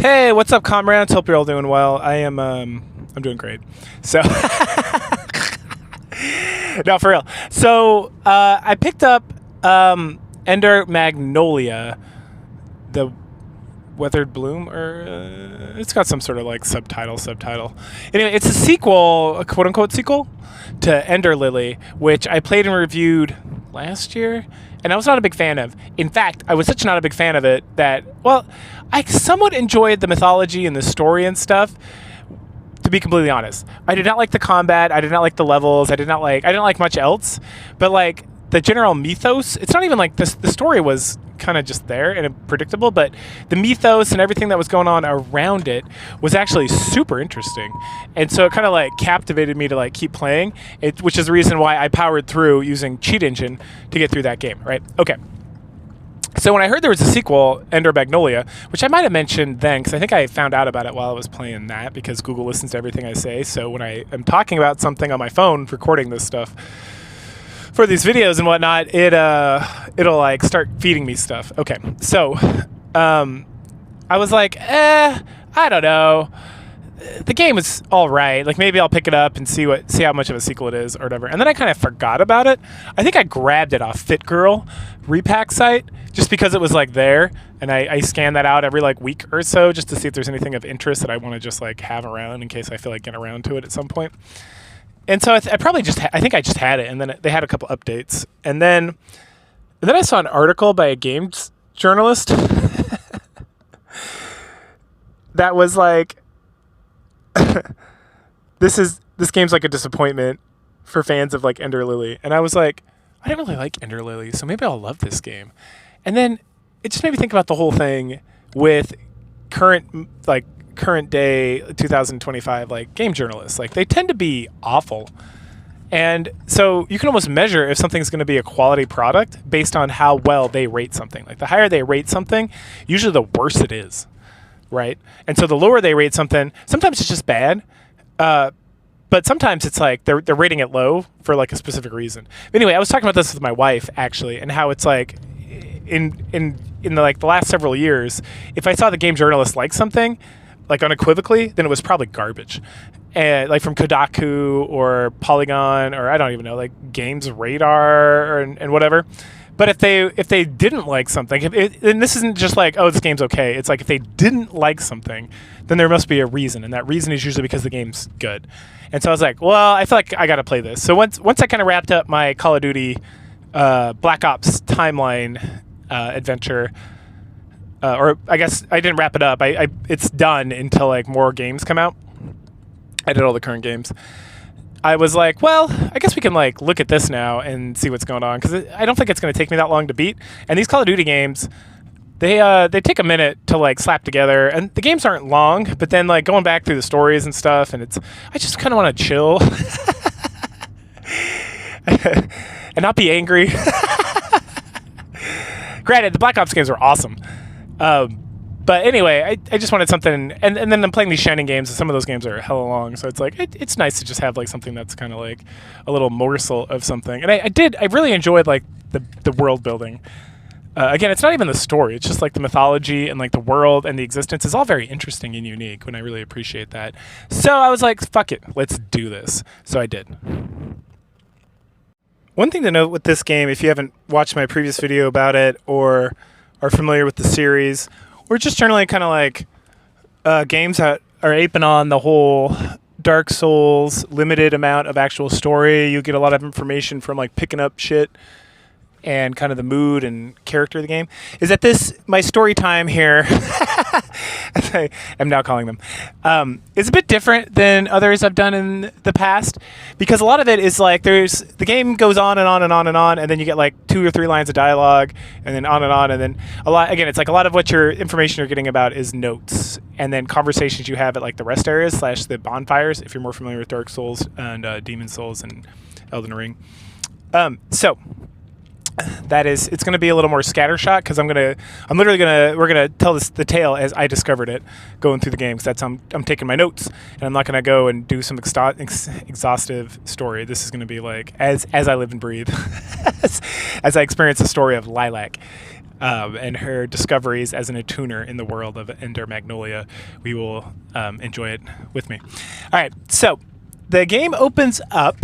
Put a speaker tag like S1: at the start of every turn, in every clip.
S1: Hey, what's up, comrades? Hope you're all doing well. I'm doing great. So, no, for real. So, I picked up Ender Magnolia, the Weathered Bloom, or it's got some sort of like subtitle. Anyway, it's a sequel, a quote unquote sequel to Ender Lily, which I played and reviewed last year, and I was not a big fan of. In fact, I was such not a big fan of it that, well, I somewhat enjoyed the mythology and the story and stuff. To be completely honest, I did not like the combat. I did not like the levels. I didn't like much else. But like the general mythos, it's not even like this. The story was kind of just there and predictable, but the mythos and everything that was going on around it was actually super interesting. And so it kind of like captivated me to like keep playing it, which is the reason why I powered through using Cheat Engine to get through that game, right? Okay. So when I heard there was a sequel, Ender Magnolia, which I might have mentioned then, because I think I found out about it while I was playing that, because Google listens to everything I say. So when I am talking about something on my phone, recording this stuff for these videos and whatnot, it'll like start feeding me stuff. Okay, so I was like, I don't know. The game is all right. Like maybe I'll pick it up and see how much of a sequel it is or whatever. And then I kind of forgot about it. I think I grabbed it off FitGirl repack site just because it was like there, and I scan that out every like week or so just to see if there's anything of interest that I want to just like have around in case I feel like getting around to it at some point. And so I think I just had it, and then they had a couple updates, and then I saw an article by a games journalist that was like, this game's like a disappointment for fans of like Ender Lily. And I was like, I didn't really like Ender Lily, so maybe I'll love this game. And then it just made me think about the whole thing with current day 2025 like game journalists. Like they tend to be awful. And so you can almost measure if something's going to be a quality product based on how well they rate something. Like the higher they rate something, usually the worse it is. Right? And so the lower they rate something, sometimes it's just bad. But sometimes it's like they're rating it low for like a specific reason. But anyway, I was talking about this with my wife actually, and how it's like in the last several years, if I saw the game journalist like something like unequivocally, then it was probably garbage. And like from Kodaku or Polygon, or I don't even know, like Games Radar and whatever. But if they didn't like something, and this isn't just like, oh, this game's okay. It's like if they didn't like something, then there must be a reason, and that reason is usually because the game's good. And so I was like, well, I feel like I got to play this. So once I kind of wrapped up my Call of Duty Black Ops timeline adventure, or I guess I didn't wrap it up. It's done until like more games come out. I did all the current games. I was like, well, I guess we can like look at this now and see what's going on, because I don't think it's going to take me that long to beat. And these Call of Duty games, they take a minute to like slap together, and the games aren't long. But then like going back through the stories and stuff, and I just kind of want to chill and not be angry. Granted, the Black Ops games were awesome. But anyway, I just wanted something, and then I'm playing these Shining games, and some of those games are hella long, so it's like it's nice to just have like something that's kind of like a little morsel of something. And I really enjoyed like the world building. Again, it's not even the story; it's just like the mythology and like the world and the existence is all very interesting and unique, and I really appreciate that. So I was like, fuck it, let's do this. So I did. One thing to note with this game, if you haven't watched my previous video about it or are familiar with the series, or just generally kind of like games that are aping on the whole Dark Souls limited amount of actual story, you get a lot of information from like picking up shit and kind of the mood and character of the game, is that my story time here, as I am now calling them, is a bit different than others I've done in the past, because a lot of it is like the game goes on and on and on and on, and then you get like 2 or 3 lines of dialogue, and then on, and then it's like a lot of what your information you're getting about is notes, and then conversations you have at like the rest areas / the bonfires, if you're more familiar with Dark Souls and Demon Souls and Elden Ring. So it's going to be a little more scattershot, because we're going to tell the tale as I discovered it going through the game, because I'm taking my notes, and I'm not going to go and do some exhaustive story. This is going to be like as I live and breathe as I experience the story of Lilac. and her discoveries as an attuner in the world of Ender Magnolia. We will enjoy it with me. All right, so the game opens up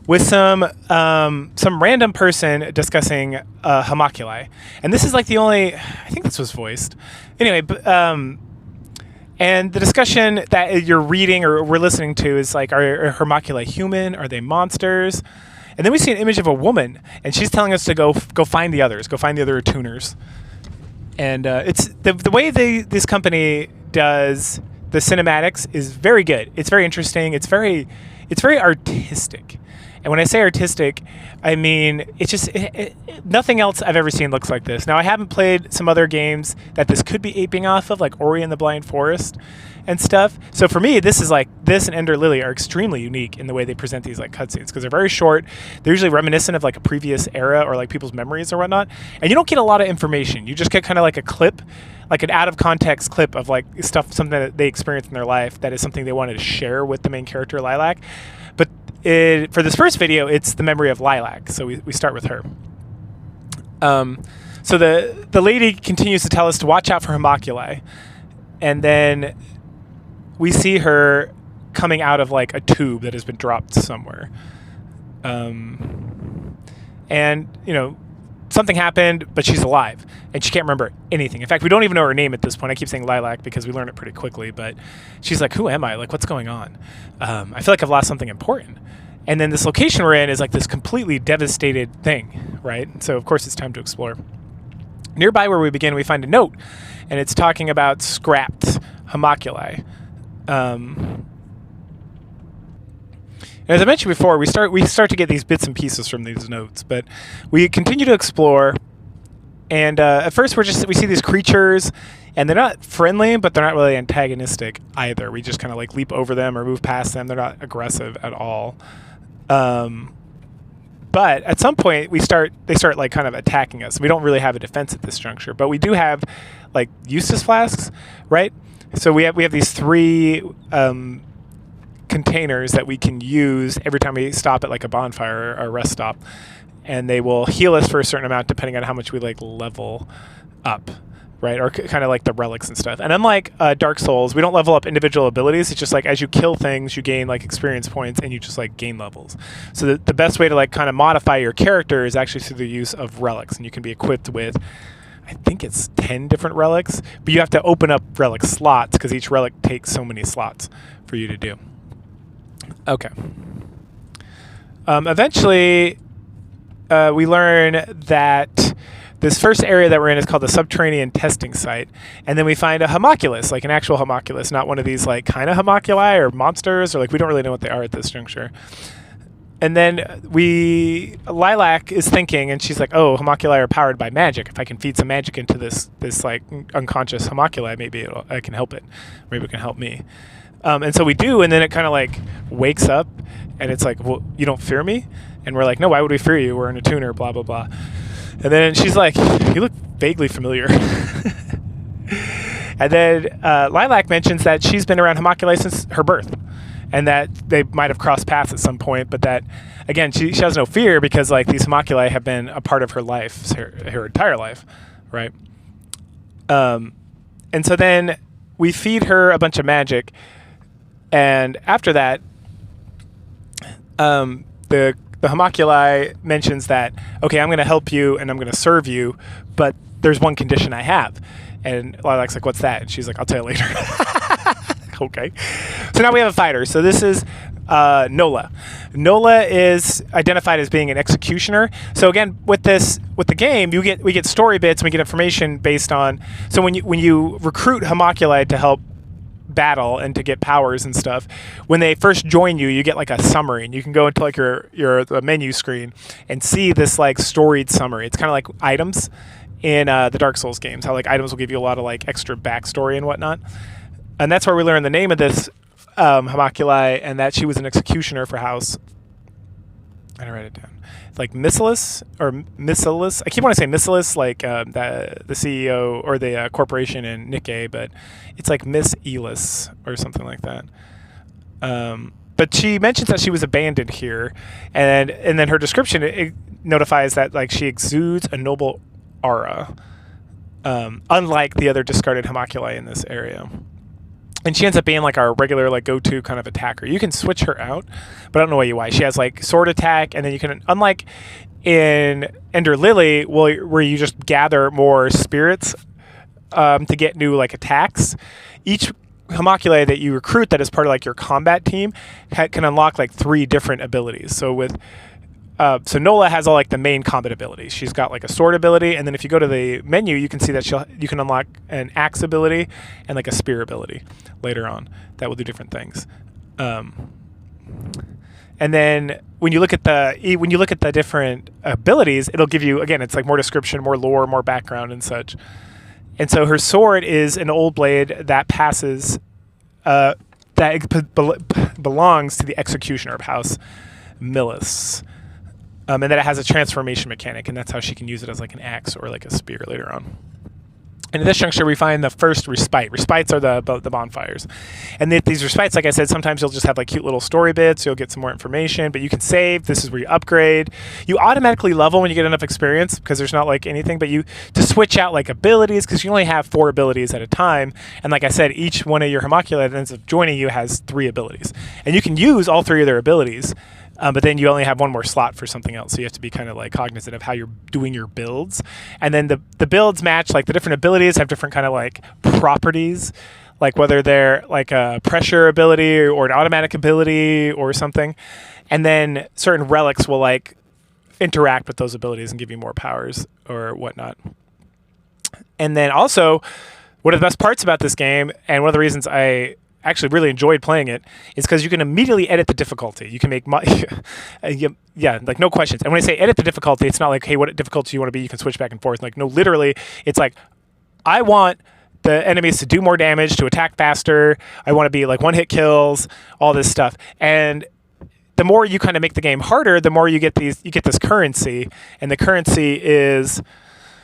S1: with some random person discussing homunculi, and this is like the only. I think this was voiced. Anyway, and the discussion that you're reading or we're listening to is like, are homunculi human? Are they monsters? And then we see an image of a woman, and she's telling us to go find the others, go find the other attuners. And it's the way this company does the cinematics is very good. It's very interesting. It's very artistic. And when I say artistic, I mean it's just nothing else I've ever seen looks like this. Now, I haven't played some other games that this could be aping off of, like Ori and the Blind Forest and stuff. So for me, this and Ender Lily are extremely unique in the way they present these like cutscenes, because they're very short. They're usually reminiscent of like a previous era or like people's memories or whatnot. And you don't get a lot of information. You just get kind of like a clip, like an out of context clip of like something that they experienced in their life that is something they wanted to share with the main character, Lilac. But for this first video, it's the memory of Lilac, so we start with her. So the lady continues to tell us to watch out for homunculi, and then we see her coming out of like a tube that has been dropped somewhere. And something happened, but she's alive, and she can't remember anything. In fact, we don't even know her name at this point. I keep saying Lilac because we learn it pretty quickly, but she's like, who am I? Like, what's going on? I feel like I've lost something important. And then this location we're in is like this completely devastated thing, right? So, of course, it's time to explore. Nearby where we begin, we find a note, and it's talking about scrapped homunculi. As I mentioned before, we start to get these bits and pieces from these notes, but we continue to explore. And at first, we see these creatures, and they're not friendly, but they're not really antagonistic either. We just kind of like leap over them or move past them. They're not aggressive at all. But at some point, they start like kind of attacking us. We don't really have a defense at this juncture, but we do have like Eustace flasks, right? So we have these 3 containers that we can use every time we stop at like a bonfire or a rest stop, and they will heal us for a certain amount depending on how much we like level up, right? Or kind of like the relics and stuff. And unlike Dark Souls, we don't level up individual abilities. It's just like as you kill things, you gain like experience points, and you just like gain levels. So the best way to like kind of modify your character is actually through the use of relics, and you can be equipped with, I think it's 10 different relics, but you have to open up relic slots because each relic takes so many slots for you to do. Okay. Eventually, we learn that this first area that we're in is called the Subterranean Testing Site, and then we find a homunculus, like an actual homunculus, not one of these like kind of homunculi or monsters, or like we don't really know what they are at this juncture. And then Lilac is thinking, and she's like, oh, homunculi are powered by magic. If I can feed some magic into this like unconscious homunculi, maybe I can help it. Maybe it can help me. And so we do, and then it kind of like wakes up, and it's like, well, you don't fear me? And we're like, no, why would we fear you? We're an attuner, blah, blah, blah. And then she's like, you look vaguely familiar. And then Lilac mentions that she's been around homunculi since her birth, and that they might have crossed paths at some point, but that, again, she has no fear because like these homunculi have been a part of her life, her entire life, right? And so then we feed her a bunch of magic, and after that, the homunculi mentions that, okay, I'm going to help you and I'm going to serve you, but there's one condition I have. And Lilac's like, what's that? And she's like, I'll tell you later. Okay. So now we have a fighter. So this is Nola. Nola is identified as being an executioner. So again, with the game, we get story bits and we get information based on. So when you recruit homunculi to help battle and to get powers and stuff, when they first join you get like a summary, and you can go into like the menu screen and see this like storied summary. It's kind of like items in the Dark Souls games, how like items will give you a lot of like extra backstory and whatnot. And that's where we learn the name of this homunculi, and that she was an executioner for House. I didn't write it down. It's like Missilus or Missilus. I keep wanting to say Missilus, like the CEO or the corporation in Nikkei, but it's like Miss Elis or something like that. But she mentions that she was abandoned here, and then her description it notifies that like she exudes a noble aura, unlike the other discarded homunculi in this area. And she ends up being like our regular like go-to kind of attacker. You can switch her out, but I don't know why. She has like sword attack, and then you can, unlike in Ender Lily, where you just gather more spirits to get new like attacks. Each homunculi that you recruit that is part of like your combat team can unlock like 3 different abilities. So with so Nola has all like the main combat abilities. She's got like a sword ability, and then if you go to the menu, you can see that you can unlock an axe ability and like a spear ability later on that will do different things. And then when you look at the different abilities, it'll give you, again, it's like more description, more lore, more background and such. And so her sword is an old blade that passes that belongs to the executioner of House Millis. And then it has a transformation mechanic, and that's how she can use it as like an axe or like a spear later on. And in this juncture, we find the first respite. Respites are the bonfires. And these respites, like I said, sometimes you'll just have like cute little story bits. You'll get some more information, but you can save. This is where you upgrade. You automatically level when you get enough experience because there's not like anything, but to switch out like abilities, because you only have 4 abilities at a time. And like I said, each one of your homunculi that ends up joining you has 3 abilities. And you can use all 3 of their abilities. But then you only have one more slot for something else, so you have to be kind of like cognizant of how you're doing your builds. And then the builds match, like the different abilities have different kind of like properties, like whether they're like a pressure ability or an automatic ability or something. And then certain relics will like interact with those abilities and give you more powers or whatnot. And then also, one of the best parts about this game, and one of the reasons I actually really enjoyed playing it, is because you can immediately edit the difficulty. You can make yeah, like no questions. And when I say edit the difficulty, it's not like, hey, what difficulty do you want to be? You can switch back and forth. Like, no, literally, it's like, I want the enemies to do more damage, to attack faster. I want to be like 1-hit kills, all this stuff. And the more you kind of make the game harder, the more you get this currency, and the currency is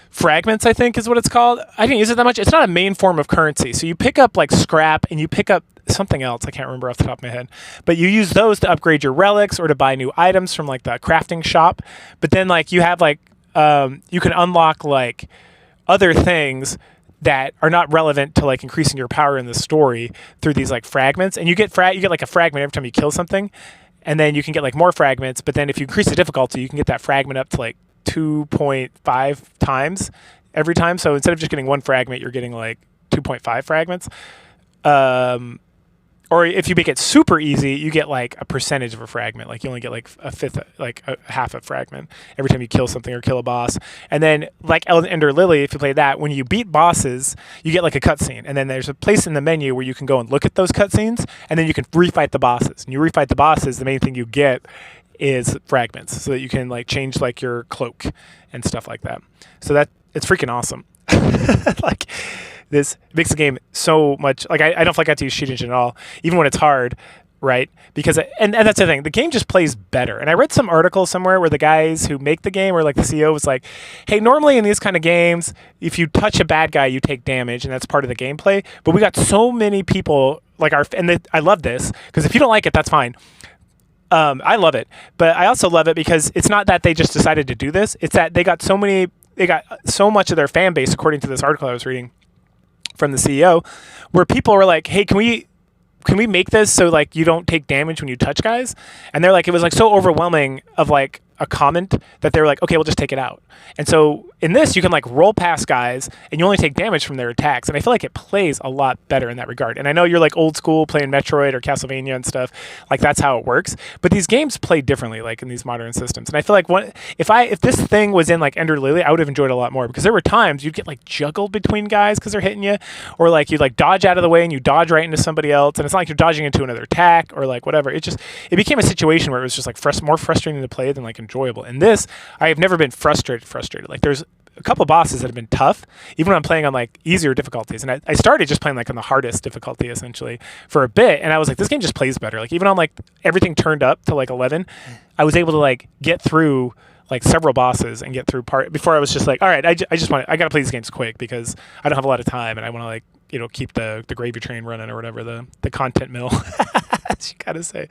S1: fragments, I think is what it's called. I didn't use it that much. It's not a main form of currency. So you pick up like scrap, and you pick up something else. I can't remember off the top of my head. But you use those to upgrade your relics or to buy new items from like the crafting shop. But then like you have like, you can unlock like other things that are not relevant to like increasing your power in the story through these like fragments. And you get like a fragment every time you kill something. And then you can get like more fragments. But then if you increase the difficulty, you can get that fragment up to like 2.5 times every time. So instead of just getting 1 fragment, you're getting like 2.5 fragments. Or if you make it super easy, you get like a percentage of a fragment. Like you only get like a fifth, like a half a fragment every time you kill something or kill a boss. And then like Ender Lily, if you play that, when you beat bosses, you get like a cutscene. And then there's a place in the menu where you can go and look at those cutscenes, and then you can refight the bosses. And you refight the bosses, the main thing you get is fragments, so that you can like change like your cloak and stuff like that. So that it's freaking awesome. Like this makes the game so much, like I don't feel like I have to use cheat engine at all, even when it's hard, right? Because and that's the thing, the game just plays better. And I read some article somewhere where the guys who make the game, or like the CEO was like, hey, normally in these kind of games, if you touch a bad guy, you take damage, and that's part of the gameplay. But we got so many people like I love this, because if you don't like it, that's fine. I love it, but I also love it because it's not that they just decided to do this. It's that they got so much of their fan base, according to this article I was reading from the CEO, where people were like, hey, can we make this so like you don't take damage when you touch guys? And they're like, it was like so overwhelming of like a comment that they were like, okay, we'll just take it out. And so in this, you can like roll past guys and you only take damage from their attacks. And I feel like it plays a lot better in that regard. And I know you're like old school playing Metroid or Castlevania and stuff, like that's how it works. But these games play differently, like in these modern systems. And I feel like if this thing was in like Ender Lily, I would have enjoyed it a lot more, because there were times you'd get like juggled between guys because they're hitting you, or like you'd like dodge out of the way and you dodge right into somebody else. And it's not like you're dodging into another attack or like whatever. It became a situation where it was just like more frustrating to play than like enjoyable. In this, I have never been frustrated. Like there's a couple bosses that have been tough, even when I'm playing on like easier difficulties. And I started just playing like on the hardest difficulty essentially for a bit, and I was like, this game just plays better. Like even on like everything turned up to like 11, I was able to like get through like several bosses and get through before I was just like, all right, I gotta play these games quick because I don't have a lot of time, and I want to like, you know, keep the gravy train running or whatever, the content mill. As you gotta say.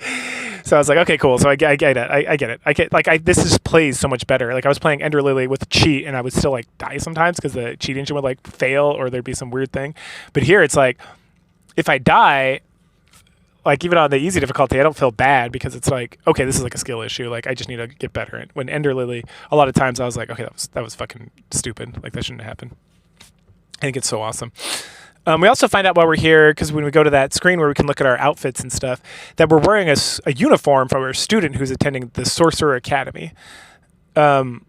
S1: So I was like, okay, cool. So I get it. I get it. This just plays so much better. Like I was playing Ender Lily with cheat, and I would still like die sometimes because the cheat engine would like fail or there'd be some weird thing. But here it's like, if I die, like even on the easy difficulty, I don't feel bad because it's like, okay, this is like a skill issue. Like I just need to get better. And when Ender Lily, a lot of times I was like, okay, that was fucking stupid. Like that shouldn't happen. I think it's so awesome. We also find out while we're here, because when we go to that screen where we can look at our outfits and stuff, that we're wearing a uniform from our student who's attending the Sorcerer Academy. And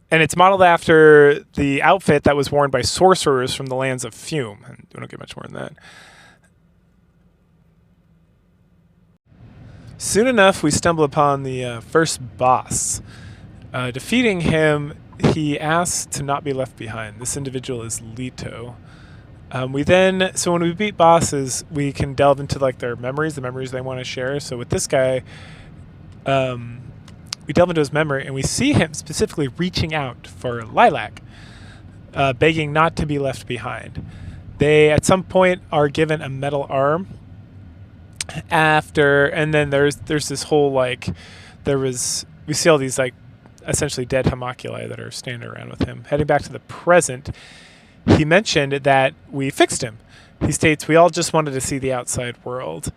S1: it's modeled after the outfit that was worn by sorcerers from the lands of Fume. And we don't get much more than that. Soon enough, we stumble upon the first boss. Defeating him, he asks to not be left behind. This individual is Leto. So when we beat bosses, we can delve into like their memories, the memories they want to share. So with this guy, we delve into his memory and we see him specifically reaching out for Lilac, begging not to be left behind. They at some point are given a metal arm. And then there's this whole like, we see all these like essentially dead homunculi that are standing around with him. Heading back to the present, he mentioned that we fixed him. He states, we all just wanted to see the outside world.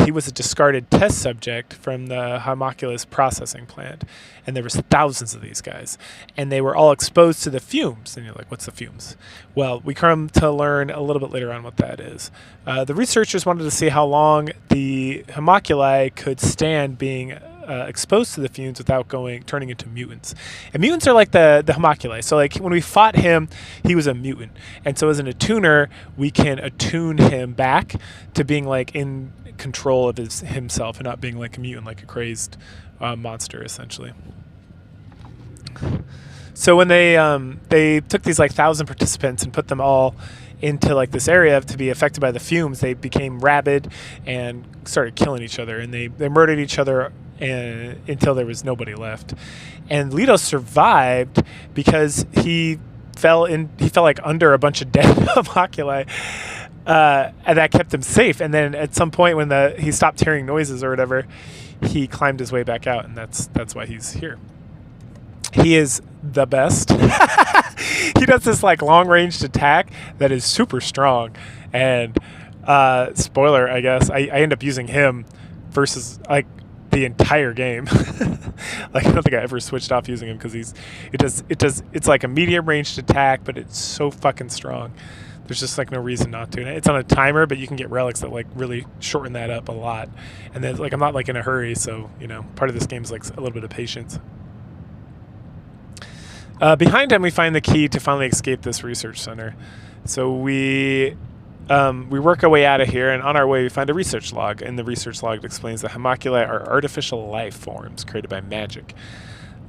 S1: He was a discarded test subject from the homunculus processing plant, and there was thousands of these guys, and they were all exposed to the fumes. And you're like, what's the fumes? Well, we come to learn a little bit later on what that is. The researchers wanted to see how long the homunculi could stand being exposed to the fumes without turning into mutants. And mutants are like the homunculi. So like when we fought him, he was a mutant. And so as an attuner, we can attune him back to being like in control of himself and not being like a mutant, like a crazed monster essentially. So when they took these like 1,000 participants and put them all into like this area to be affected by the fumes, they became rabid and started killing each other, and they murdered each other until there was nobody left. And Leto survived because he fell like under a bunch of dead homunculi, and that kept him safe. And then at some point when he stopped hearing noises or whatever, he climbed his way back out, and that's why he's here. He is the best. He does this like long-ranged attack that is super strong, and spoiler, I guess I end up using him versus like the entire game. Like I don't think I ever switched off using him because it's like a medium ranged attack, but it's so fucking strong. There's just like no reason not to. And it's on a timer, but you can get relics that like really shorten that up a lot. And then like I'm not like in a hurry, so part of this game is like a little bit of patience. Behind him, we find the key to finally escape this research center. So we work our way out of here, and on our way, we find a research log. And the research log explains that homunculi are artificial life forms created by magic.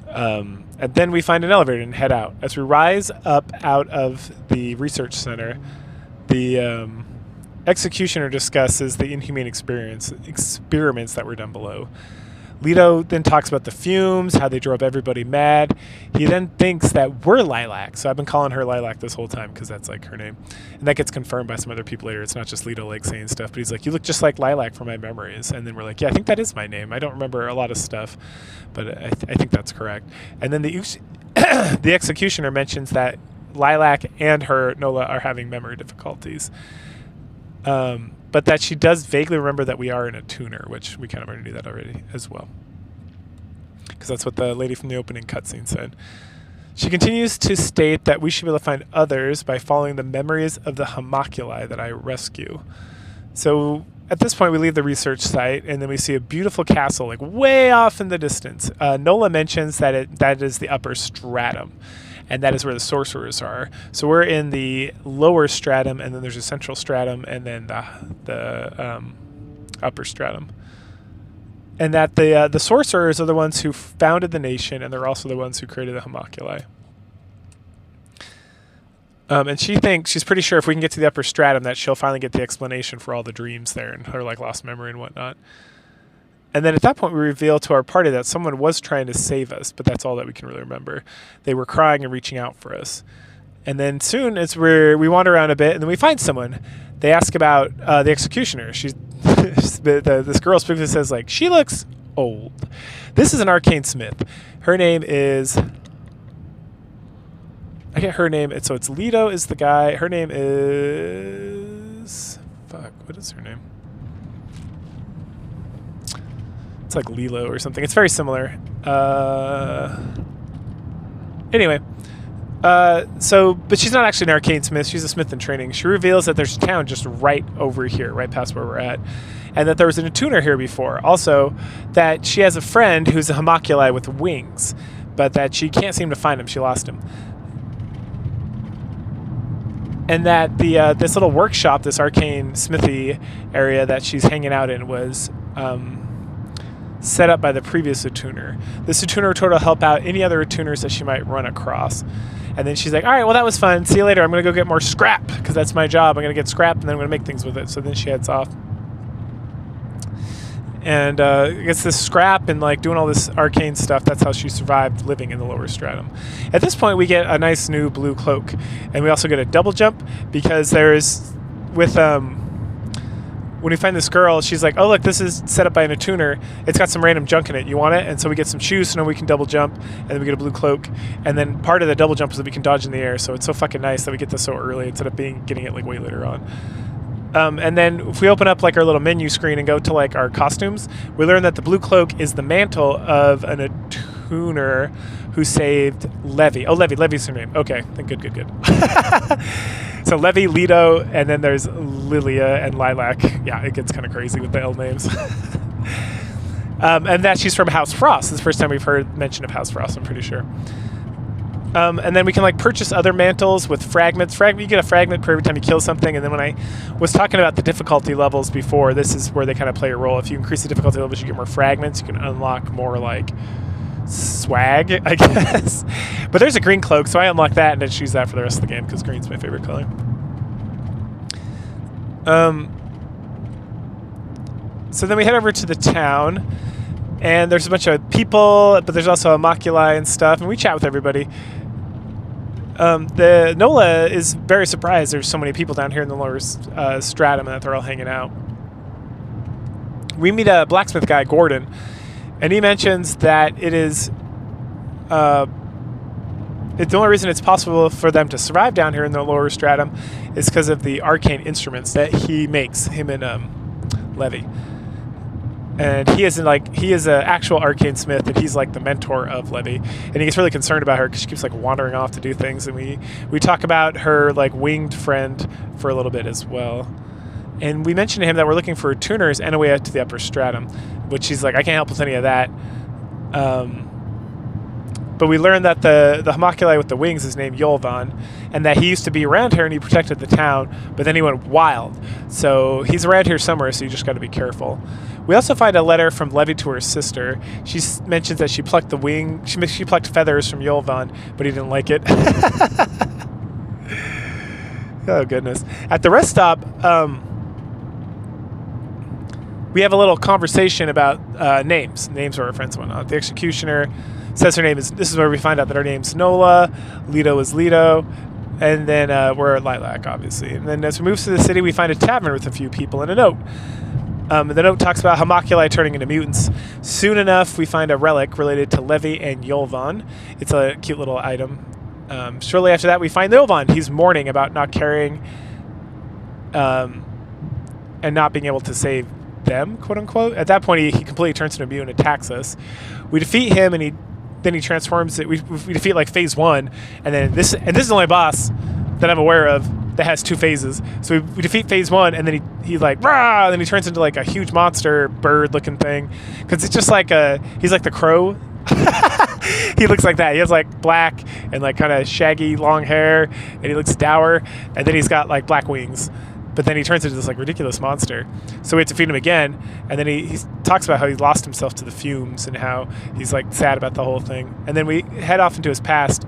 S1: And then we find an elevator and head out. As we rise up out of the research center, the executioner discusses the inhumane experiments that were done below. Leto then talks about the fumes, how they drove everybody mad. He then thinks that we're Lilac. So I've been calling her Lilac this whole time because that's like her name. And that gets confirmed by some other people later. It's not just Leto like saying stuff, but he's like, you look just like Lilac from my memories. And then we're like, yeah, I think that is my name. I don't remember a lot of stuff, but I think that's correct. And then the executioner mentions that Lilac and her, Nola, are having memory difficulties. But that she does vaguely remember that we are in a tuner, which we kind of already knew that already as well. Because that's what the lady from the opening cutscene said. She continues to state that we should be able to find others by following the memories of the homunculi that I rescue. So at this point, we leave the research site, and then we see a beautiful castle, like way off in the distance. Nola mentions that that is the upper stratum, and that is where the sorcerers are. So we're in the lower stratum, and then there's a central stratum, and then the upper stratum. And that the sorcerers are the ones who founded the nation, and they're also the ones who created the homunculi. And she's pretty sure if we can get to the upper stratum that she'll finally get the explanation for all the dreams there and her like lost memory and whatnot. And then at that point we reveal to our party that someone was trying to save us, but that's all that we can really remember. They were crying and reaching out for us. And then soon as we wander around a bit, and then we find someone. They ask about the executioner. this girl specifically says, like, she looks old. This is an arcane smith. Her name is... I get her name. So it's Leto is the guy. Her name is... Fuck, what is her name? It's like Lilo or something. It's very similar. Anyway. But she's not actually an arcane smith. She's a smith in training. She reveals that there's a town just right over here, right past where we're at. And that there was an attuner here before. Also, that she has a friend who's a homunculi with wings. But that she can't seem to find him. She lost him. And that this little workshop, this arcane smithy area that she's hanging out in was set up by the previous attuner. This attuner told her to help out any other attuners that she might run across. And then she's like, all right, well, that was fun. See you later. I'm going to go get more scrap because that's my job. I'm going to get scrap and then I'm going to make things with it. So then she heads off. And gets this scrap and like doing all this arcane stuff. That's how she survived living in the lower stratum. At this point, we get a nice new blue cloak, and we also get a double jump because there's with when we find this girl, she's like, oh look, this is set up by an attuner. It's got some random junk in it. You want it? And so we get some shoes, so now we can double jump, and then we get a blue cloak. And then part of the double jump is that we can dodge in the air. So it's so fucking nice that we get this so early instead of getting it like way later on. And then if we open up like our little menu screen and go to like our costumes, we learn that the blue cloak is the mantle of an attuner who saved Levy. Oh, Levy's her name. Okay, good. So Levy, Leto, and then there's Lilia and Lilac. Yeah, it gets kind of crazy with the L names. And that she's from House Frost. It's the first time we've heard mention of House Frost, I'm pretty sure. And then we can like purchase other mantles with fragments. You get a fragment for every time you kill something. And then when I was talking about the difficulty levels before, this is where they kind of play a role. If you increase the difficulty levels, you get more fragments. You can unlock more like swag, I guess. But there's a green cloak, so I unlock that and then choose that for the rest of the game because green's my favorite color. So then we head over to the town. And there's a bunch of people, but there's also a maculae and stuff. And we chat with everybody. The Nola is very surprised there's so many people down here in the lower stratum and that they're all hanging out. We meet a blacksmith guy, Gordon, and he mentions that it is the only reason it's possible for them to survive down here in the lower stratum is because of the arcane instruments that he makes, him and Levy. And he is an actual arcane smith, and he's like the mentor of Levy. And he gets really concerned about her because she keeps like wandering off to do things. And we talk about her like winged friend for a little bit as well. And we mentioned to him that we're looking for tuners and a way out to the upper stratum, which he's like, I can't help with any of that. But we learned that the homunculi with the wings is named Yolvan, and that he used to be around here and he protected the town, but then he went wild. So he's around here somewhere, so you just got to be careful. We also find a letter from Levy to her sister. She mentions that she plucked the wing, she plucked feathers from Yolvan, but he didn't like it. Oh goodness! At the rest stop, we have a little conversation about names. Names are our friends and whatnot. The executioner says her name is. This is where we find out that her name's Nola. Leto is Leto. And then we're at Lilac, obviously. And then as we move to the city, we find a tavern with a few people and a note. The note talks about homunculi turning into mutants. Soon enough, we find a relic related to Levy and Yolvan. It's a cute little item. Shortly after that, we find Yolvan. He's mourning about not carrying and not being able to save them, quote unquote. At that point, he completely turns into a mutant and attacks us. We defeat him, and then he transforms it. We defeat like phase 1, and then this is the only boss that I'm aware of that has 2 phases. So we defeat phase 1, and then he like rah, and then he turns into like a huge monster bird looking thing, because it's just like he's like the Crow. He looks like that. He has like black and like kind of shaggy long hair, and he looks dour, and then he's got like black wings. But then he turns into this like ridiculous monster. So we have to feed him again. And then he talks about how he lost himself to the fumes and how he's like sad about the whole thing. And then we head off into his past.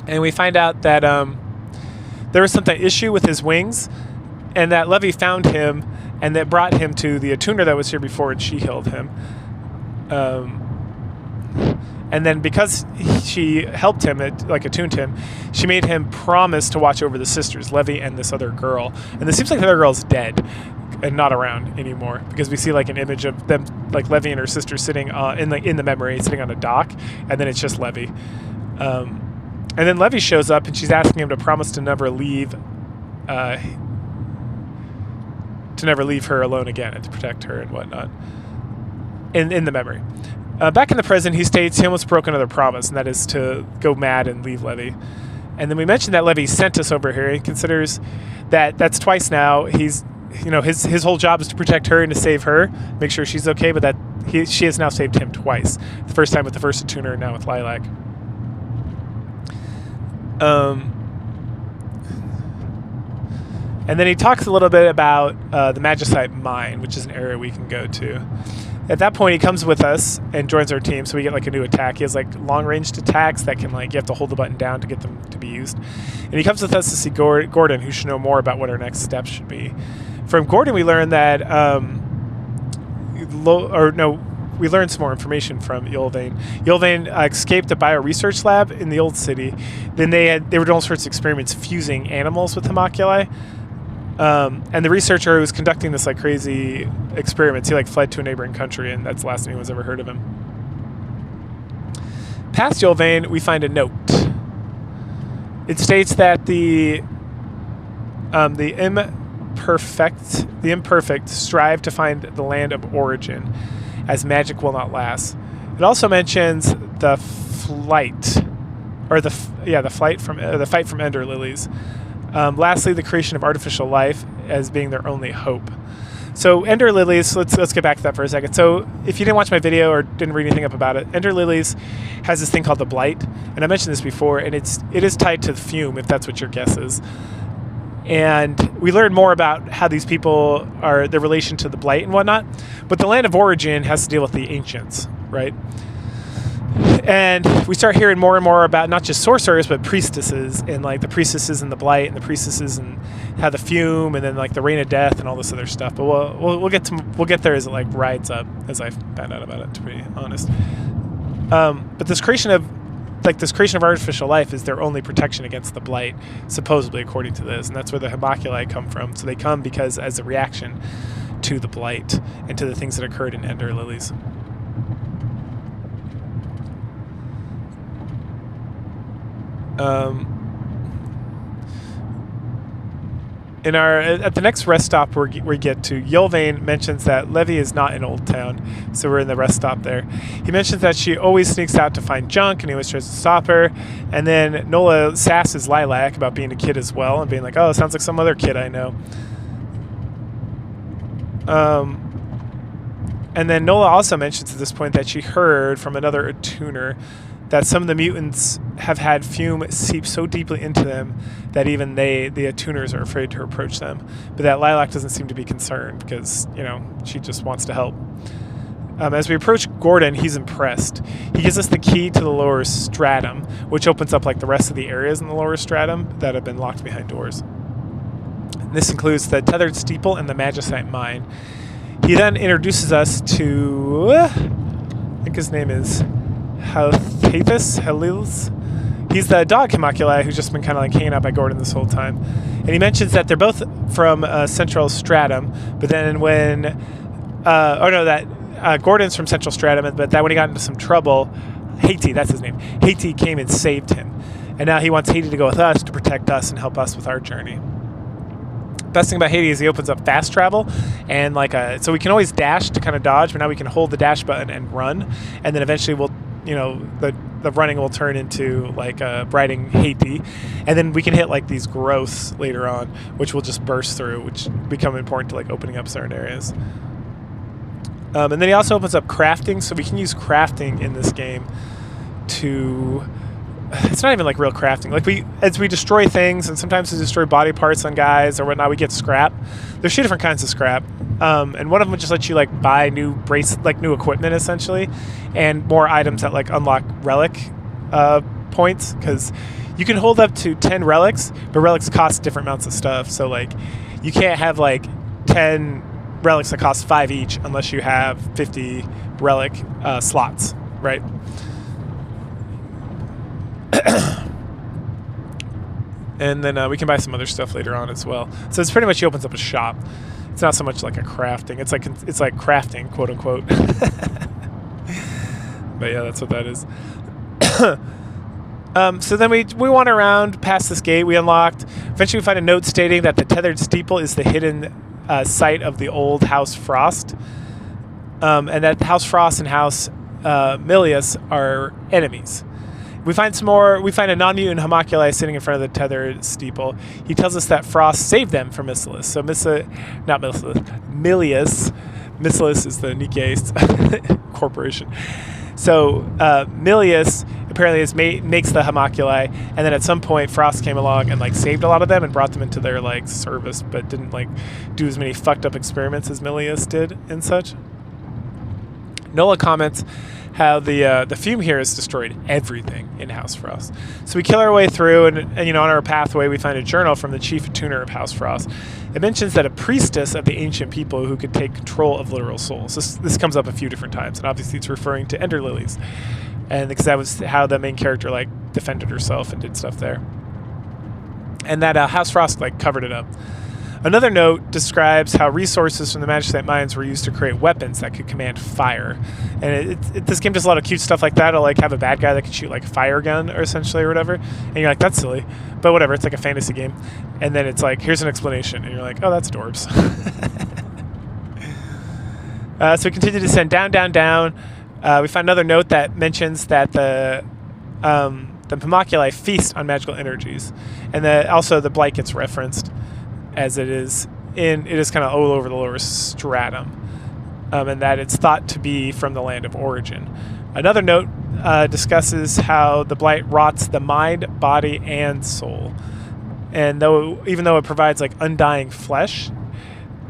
S1: And we find out that there was some issue with his wings. And that Levy found him and that brought him to the attuner that was here before, and she healed him. And then because she helped him, attuned him, she made him promise to watch over the sisters, Levy and this other girl. And it seems like the other girl's dead. and not around anymore, because we see like an image of them, like Levy and her sister sitting in the memory, sitting on a dock, and then it's just Levy. And then Levy shows up and she's asking him to promise to never leave her alone again and to protect her and whatnot. In the memory. Back in the present, he states he almost broke another promise, and that is to go mad and leave Levy. And then we mentioned that Levy sent us over here. He considers that that's twice now. He's, his whole job is to protect her and to save her, make sure she's okay, but she has now saved him twice. The first time with the first tuner, now with Lilac. And then he talks a little bit about the Magicite Mine, which is an area we can go to. At that point, he comes with us and joins our team, so we get like a new attack. He has like long-ranged attacks that can, like, you have to hold the button down to get them to be used. And he comes with us to see Gordon, who should know more about what our next steps should be. From Gordon, we learned that, we learned some more information from Yulvain. Yulvain escaped the bioresearch lab in the old city. Then they were doing all sorts of experiments fusing animals with homunculi. And the researcher who was conducting this like crazy experiments, he like fled to a neighboring country, and that's the last anyone's ever heard of him. Past Yulvain, we find a note. It states that the imperfect strive to find the land of origin, as magic will not last. It also mentions the fight from Ender Lilies. Lastly, the creation of artificial life as being their only hope. So Ender Lilies, let's get back to that for a second. So if you didn't watch my video or didn't read anything up about it, Ender Lilies has this thing called the Blight, and I mentioned this before, and it is tied to the fume, if that's what your guess is. And we learned more about how these people are, their relation to the Blight and whatnot, but the land of origin has to deal with the ancients, right? And we start hearing more and more about not just sorcerers, but priestesses, and like the priestesses and the Blight, and the priestesses and how the fume, and then like the Rain of Death and all this other stuff. But we'll get there as it like rides up, as I found out about it, to be honest. But this creation of artificial life is their only protection against the Blight, supposedly, according to this, and that's where the homunculi come from. So they come because as a reaction to the Blight and to the things that occurred in Ender Lilies. At the next rest stop we get to, Yulvain mentions that Levy is not in Old Town, so we're in the rest stop there. He mentions that she always sneaks out to find junk, and he always tries to stop her. And then Nola sasses Lilac about being a kid as well, and being like, "Oh, it sounds like some other kid I know." And then Nola also mentions at this point that she heard from another attuner that some of the mutants have had fume seep so deeply into them that even the attuners are afraid to approach them. But that Lilac doesn't seem to be concerned because, she just wants to help. As we approach Gordon, he's impressed. He gives us the key to the lower stratum, which opens up like the rest of the areas in the lower stratum that have been locked behind doors. And this includes the tethered steeple and the Magicite Mine. He then introduces us to, I think his name is Halils. He's the dog homunculi who's just been kind of like hanging out by Gordon this whole time. And he mentions that they're both from Central Stratum, but then when, Gordon's from Central Stratum, but that when he got into some trouble, Haiti, that's his name, Haiti came and saved him. And now he wants Haiti to go with us to protect us and help us with our journey. Best thing about Haiti is he opens up fast travel, and so we can always dash to kind of dodge, but now we can hold the dash button and run, and then eventually we'll, the running will turn into like riding Haiti, and then we can hit like these growths later on, which will just burst through, which become important to like opening up certain areas. And then he also opens up crafting, so we can use crafting in this game to... It's not even like real crafting. Like as we destroy things, and sometimes we destroy body parts on guys or whatnot, we get scrap. There's 2 different kinds of scrap, and one of them just lets you like buy new new equipment essentially, and more items that like unlock relic points, because you can hold up to 10 relics, but relics cost different amounts of stuff. So like you can't have like 10 relics that cost 5 each unless you have 50 relic slots, right? And then we can buy some other stuff later on as well. So it's pretty much he opens up a shop. It's not so much like a crafting. It's like crafting, quote unquote. But yeah, that's what that is. So then we wander around past this gate we unlocked. Eventually we find a note stating that the tethered steeple is the hidden site of the old House Frost. And that House Frost and House Milius are enemies. We find a non-mutant homunculi sitting in front of the tethered steeple. He tells us that Frost saved them from Milius. So Milius. Milius is the Nikkei corporation. So Milius apparently makes the homunculi, and then at some point Frost came along and like saved a lot of them and brought them into their like service, but didn't like do as many fucked up experiments as Milius did and such. Nola comments how the fume here has destroyed everything in House Frost. So we kill our way through, and on our pathway we find a journal from the chief tuner of House Frost. It mentions that a priestess of the ancient people who could take control of literal souls. This comes up a few different times, and obviously it's referring to Ender Lilies, and because that was how the main character like defended herself and did stuff there, and that House Frost like covered it up. Another note describes how resources from the Magicite mines were used to create weapons that could command fire. And this game does a lot of cute stuff like that. It'll like have a bad guy that can shoot like a fire gun or essentially or whatever. And you're like, that's silly. But whatever, it's like a fantasy game. And then it's like, here's an explanation. And you're like, oh, that's adorbs. So we continue to descend down, down, down. We find another note that mentions that the homunculi feast on magical energies. And also the blight gets referenced, as it is kind of all over the lower stratum, and that it's thought to be from the land of origin. Another note discusses how the blight rots the mind, body, and soul, and even though it provides like undying flesh,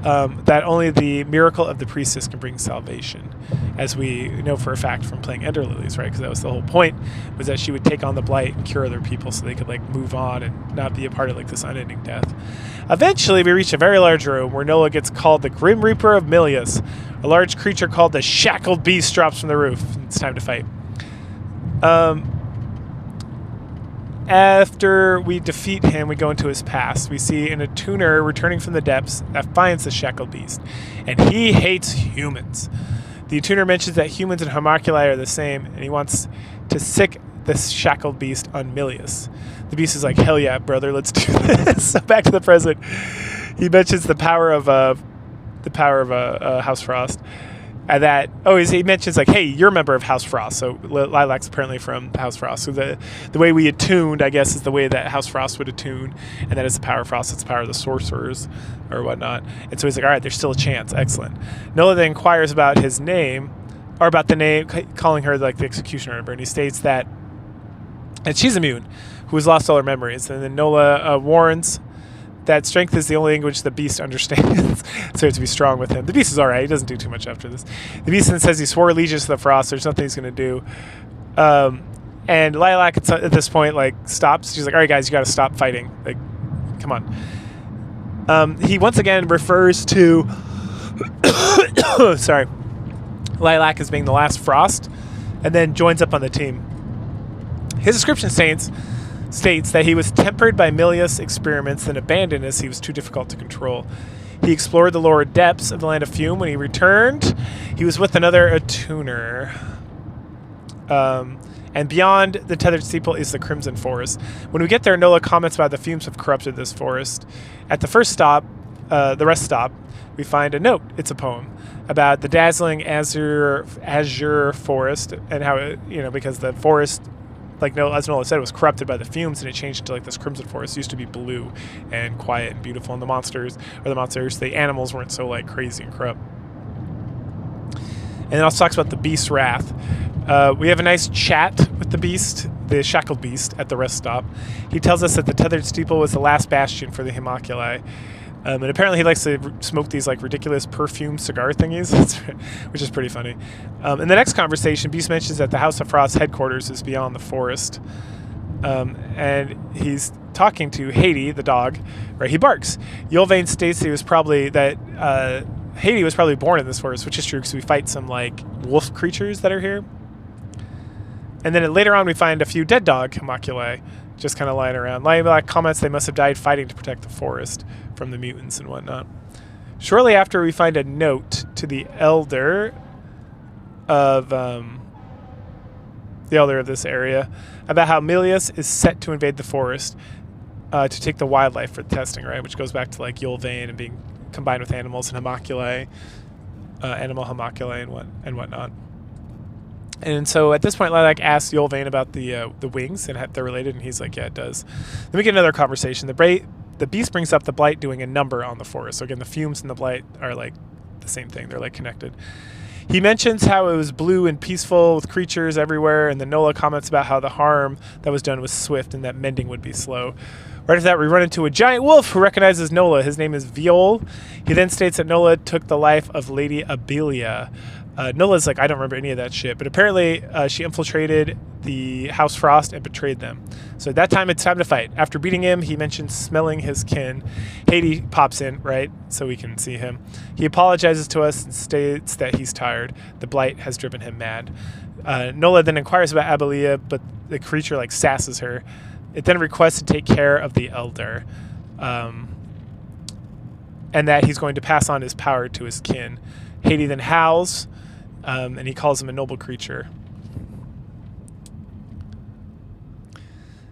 S1: that only the miracle of the priestess can bring salvation, as we know for a fact from playing Ender Lilies, right? Because that was the whole point, was that she would take on the blight and cure other people so they could like move on and not be a part of like this unending death. Eventually, we reach a very large room where Nola gets called the Grim Reaper of Milius. A large creature called the Shackled Beast drops from the roof. It's time to fight. After we defeat him, we go into his past. We see a tuner returning from the depths that finds the Shackled Beast, and he hates humans. The tuner mentions that humans and homunculi are the same, and he wants to sick this Shackled Beast on Milius. The beast is like, hell yeah, brother, let's do this. So back to the present. He mentions the power of House Frost. And that, he mentions like, hey, you're a member of House Frost. So Lilac's apparently from House Frost. So the way we attuned, I guess, is the way that House Frost would attune. And that is the power of Frost. It's the power of the sorcerers or whatnot. And so he's like, all right, there's still a chance. Excellent. Nola then inquires about his name, or about the name, calling her like the executioner. And he states that she's immune, who has lost all her memories. And then Nola warns that strength is the only language the beast understands, so you have to be strong with him. The beast is all right. He doesn't do too much after this. The beast then says he swore allegiance to the Frost. There's nothing he's going to do. And Lilac at this point like stops. She's like, all right, guys, you got to stop fighting. Like, come on. He once again refers to Lilac as being the last Frost, and then joins up on the team. His description states that he was tempered by Milius experiments and abandoned as he was too difficult to control. He explored the lower depths of the land of Fume. When he returned, he was with another attuner. And beyond the tethered steeple is the Crimson Forest. When we get there, Nola comments about the fumes have corrupted this forest. At the first stop, the rest stop, we find a note. It's a poem about the dazzling azure forest, and how it, because the forest, like as Nola said, it was corrupted by the fumes, and it changed to like this crimson forest. It used to be blue and quiet and beautiful, and the animals weren't so like crazy and corrupt. And it also talks about the beast's wrath. We have a nice chat with the beast, the Shackled Beast, at the rest stop. He tells us that the tethered steeple was the last bastion for the homunculi. And apparently he likes to smoke these like ridiculous perfume cigar thingies, which is pretty funny. In the next conversation, Beast mentions that the House of Frost's headquarters is beyond the forest. And he's talking to Haiti, the dog, right? He barks. Yulvain states Haiti was probably born in this forest, which is true because we fight some like wolf creatures that are here. And then later on we find a few dead dog homunculi just kind of lying around. Lilac comments they must have died fighting to protect the forest from the mutants and whatnot. Shortly after, we find a note to the elder of this area about how Milius is set to invade the forest to take the wildlife for testing, right? Which goes back to like Yulvain and being combined with animals and homunculi, animal homunculi and whatnot. And so at this point, Lilac asks Yulvain about the wings and if they're related, and he's like, yeah, it does. Then we get another conversation. The beast brings up the blight doing a number on the forest. So again, the fumes and the blight are like the same thing. They're like connected. He mentions how it was blue and peaceful with creatures everywhere, and then Nola comments about how the harm that was done was swift and that mending would be slow. Right after that, we run into a giant wolf who recognizes Nola. His name is Viol. He then states that Nola took the life of Lady Abelia. Nola's like, I don't remember any of that shit, but apparently she infiltrated the House Frost and betrayed them. So at that time, it's time to fight. After beating him, he mentions smelling his kin. Haiti pops in, right, so we can see him. He apologizes to us and states that he's tired. The blight has driven him mad. Nola then inquires about Abelia, but the creature like sasses her. It then requests to take care of the elder, and that he's going to pass on his power to his kin. Haiti then howls, and he calls him a noble creature.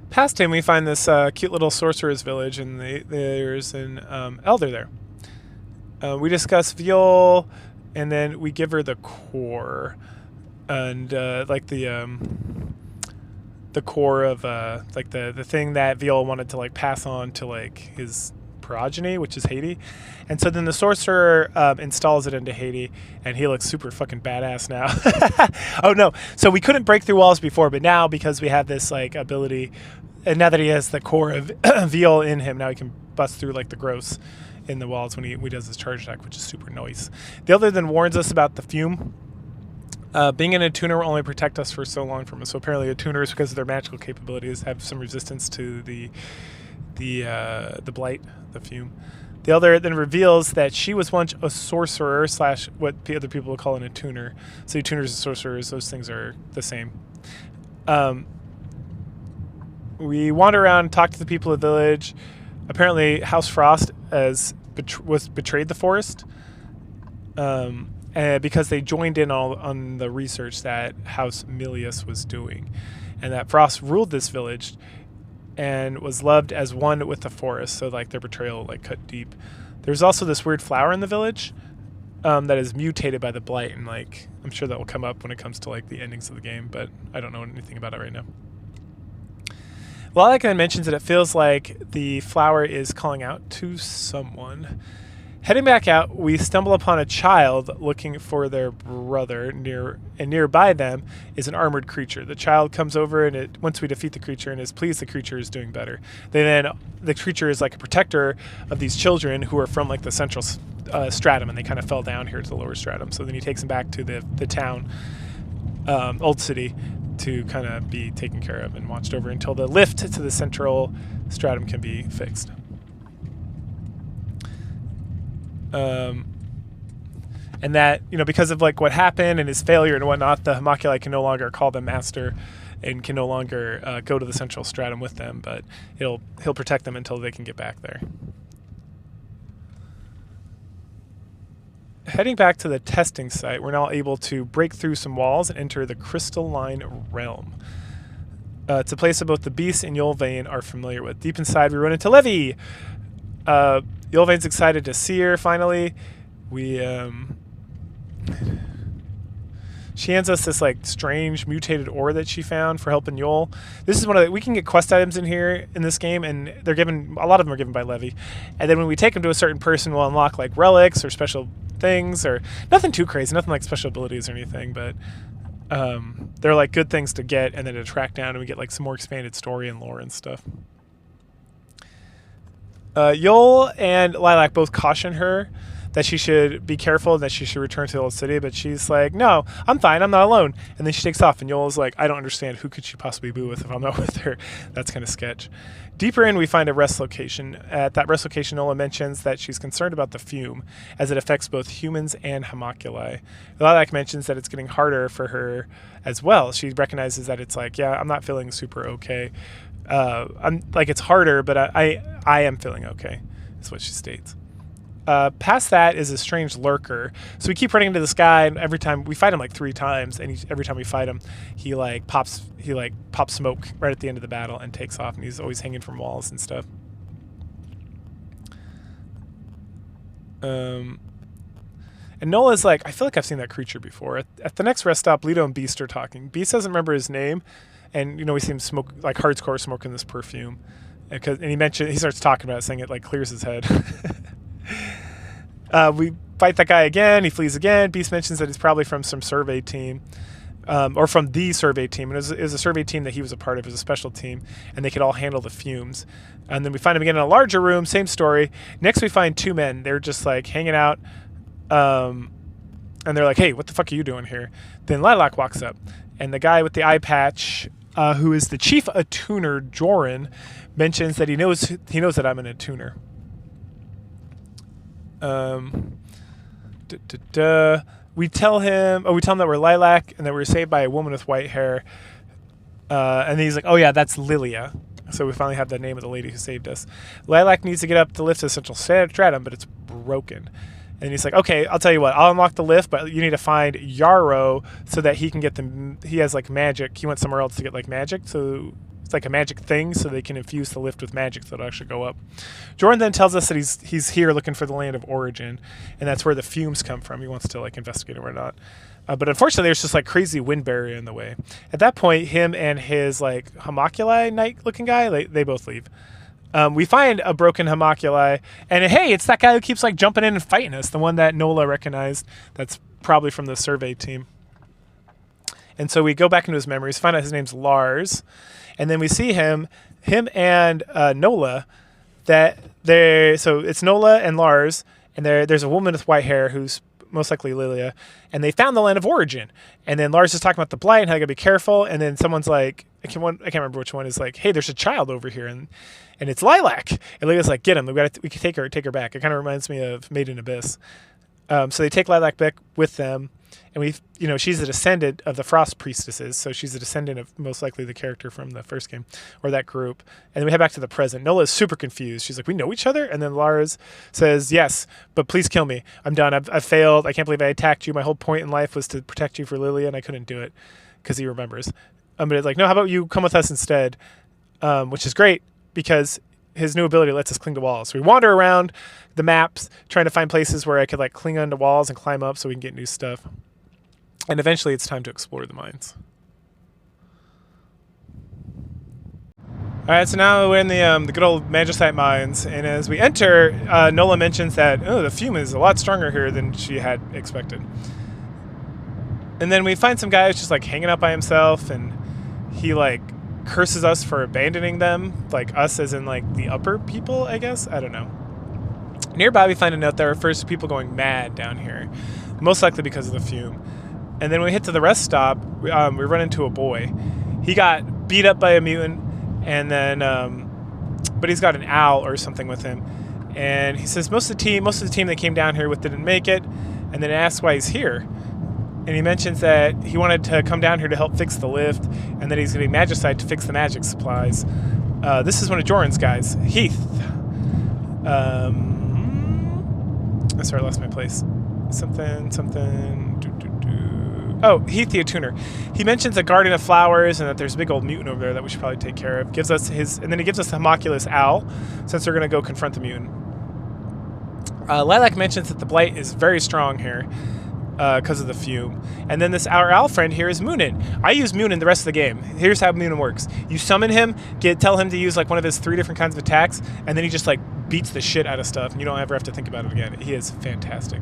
S1: Past him, we find this cute little sorcerer's village, and there's an elder there. We discuss Viol, and then we give her the core, and like the core of like the thing that Viol wanted to like pass on to like his progeny, which is Haiti. And so then the sorcerer installs it into Haiti, and he looks super fucking badass now. Oh no, so we couldn't break through walls before, but now because we have this like ability, and now that he has the core of Viol in him, now he can bust through like the gross in the walls when he does his charge attack, which is super nice. The other then warns us about the fume. Being an attuner will only protect us for so long from it. So apparently attuners, because of their magical capabilities, have some resistance to the blight, the fume. The elder then reveals that she was once a sorcerer / what other people would call an attuner. So attuners and sorcerers, those things are the same. We wander around and talk to the people of the village. Apparently House Frost betrayed the forest because they joined in on the research that House Milius was doing. And that Frost ruled this village and was loved as one with the forest, so like their betrayal like cut deep. There's also this weird flower in the village that is mutated by the blight, and like I'm sure that will come up when it comes to like the endings of the game, but I don't know anything about it right now. Well, like I mentioned, that it feels like the flower is calling out to someone. Heading back out, we stumble upon a child looking for their brother. Nearby them is an armored creature. The child comes over, and once we defeat the creature and is pleased the creature is doing better. The creature is like a protector of these children who are from like the central stratum, and they kind of fell down here to the lower stratum. So then he takes them back to the town, old city, to kind of be taken care of and watched over until the lift to the central stratum can be fixed. And that, because of like what happened and his failure and whatnot, the homunculi can no longer call them master and can no longer go to the central stratum with them, but he'll protect them until they can get back there. Heading back to the testing site, we're now able to break through some walls and enter the crystalline realm. It's a place that both the beast and Yulvain are familiar with. Deep inside, we run into Levy. Yulvain's excited to see her finally. She hands us this like strange mutated ore that she found for helping Yul. This is we can get quest items in here in this game, and a lot of them are given by Levy. And then when we take them to a certain person, we'll unlock like relics or special things, or nothing too crazy, nothing like special abilities or anything, but they're like good things to get and then to track down, and we get like some more expanded story and lore and stuff. Yul and Lilac both caution her that she should be careful and that she should return to the old city, but she's like, no, I'm fine, I'm not alone. And then she takes off, and Yul's like, I don't understand, who could she possibly be with if I'm not with her? That's kind of sketch. Deeper in, we find a rest location. At that rest location, Nola mentions that she's concerned about the fume, as it affects both humans and homunculi. Lilac mentions that it's getting harder for her as well. She recognizes that it's like, yeah, I'm not feeling super okay. I'm like, it's harder, but I am feeling okay, is what she states. Past that is a strange lurker. So we keep running into this guy, and every time we fight him like 3 times, and every time we fight him, he pops smoke right at the end of the battle and takes off, and he's always hanging from walls and stuff. And Nola's like, I feel like I've seen that creature before. At the next rest stop, Leto and Beast are talking. Beast doesn't remember his name, and we see him smoke, like hardcore smoking this perfume. And he starts talking about it, saying it like clears his head. We fight that guy again. He flees again. Beast mentions that he's probably from some survey team, or from the survey team. And it was a survey team that he was a part of. It was a special team, and they could all handle the fumes. And then we find him again in a larger room. Same story. Next, we find 2 men. They're just like hanging out. And they're like, hey, what the fuck are you doing here? Then Lilac walks up, and the guy with the eye patch, who is the chief attuner, Joran, mentions that he knows that I'm an attuner. We tell him that we're Lilac and that we were saved by a woman with white hair. And he's like, oh yeah, that's Lilia. So we finally have the name of the lady who saved us. Lilac needs to get up the lift to the central stratum, but it's broken. And he's like, okay, I'll tell you what, I'll unlock the lift, but you need to find Yarrow so that he can get he has like magic. He went somewhere else to get like magic, so it's like a magic thing, so they can infuse the lift with magic so it'll actually go up. Jordan then tells us that he's here looking for the land of origin, and that's where the fumes come from. He wants to like investigate it or not. But unfortunately, there's just like crazy wind barrier in the way. At that point, him and his like homunculi knight-looking guy, they both leave. We find a broken homunculi, and hey, it's that guy who keeps like jumping in and fighting us, the one that Nola recognized. That's probably from the survey team. And so we go back into his memories, find out his name's Lars, and then we see him and Nola. So it's Nola and Lars, and there's a woman with white hair who's most likely Lilia, and they found the land of origin. And then Lars is talking about the blight and how you gotta be careful. And then someone's like, I can't remember which one is like, hey, there's a child over here, and it's Lilac. And Lilia's like, get him. We can take her back. It kind of reminds me of Made in Abyss. So they take Lilac back with them, and she's a descendant of the Frost Priestesses, so she's a descendant of most likely the character from the first game, or that group. And then we head back to the present. Nola's super confused. She's like, we know each other? And then Lars says, yes, but please kill me. I'm done. I've failed. I can't believe I attacked you. My whole point in life was to protect you for Lilia, and I couldn't do it, because he remembers. But it's like, no, how about you come with us instead? Which is great, because his new ability lets us cling to walls. So we wander around the maps trying to find places where I could like cling onto walls and climb up so we can get new stuff. And eventually it's time to explore the mines. All right, so now we're in the good old Magicite mines, and as we enter, Nola mentions that the fume is a lot stronger here than she had expected. And then we find some guy who's just like hanging out by himself, and he like curses us for abandoning them, like us as in like the upper people, I guess. I don't know. Nearby we find a note that refers to people going mad down here, most likely because of the fume. And then when we hit to the rest stop, we run into a boy. He got beat up by a mutant, and then but he's got an owl or something with him. And he says most of the team that came down here with didn't make it, and then asks why he's here. And he mentions that he wanted to come down here to help fix the lift, and that he's going to be Magicite to fix the magic supplies. This is one of Joran's guys, Heath. Sorry, I lost my place. Oh, Heath the Attuner. He mentions a garden of flowers and that there's a big old mutant over there that we should probably take care of. And then he gives us the homunculus owl, since we're going to go confront the mutant. Lilac mentions that the blight is very strong here, because of the fume. And then our owl friend here is Moonin. I use Moonin the rest of the game. Here's how Moonin works. You summon him, tell him to use like one of his 3 different kinds of attacks, and then he just like beats the shit out of stuff, and you don't ever have to think about it again. He is fantastic.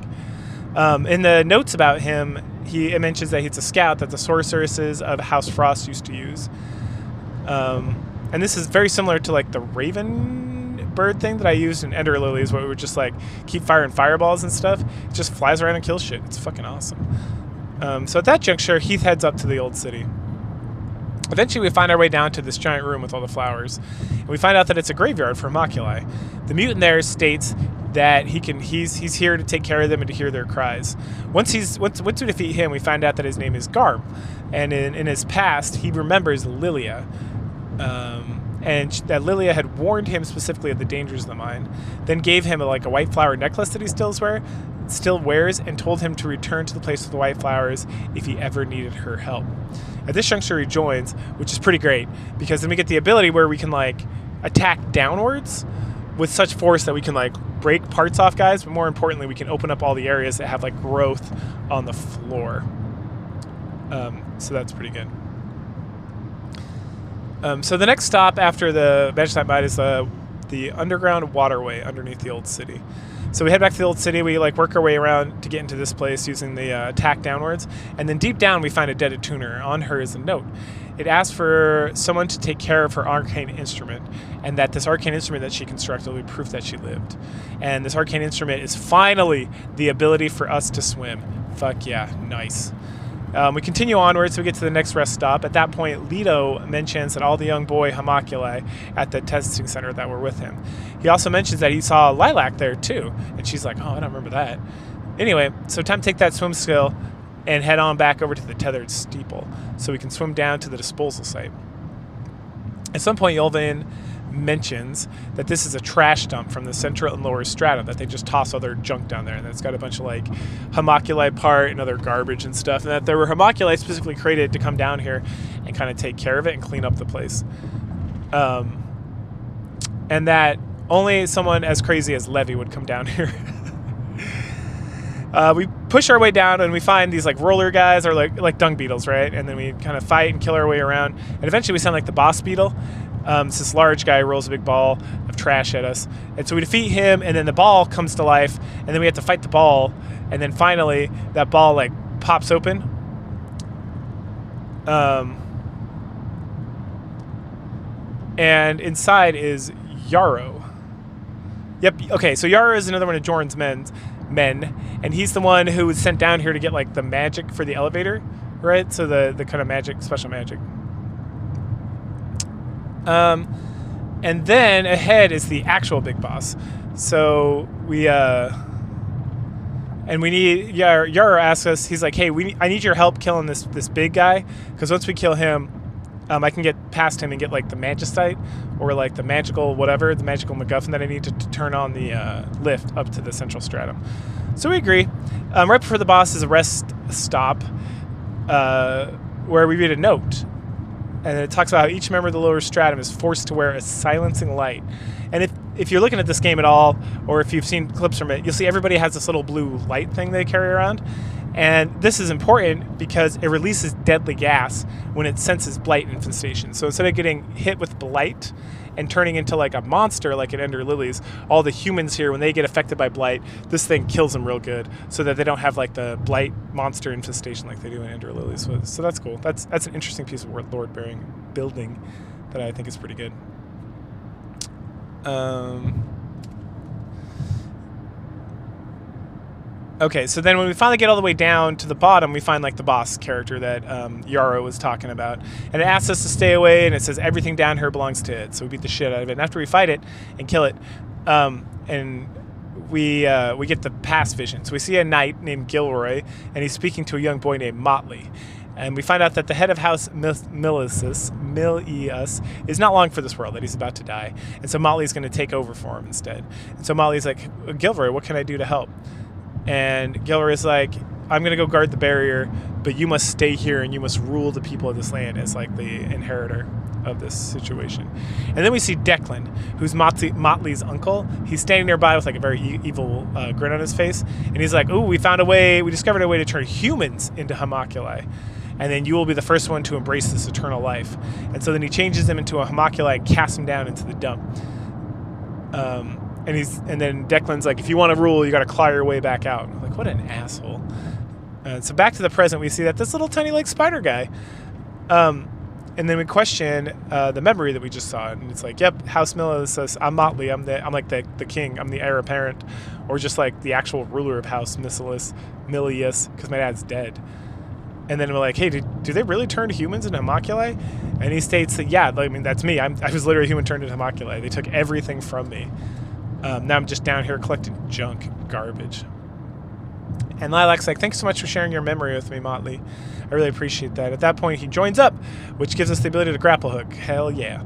S1: In the notes about him, it mentions that he's a scout that the sorceresses of House Frost used to use. And this is very similar to like the Raven bird thing that I used in Ender Lilies, where we would just like keep firing fireballs and stuff. It just flies around and kills shit. It's fucking awesome. So at that juncture, Heath heads up to the old city. Eventually we find our way down to this giant room with all the flowers, and we find out that it's a graveyard for homunculi. The mutant there states that he's here to take care of them and to hear their cries. Once we defeat him, we find out that his name is Garm, and in his past he remembers Lilia. and that Lilia had warned him specifically of the dangers of the mine, then gave him a white flower necklace that he still wears, and told him to return to the place with the white flowers if he ever needed her help. At this juncture, he joins, which is pretty great, because then we get the ability where we can attack downwards with such force that we can break parts off guys, but more importantly, we can open up all the areas that have growth on the floor. So that's pretty good. So the next stop after the Magicite Mine is the underground waterway underneath the old city. So we head back to the old city. We work our way around to get into this place using the attack downwards, and then deep down we find a dead tuner. On her is a note. It asks for someone to take care of her arcane instrument, and that this arcane instrument that she constructed will be proof that she lived. And this arcane instrument is finally the ability for us to swim. Fuck yeah, nice. We continue onwards, so we get to the next rest stop. At that point, Leto mentions that all the young boy homunculi at the testing center that were with him. He also mentions that he saw Lilac there too, and she's like, oh, I don't remember that. Anyway, so time to take that swim skill and head on back over to the tethered steeple so we can swim down to the disposal site. At some point, Yolvain mentions that this is a trash dump from the central and lower strata, that they just toss all their junk down there, and it's got a bunch of homunculi part and other garbage and stuff, and that there were homunculi specifically created to come down here and kind of take care of it and clean up the place. And that only someone as crazy as Levy would come down here. We push our way down and we find these roller guys, or like dung beetles, right? And then we kind of fight and kill our way around, and eventually we sound like the boss beetle. It's this large guy who rolls a big ball of trash at us, and so we defeat him, and then the ball comes to life, and then we have to fight the ball, and then finally that ball pops open. And inside is Yarrow. Yep. Okay, so Yarrow is another one of Jorn's men, and he's the one who was sent down here to get the magic for the elevator, right? So the kind of magic, special magic. And then ahead is the actual big boss. So we need Yarrow asks us. He's like, hey, I need your help killing this big guy, because once we kill him, I can get past him and get the magicite, or the magical whatever, the magical MacGuffin that I need to turn on the lift up to the central stratum. So we agree. Right before the boss is a rest stop, where we read a note. And it talks about how each member of the lower stratum is forced to wear a silencing light. And if you're looking at this game at all, or if you've seen clips from it, you'll see everybody has this little blue light thing they carry around. And this is important because it releases deadly gas when it senses blight infestation. So instead of getting hit with blight and turning into a monster like in Ender Lilies, all the humans here, when they get affected by blight, this thing kills them real good, so that they don't have the blight monster infestation like they do in Ender Lilies. So that's cool. That's an interesting piece of lore building that I think is pretty good. Okay, so then when we finally get all the way down to the bottom, we find the boss character that Yarrow was talking about. And it asks us to stay away, and it says everything down here belongs to it. So we beat the shit out of it. And after we fight it and kill it, and we get the past vision. So we see a knight named Gilroy, and he's speaking to a young boy named Motley. And we find out that the head of House Milius is not long for this world, that he's about to die. And so Motley's going to take over for him instead. And so Motley's like, Gilroy, what can I do to help? And Gilroy's like, I'm going to go guard the barrier, but you must stay here and you must rule the people of this land as the inheritor of this situation. And then we see Declan, who's Motley's uncle. He's standing nearby with a very evil grin on his face. And he's like, ooh, we discovered a way to turn humans into homunculi. And then you will be the first one to embrace this eternal life. And so then he changes them into a homunculi and casts them down into the dump. And then Declan's like, if you want to rule, you got to claw your way back out. I'm like, what an asshole. So back to the present, we see that this little tiny spider guy. And then we question the memory that we just saw, and it's like, yep, House Milius says, I'm Motley, I'm the king, I'm the heir apparent, or just the actual ruler of House Milius, because my dad's dead. And then we're like, hey, do they really turn humans into homunculi? And he states that, yeah, that's me. I was literally a human turned into homunculi. They took everything from me. Now I'm just down here collecting junk, garbage. And Lilac's like, thanks so much for sharing your memory with me, Motley. I really appreciate that. At that point, he joins up, which gives us the ability to grapple hook. Hell yeah.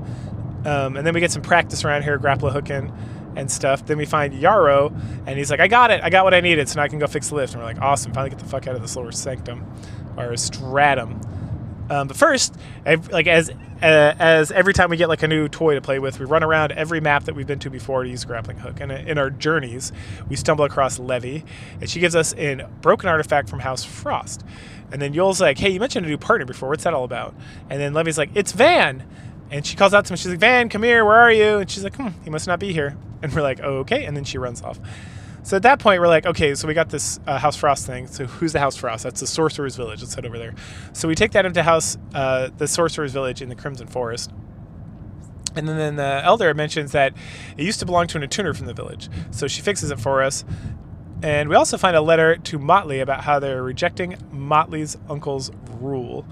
S1: And then we get some practice around here, grapple hooking and stuff. Then we find Yarrow, and he's like, I got it. I got what I needed, so now I can go fix the lift. And we're like, awesome. Finally get the fuck out of this lower sanctum, or stratum. But first, as every time we get like a new toy to play with, we run around every map that we've been to before to use a grappling hook. And in our journeys, we stumble across Levy, and she gives us a broken artifact from House Frost. And then Yoel's like, hey, you mentioned a new partner before. What's that all about? And then Levy's like, it's Van. And she calls out to him. She's like, Van, come here. Where are you? And she's like, he must not be here. And we're like, oh, okay. And then she runs off. So at that point, we're like, okay, so we got this House Frost thing. So who's the House Frost? That's the Sorcerer's Village. Let's head over there. So we take that into the Sorcerer's Village in the Crimson Forest. And then the Elder mentions that it used to belong to an attuner from the village. So she fixes it for us. And we also find a letter to Motley about how they're rejecting Motley's uncle's rule.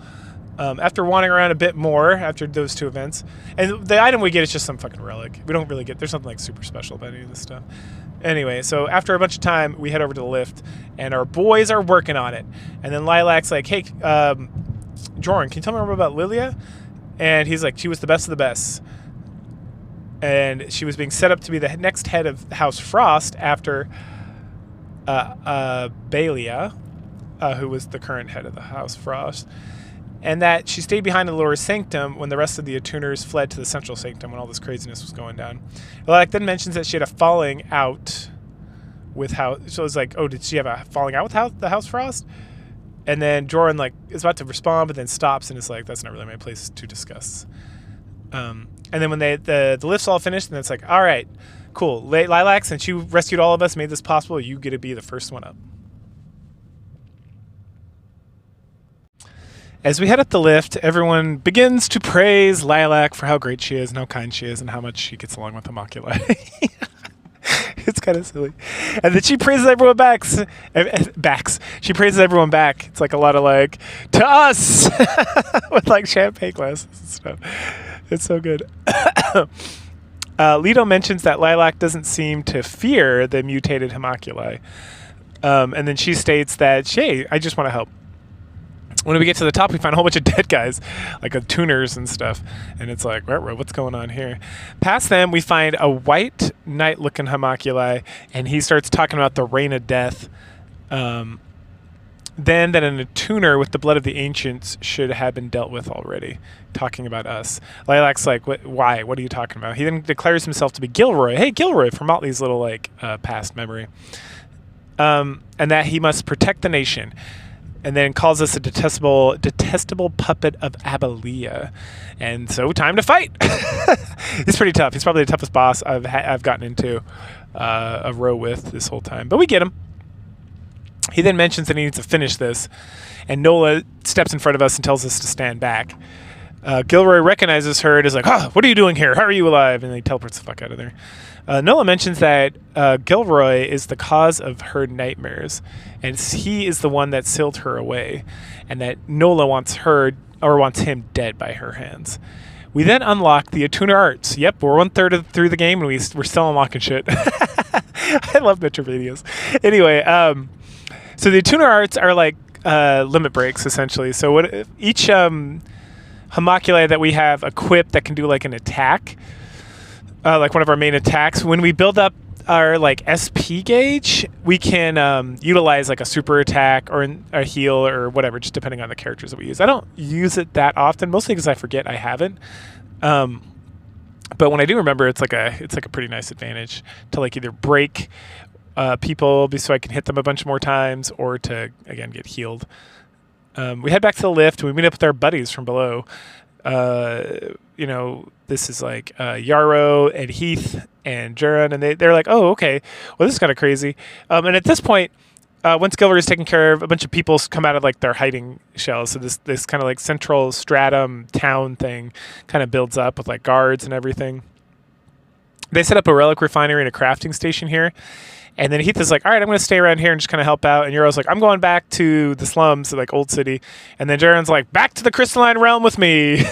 S1: After wandering around a bit more after those two events, and the item we get is just some fucking relic. We don't really get, there's something like super special about any of this stuff. Anyway, so after a bunch of time, we head over to the lift, and our boys are working on it. And then Lilac's like, hey, Jordan, can you tell me more about Lilia? And he's like, she was the best of the best. And she was being set up to be the next head of House Frost after Baelia, who was the current head of the House Frost. And that she stayed behind in the lower sanctum when the rest of the attuners fled to the central sanctum when all this craziness was going down. Lilac then mentions that she had a falling out with House. So it's like, oh, did she have a falling out with the House Frost? And then Jordan is about to respond, but then stops and is like, that's not really my place to discuss. And then when the lift's all finished, then it's like, all right, cool. Lilac, since you rescued all of us, made this possible, you get to be the first one up. As we head up the lift, everyone begins to praise Lilac for how great she is and how kind she is and how much she gets along with Homunculi. It's kind of silly. And then she praises everyone back. She praises everyone back. It's like a lot of like, to us! With like champagne glasses and stuff. It's so good. Leto mentions that Lilac doesn't seem to fear the mutated Homunculi. And then she states that, hey, I just want to help. When we get to the top, we find a whole bunch of dead guys, like tuners and stuff. And it's like, what's going on here? Past them, we find a white knight-looking homunculi, and he starts talking about the reign of death. Then that an attuner with the blood of the ancients should have been dealt with already, talking about us. Lilac's like, why? What are you talking about? He then declares himself to be Gilroy. Hey, Gilroy, from Motley's little past memory. And that he must protect the nation. And then calls us a detestable puppet of Abalia. And so, time to fight. He's pretty tough. He's probably the toughest boss I've gotten into a row with this whole time. But we get him. He then mentions that he needs to finish this. And Nola steps in front of us and tells us to stand back. Gilroy recognizes her and is like, what are you doing here? How are you alive? And he teleports the fuck out of there. Nola mentions that Gilroy is the cause of her nightmares, and he is the one that sealed her away, and that Nola wants him dead by her hands. We then unlock the attuner arts. Yep, we're 1/3 through the game, and we're still unlocking shit. I love Metroidvanias. Anyway, so the attuner arts are like limit breaks, essentially. So each homunculi that we have equipped that can do like an attack, like one of our main attacks, when we build up our like SP gauge, we can utilize like a super attack or a heal or whatever, just depending on the characters that we use. I don't use it that often, mostly because I forget I haven't. But when I do remember, it's like a pretty nice advantage to like either break people so I can hit them a bunch more times, or to again get healed. We head back to the lift. We meet up with our buddies from below. This is like Yarrow and Heath and Juran, and they're like, oh, okay, well, this is kind of crazy. And at this point, once Gilroy is taken care of, a bunch of people come out of like their hiding shells. So this kind of like central stratum town thing kind of builds up with like guards and everything. They set up a relic refinery and a crafting station here. And then Heath is like, all right, I'm going to stay around here and just kind of help out. And Euro's like, I'm going back to the slums, like Old City. And then Jaren's like, back to the crystalline realm with me.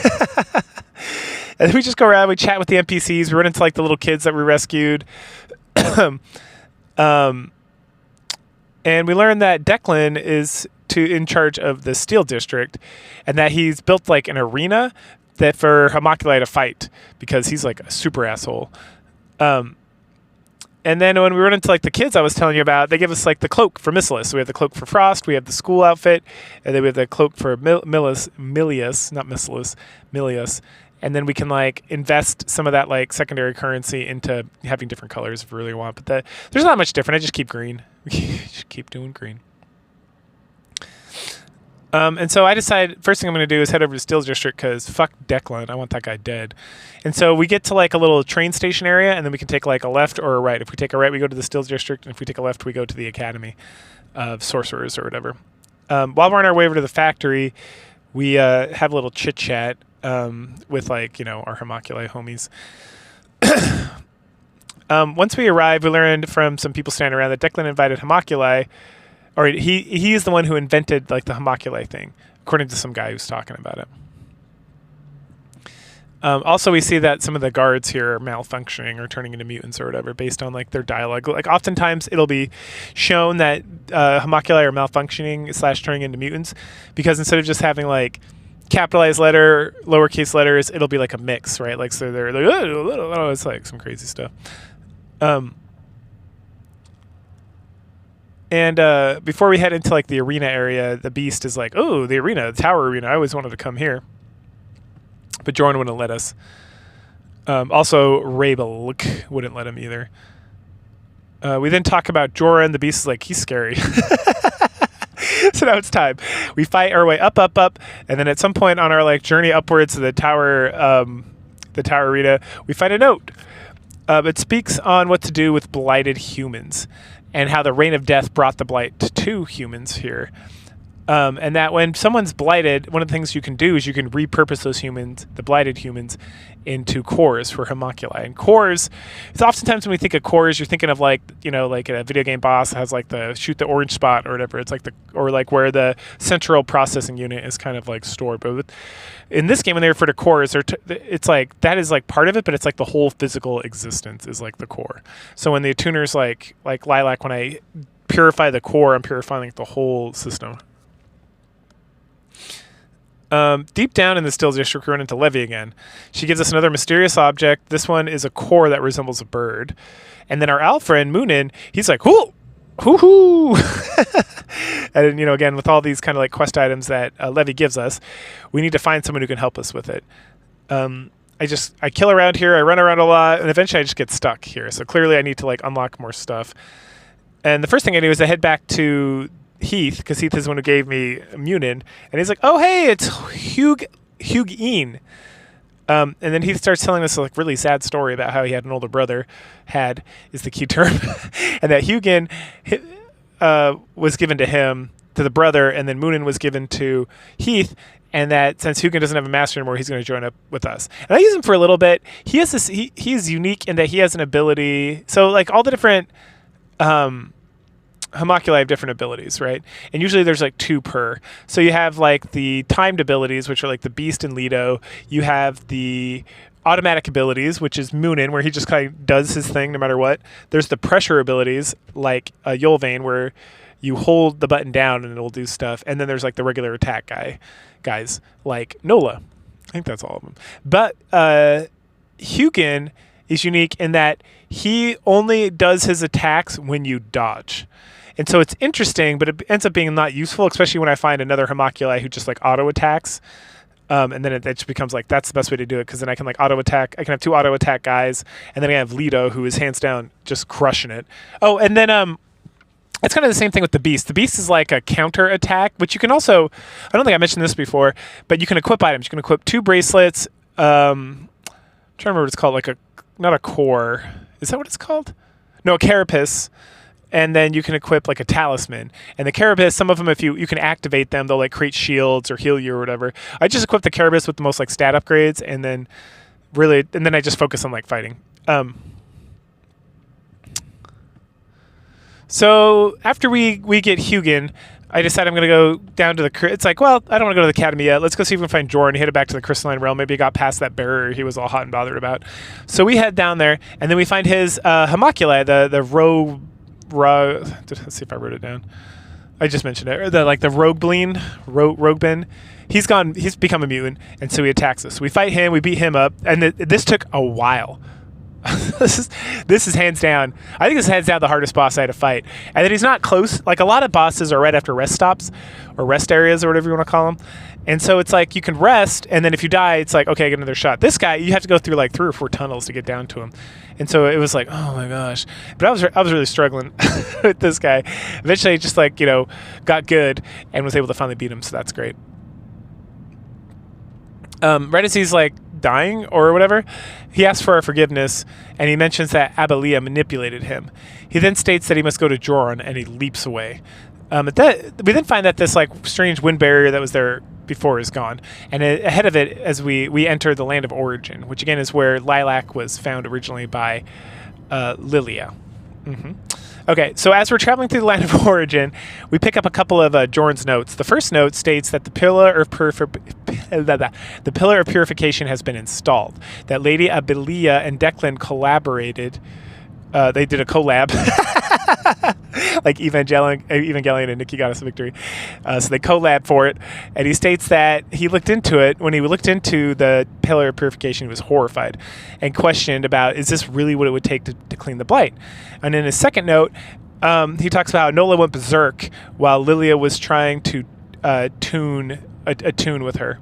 S1: And then we just go around, we chat with the NPCs, we run into like the little kids that we rescued. And we learn that Declan is in charge of the Steel District, and that he's built like an arena that for Homunculi to fight because he's like a super asshole. And then when we run into like the kids I was telling you about, they give us like the cloak for Missilus. So we have the cloak for Frost, we have the school outfit, and then we have the cloak for Milius, not Missilus, Milius. And then we can like invest some of that like secondary currency into having different colors if we really want. But there's not much different. I just keep green. Just keep doing green. And so I decided first thing I'm going to do is head over to Steel's District because fuck Declan. I want that guy dead. And so we get to like a little train station area, and then we can take like a left or a right. If we take a right, we go to the Steel's District, and if we take a left, we go to the Academy of Sorcerers or whatever. While we're on our way over to the factory, we have a little chit chat with like our Homunculi homies. Once we arrived, we learned from some people standing around that Declan invited Homunculi. Or he is the one who invented like the Homunculi thing, according to some guy who's talking about it. Also, we see that some of the guards here are malfunctioning or turning into mutants or whatever based on like their dialogue. Like oftentimes it'll be shown that Homunculi are malfunctioning / turning into mutants because instead of just having like capitalized letter, lowercase letters, it'll be like a mix, right? Like so they're like oh, it's like some crazy stuff. And before we head into like the arena area, the Beast is like, "Oh, the arena, the tower arena. I always wanted to come here," but Jordan wouldn't let us. Also, Rabelk wouldn't let him either. We then talk about Joran. The Beast is like, he's scary. So now it's time. We fight our way up, and then at some point on our like journey upwards to the tower arena, we find a note. It speaks on what to do with blighted humans, and how the Reign of Death brought the blight to humans here. And that when someone's blighted, one of the things you can do is you can repurpose those humans, the blighted humans, into cores for Homunculi. And cores, it's oftentimes when we think of cores, you're thinking of like, like a video game boss has like the shoot the orange spot or whatever. It's like or like where the central processing unit is kind of like stored. But in this game, when they refer to cores, it's like, that is like part of it, but it's like the whole physical existence is like the core. So when the attuner's like Lilac, when I purify the core, I'm purifying like the whole system. Deep down in the Steel's District, we run into Levy again. She gives us another mysterious object. This one is a core that resembles a bird. And then our owl friend, Moonin, he's like, hoo, hoo, hoo. And, again, with all these kind of like quest items that Levy gives us, we need to find someone who can help us with it. I kill around here, I run around a lot, and eventually I just get stuck here. So clearly I need to like unlock more stuff. And the first thing I do is I head back to Heath, because Heath is the one who gave me Munin, and he's like, "Oh, hey, it's Hugin." And then Heath starts telling us a like really sad story about how he had an older brother. Had is the key term, and that Hugin was given to him, to the brother, and then Munin was given to Heath. And that since Hugin doesn't have a master anymore, he's going to join up with us. And I use him for a little bit. He has this. He's unique in that he has an ability. So like all the different Homunculi have different abilities, right? And usually there's like 2 per. So you have like the timed abilities, which are like the Beast and Lido. You have the automatic abilities, which is Moonin, where he just kind of does his thing no matter what. There's the pressure abilities, like Yulvain, where you hold the button down and it'll do stuff. And then there's like the regular attack guys, like Nola. I think that's all of them. But Hugin is unique in that he only does his attacks when you dodge. And so it's interesting, but it ends up being not useful, especially when I find another Homunculi who just like auto attacks. And then it just becomes like, that's the best way to do it, because then I can like auto attack. I can have 2 auto attack guys, and then I have Lido, who is hands down just crushing it. Oh, and then it's kind of the same thing with the Beast. The Beast is like a counter attack, which you can also, I don't think I mentioned this before, but you can equip items. You can equip 2 bracelets. I'm trying to remember what it's called, like not a core. Is that what it's called? No, a carapace. And then you can equip like a talisman. And the carapace, some of them, if you can activate them, they'll like create shields or heal you or whatever. I just equip the carapace with the most like stat upgrades, and then I just focus on like fighting. So after we get Hugin, I decide I'm going to go down to it's like, well, I don't want to go to the academy yet. Let's go see if we can find Jordan. He headed back to the Crystalline Realm. Maybe he got past that barrier he was all hot and bothered about. So we head down there, and then we find his Homunculi, the let's see if I wrote it down. I just mentioned it. Or the Rogue he's become a mutant, and so he attacks us. We fight him, we beat him up, and this took a while. this is hands down. I think this is hands down the hardest boss I had to fight. And then he's not close. Like a lot of bosses are right after rest stops or rest areas or whatever you want to call them. And so it's like you can rest, and then if you die, it's like, okay, get another shot. This guy, you have to go through like 3 or 4 tunnels to get down to him. And so it was like, oh my gosh. But I was really struggling with this guy. Eventually, I just like, got good and was able to finally beat him. So that's great. Right as he's like dying or whatever, he asks for our forgiveness, and he mentions that Abalia manipulated him. He then states that he must go to Joran, and he leaps away. We then find that this like strange wind barrier that was there before is gone, and ahead of it, as we enter the land of origin, which again is where Lilac was found originally by Lilia. Okay, so as we're traveling through the land of origin, we pick up a couple of Joran's notes. The first note states that the pillar of purification has been installed. That Lady Abelia and Declan collaborated. They did a collab, like Evangelion and Nikki got us a victory. So they collab for it, and he states that he looked into it. When he looked into the pillar of purification, he was horrified and questioned about, is this really what it would take to clean the blight? And in his second note, he talks about how Nola went berserk while Lilia was trying to attune with her.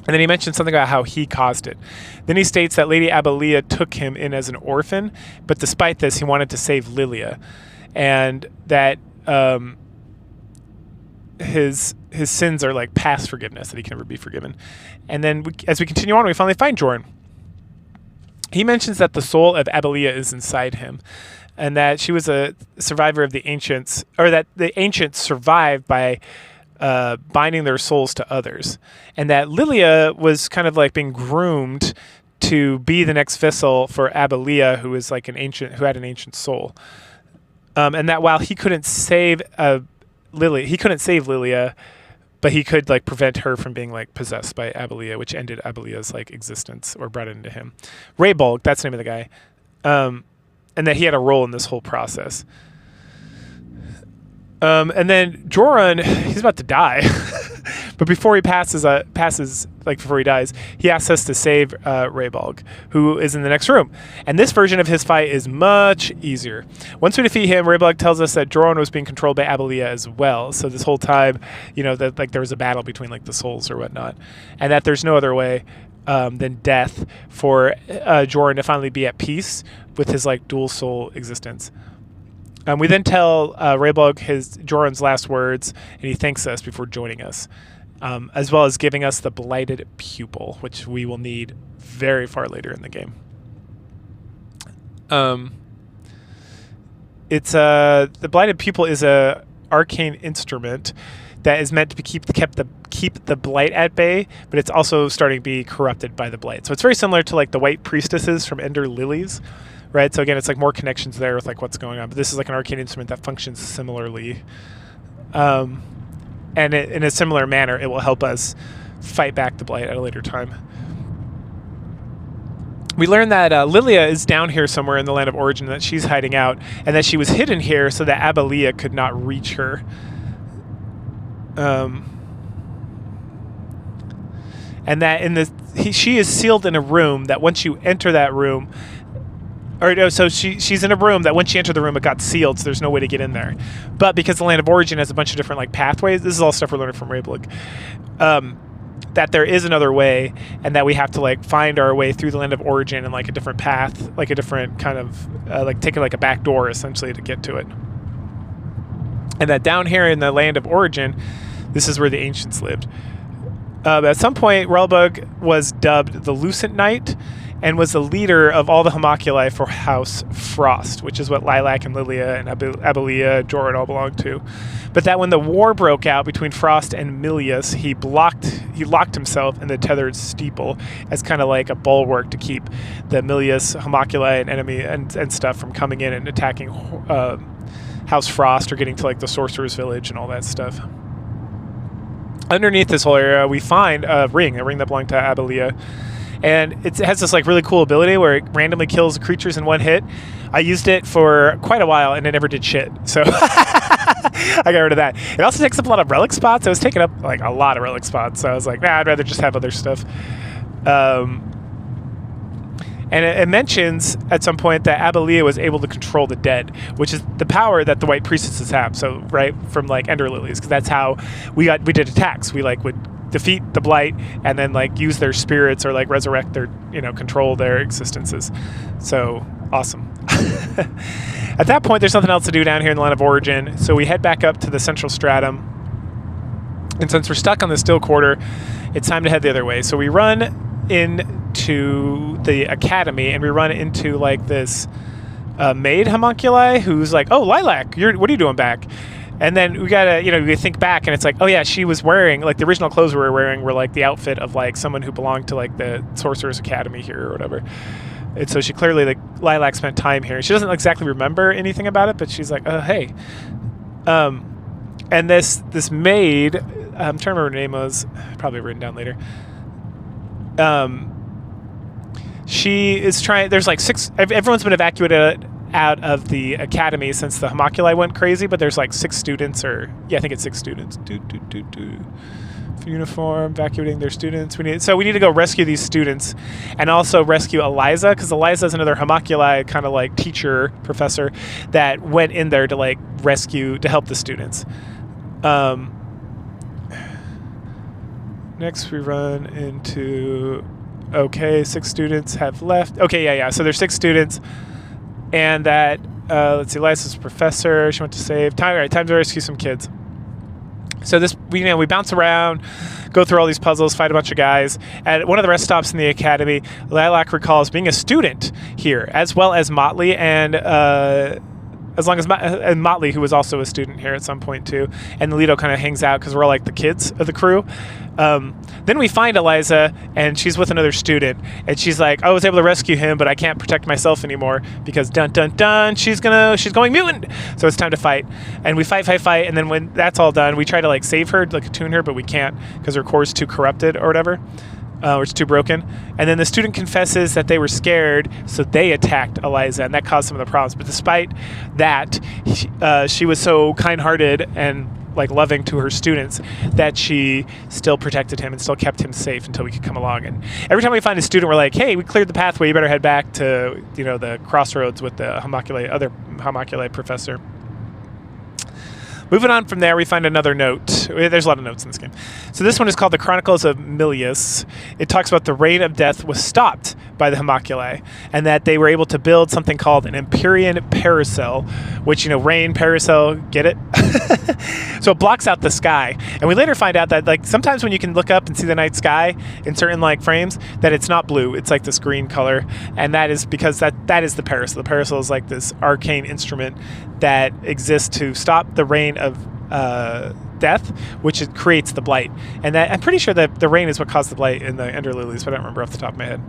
S1: And then he mentioned something about how he caused it. Then he states that Lady Abelia took him in as an orphan, but despite this, he wanted to save Lilia, and that his sins are like past forgiveness, that he can never be forgiven. And then as we continue on, we finally find Joran. He mentions that the soul of Abelia is inside him, and that she was a survivor of the ancients, or that the ancients survived by binding their souls to others, and that Lilia was kind of like being groomed to be the next vessel for Abelia, who is like who had an ancient soul, and that while he couldn't save Lilia, but he could like prevent her from being like possessed by Abelia, which ended Abelia's like existence or brought it into him. Raybolg, that's the name of the guy, and that he had a role in this whole process. And then Joran, he's about to die, but before he before he dies, he asks us to save Raybolg, who is in the next room. And this version of his fight is much easier. Once we defeat him, Raybolg tells us that Joran was being controlled by Abelia as well. So this whole time, that like there was a battle between like the souls or whatnot, and that there's no other way than death for Joran to finally be at peace with his like dual soul existence. We then tell Raybolg Joran's last words, and he thanks us before joining us, as well as giving us the Blighted Pupil, which we will need very far later in the game. The Blighted Pupil is a arcane instrument that is meant to keep the blight at bay, but it's also starting to be corrupted by the blight. So it's very similar to like the white priestesses from Ender Lilies. Right, so again, it's like more connections there with like what's going on, but this is like an arcane instrument that functions similarly, and in a similar manner, it will help us fight back the blight at a later time. We learn that Lilia is down here somewhere in the land of origin, that she's hiding out, and that she was hidden here so that Abelia could not reach her. And that she is sealed in a room that once you enter that room. Or no, so she's in a room that once she entered the room, it got sealed, so there's no way to get in there. But because the land of origin has a bunch of different like pathways, this is all stuff we're learning from Raybolg, that there is another way, and that we have to like find our way through the land of origin in like a different path, like a different kind of like taking like a back door essentially to get to it. And that down here in the land of origin, this is where the ancients lived. At some point, Raybolg was dubbed the Lucent Knight, and was the leader of all the homunculi for House Frost, which is what Lilac and Lilia and Abelia, Joran all belong to. But that when the war broke out between Frost and Milius, he locked himself in the tethered steeple as kind of like a bulwark to keep the Milius homunculi and enemy and stuff from coming in and attacking House Frost or getting to like the sorcerer's village and all that stuff. Underneath this whole area, we find a ring that belonged to Abelia. And it has this like really cool ability where it randomly kills creatures in one hit. I used it for quite a while and it never did shit. So I got rid of that. It also takes up a lot of relic spots. I was taking up like a lot of relic spots, so I was like, nah, I'd rather just have other stuff. And it mentions at some point that Abalia was able to control the dead, which is the power that the white priestesses have. So right from like Ender Lilies, because that's how we did attacks. We like would defeat the blight and then like use their spirits or like resurrect their, control their existences. So awesome. At that point, there's nothing else to do down here in the Land of Origin, so we head back up to the central stratum. And since we're stuck on the still quarter, it's time to head the other way. So we run into the academy and we run into like this maid homunculi who's like, oh, Lilac, what are you doing back? And then we gotta, we think back and it's like, oh yeah, she was wearing, like the original clothes we were wearing were like the outfit of like someone who belonged to like the Sorcerer's Academy here or whatever. And so she clearly, like, Lilac spent time here. She doesn't exactly remember anything about it, but she's like, oh, hey. And this maid, I'm trying to remember what her name was, probably written down later. She is trying, there's like everyone's been evacuated out of the academy since the homunculi went crazy, but there's like 6 students, I think it's 6 students. Uniform, evacuating their students. We need to go rescue these students and also rescue Eliza, because Eliza is another homunculi kind of like teacher, professor that went in there to like to help the students. Next we run into, 6 students have left. Okay, yeah. So there's 6 students, and that, let's see, Eliza's a professor. She went to save time. All right, time to rescue some kids. So we bounce around, go through all these puzzles, fight a bunch of guys. At one of the rest stops in the academy, Lilac recalls being a student here, as well as Motley and Motley, who was also a student here at some point too. And Lito kind of hangs out because we're all like the kids of the crew. Then we find Eliza, and she's with another student, and she's like, I was able to rescue him, but I can't protect myself anymore because dun dun dun, she's going mutant. So it's time to fight, and we fight, and then when that's all done, we try to like save her, like attune her, but we can't because her core is too corrupted or whatever. Or it's too broken. And then the student confesses that they were scared, so they attacked Eliza, and that caused some of the problems. But despite that, she was so kind-hearted and like loving to her students that she still protected him and still kept him safe until we could come along. And every time we find a student, we're like, hey, we cleared the pathway, you better head back to the crossroads with the other homunculi professor. Moving on from there, we find another note. There's a lot of notes in this game. So this one is called The Chronicles of Milius. It talks about the reign of death was stopped by the homunculi, and that they were able to build something called an Empyrean paracel, which, rain, paracel, get it? So it blocks out the sky. And we later find out that like sometimes when you can look up and see the night sky in certain like frames, that it's not blue, it's like this green color. And that is because that is the paracel. The paracel is like this arcane instrument that exists to stop the reign of death, which it creates the blight. And that I'm pretty sure that the rain is what caused the blight in the Ender Lilies, but I don't remember off the top of my head.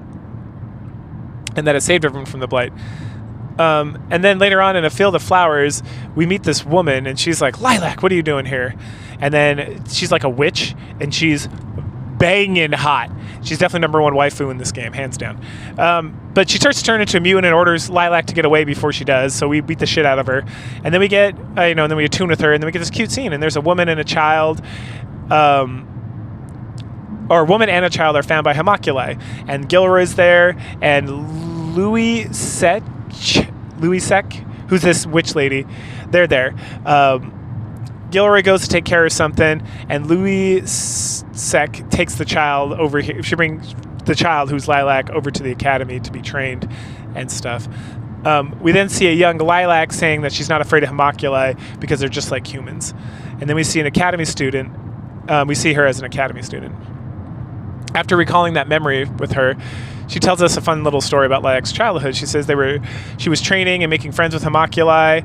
S1: And that it saved everyone from the blight. And then later on in a field of flowers, we meet this woman, and she's like, Lilac, what are you doing here? And then she's like a witch, and she's banging hot. She's definitely #1 waifu in this game, hands down. But she starts to turn into a mutant and orders Lilac to get away before she does, so we beat the shit out of her. And then we get, and then we attune with her, and then we get this cute scene, and there's a woman and a child, or a woman and a child are found by homunculi. And Gilroy's there, and Louis Sec, who's this witch lady, they're there. Gilroy goes to take care of something, and Louis Sec takes the child over here. She brings the child, who's Lilac, over to the academy to be trained and stuff. We then see a young Lilac saying that she's not afraid of homunculi because they're just like humans. And then we see an academy student. We see her as an academy student. After recalling that memory with her, she tells us a fun little story about Lilac's childhood. She says she was training and making friends with homunculi.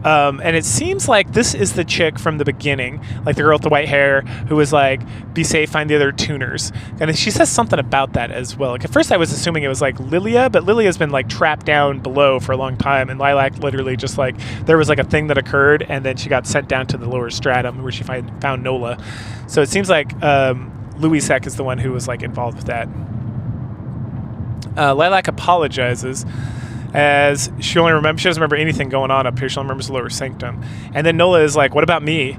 S1: And it seems like this is the chick from the beginning, like the girl with the white hair who was like, be safe, find the other tuners. And she says something about that as well. Like at first I was assuming it was like Lilia, but Lilia's been like trapped down below for a long time. And Lilac literally just like, there was like a thing that occurred, and then she got sent down to the lower stratum where she found Nola. So it seems like Louis Sec is the one who was like involved with that. Lilac apologizes as she doesn't remember anything going on up here. She only remembers the lower sanctum. And then Nola is like, what about me?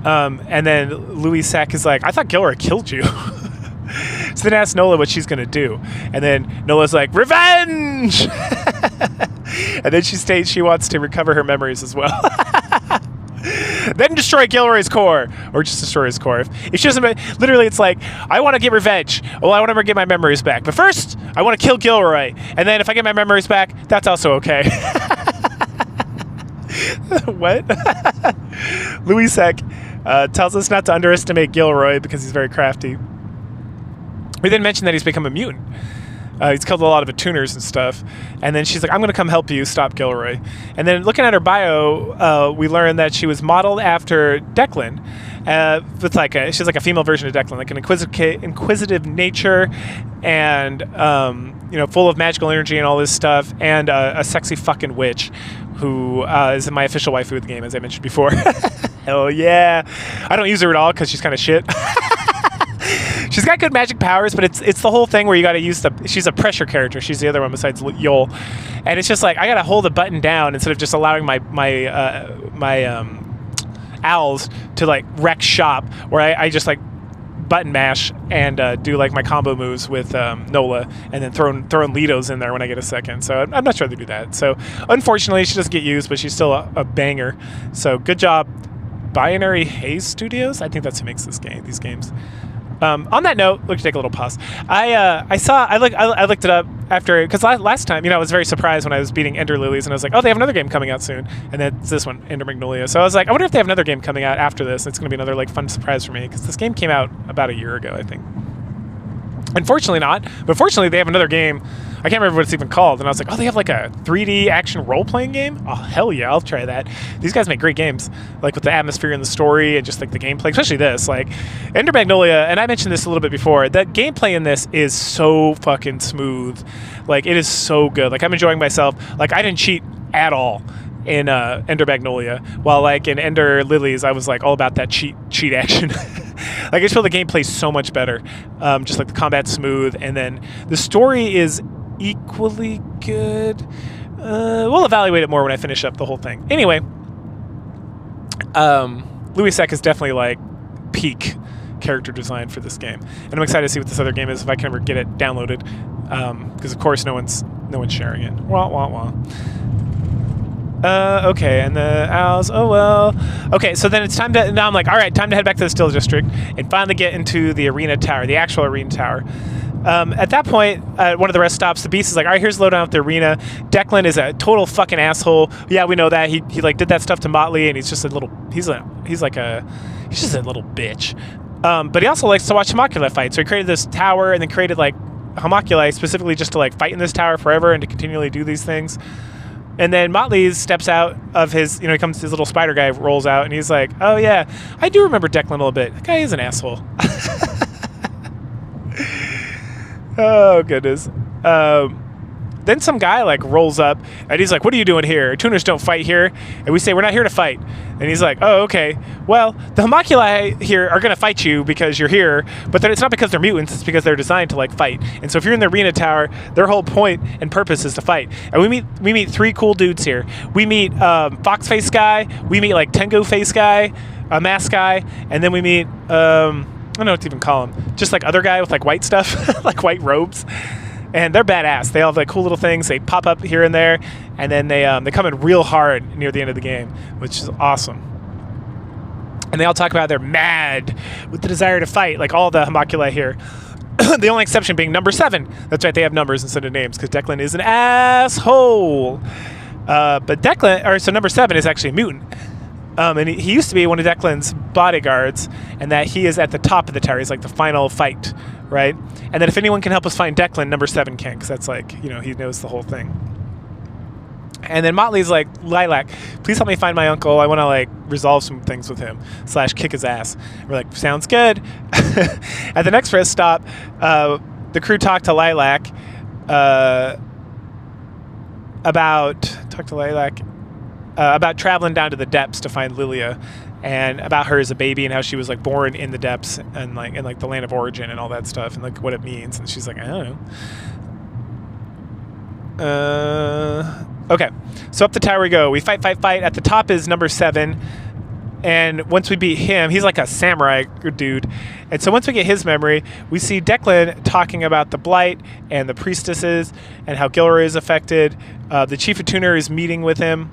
S1: And then Louis Sack is like, I thought Gilroy killed you. So then asks Nola what she's going to do. And then Nola's like, revenge! And then she states she wants to recover her memories as well. Then destroy Gilroy's core. Or just destroy his core. If she doesn't... Literally, it's like, I want to get revenge. Well, I want to get my memories back. But first, I want to kill Gilroy. And then if I get my memories back, that's also okay. What? Louis Sack tells us not to underestimate Gilroy because he's very crafty. We then mentioned that he's become a mutant. He's killed a lot of attuners and stuff. And then she's like, I'm going to come help you stop Gilroy. And then looking at her bio, we learned that she was modeled after Declan. With she's like a female version of Declan, like an inquisitive nature and, full of magical energy and all this stuff. And a sexy fucking witch who is my official waifu of the game, as I mentioned before. Hell yeah. I don't use her at all because she's kind of shit. She's got good magic powers, but it's the whole thing where you got to use she's a pressure character. She's the other one besides Yol, and it's just like I got to hold the button down instead of just allowing my owls to like wreck shop, where I just like button mash and do like my combo moves with Nola, and then throwing Litos in there when I get a second. So I'm not sure they do that. So unfortunately, she doesn't get used, but she's still a banger. So good job, Binary Haze Studios. I think that's who makes these games. On that note, let's take a little pause. I looked it up after, because last time, I was very surprised when I was beating Ender Lilies, and I was like, oh, they have another game coming out soon, and that's this one, Ender Magnolia. So I was like, I wonder if they have another game coming out after this. It's going to be another like fun surprise for me, because this game came out about a year ago, I think. Unfortunately not, but fortunately they have another game. I can't remember what it's even called, and I was like, oh, they have like a 3D action role-playing game? Oh, hell yeah, I'll try that. These guys make great games, like with the atmosphere and the story and just like the gameplay, especially this. Like, Ender Magnolia, and I mentioned this a little bit before, the gameplay in this is so fucking smooth. Like, it is so good. Like, I'm enjoying myself. Like, I didn't cheat at all in Ender Magnolia, while like in Ender Lilies, I was like all about that cheat action. Like, I just feel the gameplay's so much better. Just like the combat's smooth, and then the story is equally good. We'll evaluate it more when I finish up the whole thing. Anyway, Louis Sack is definitely like peak character design for this game, and I'm excited to see what this other game is if I can ever get it downloaded. Because of course no one's sharing it. Wah wah wah. Okay, and the owls, oh well. Okay, so then it's time to, now I'm like, all right, time to head back to the Still District and finally get into the arena tower, the actual arena tower. At that point, one of the rest stops. The Beast is like, all right, here's lowdown with the arena. Declan is a total fucking asshole. Yeah, we know that. He like did that stuff to Motley, and he's just a little, he's just a little bitch. But he also likes to watch Homunculi fight. So he created this tower and then created like Homunculi specifically just to like fight in this tower forever and to continually do these things. And then Motley steps out of his, he comes, his little spider guy rolls out, and he's like, oh yeah, I do remember Declan a little bit. That guy is an asshole. Oh, goodness. Then some guy, like, rolls up, and he's like, what are you doing here? Tuners don't fight here. And we say, we're not here to fight. And he's like, oh, okay. Well, the Homunculi here are going to fight you because you're here, but then it's not because they're mutants, it's because they're designed to, like, fight. And so if you're in the arena tower, their whole point and purpose is to fight. And we meet three cool dudes here. We meet Fox Face Guy, we meet, like, Tengu Face Guy, a Mask Guy, and then we meet, I don't know what to even call him. Just, like, other guy with, like, white stuff, like white robes. And they're badass. They all have like cool little things. They pop up here and there, and then they come in real hard near the end of the game, which is awesome. And they all talk about they're mad with the desire to fight, like all the Homunculi here. The only exception being number 7. That's right, they have numbers instead of names because Declan is an asshole. So number 7 is actually a mutant. And he used to be one of Declan's bodyguards, and that he is at the top of the tower. He's like the final fight, right? And then if anyone can help us find Declan, number 7 can, because that's like, he knows the whole thing. And then Motley's like, Lilac, please help me find my uncle. I want to like resolve some things with him / kick his ass. We're like, sounds good. At the next rest stop, the crew talked to Lilac about traveling down to the depths to find Lilia, and about her as a baby and how she was like born in the depths and like in like the land of origin and all that stuff and like what it means. And she's like, I don't know. Okay, so up the tower we go. We fight. At the top is number 7. And once we beat him, he's like a samurai dude. And so once we get his memory, we see Declan talking about the Blight and the priestesses and how Gilroy is affected. The Chief of Tuner is meeting with him.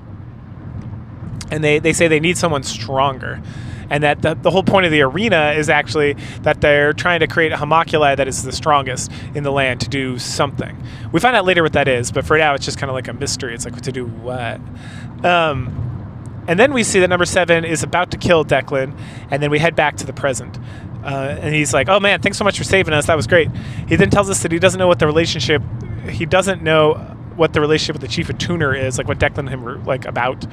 S1: And they say they need someone stronger. And that the whole point of the arena is actually that they're trying to create a homunculi that is the strongest in the land to do something. We find out later what that is, but for now it's just kind of like a mystery. It's like, to do what? And then we see that number 7 is about to kill Declan, and then we head back to the present. And he's like, oh man, thanks so much for saving us. That was great. He then tells us that he doesn't know what the relationship with the Chief of Tuner is, like what Declan and him were like about.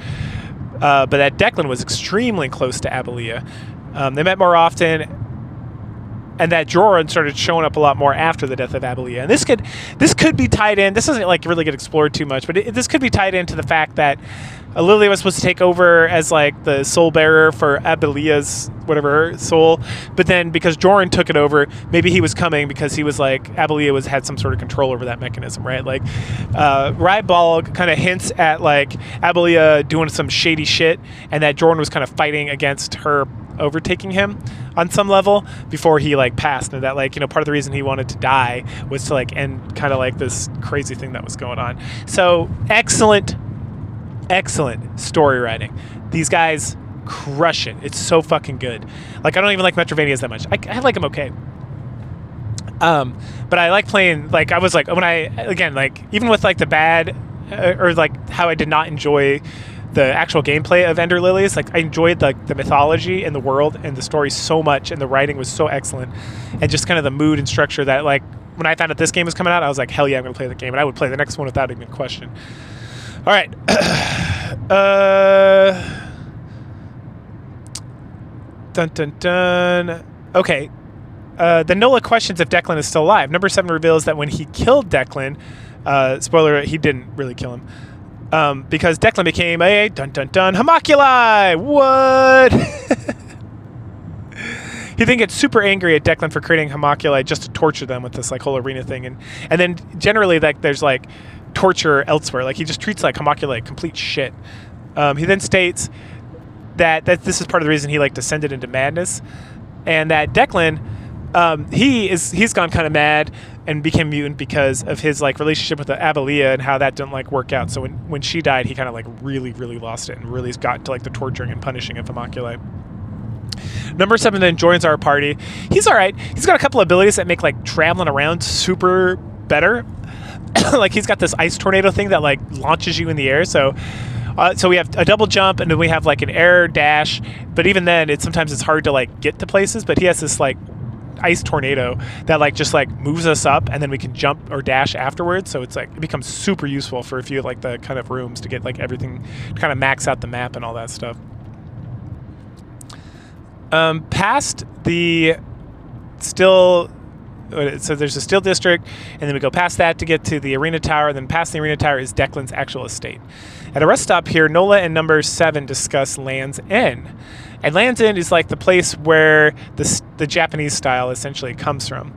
S1: But that Declan was extremely close to Abelia. They met more often, and that Jorun started showing up a lot more after the death of Abelia. And this could be tied in. This doesn't like really get explored too much, but this could be tied into the fact that Lilia was supposed to take over as like the soul bearer for Abelia's whatever soul, but then because Jorun took it over, maybe he was coming because he was like Abelia had some sort of control over that mechanism, right? Like Rybal kind of hints at like Abelia doing some shady shit, and that Jorun was kind of fighting against her overtaking him on some level before he like passed, and that like part of the reason he wanted to die was to like end kind of like this crazy thing that was going on. So excellent story writing. These guys crush it. It's so fucking good. Like I don't even like Metroidvanias that much. I like them okay. But I like playing, like I was like when I again like even with like the bad or like how I did not enjoy the actual gameplay of Ender Lilies, like I enjoyed like the mythology and the world and the story so much, and the writing was so excellent, and just kind of the mood and structure that like when I found out this game was coming out, I was like, hell yeah, I'm gonna play the game, and I would play the next one without even question. All right. Dun dun dun. Okay. Then Nola questions if Declan is still alive. Number 7 reveals that when he killed Declan, spoiler, he didn't really kill him. Because Declan became a dun dun dun homunculi. What? He then gets super angry at Declan for creating homunculi just to torture them with this like whole arena thing, and then generally like there's like torture elsewhere. Like he just treats like homunculi like complete shit. He then states that this is part of the reason he like descended into madness, and that Declan he's gone kind of mad and became mutant because of his like relationship with the Abelia and how that didn't like work out. So when she died, he kind of like really lost it and really got to like the torturing and punishing of homunculi. Number 7 then joins our party. He's all right. He's got a couple abilities that make like traveling around super better. Like he's got this ice tornado thing that like launches you in the air. So we have a double jump, and then we have like an air dash. But even then, sometimes it's hard to like get to places. But he has this like ice tornado that like just like moves us up, and then we can jump or dash afterwards. So it's like it becomes super useful for a few like the kind of rooms to get like everything to kind of max out the map and all that stuff. Past the still. So there's a steel district, and then we go past that to get to the arena tower. Then past the arena tower is Declan's actual estate. At a rest stop here, Nola and number 7 discuss Land's End. And Land's End is like the place where the Japanese style essentially comes from.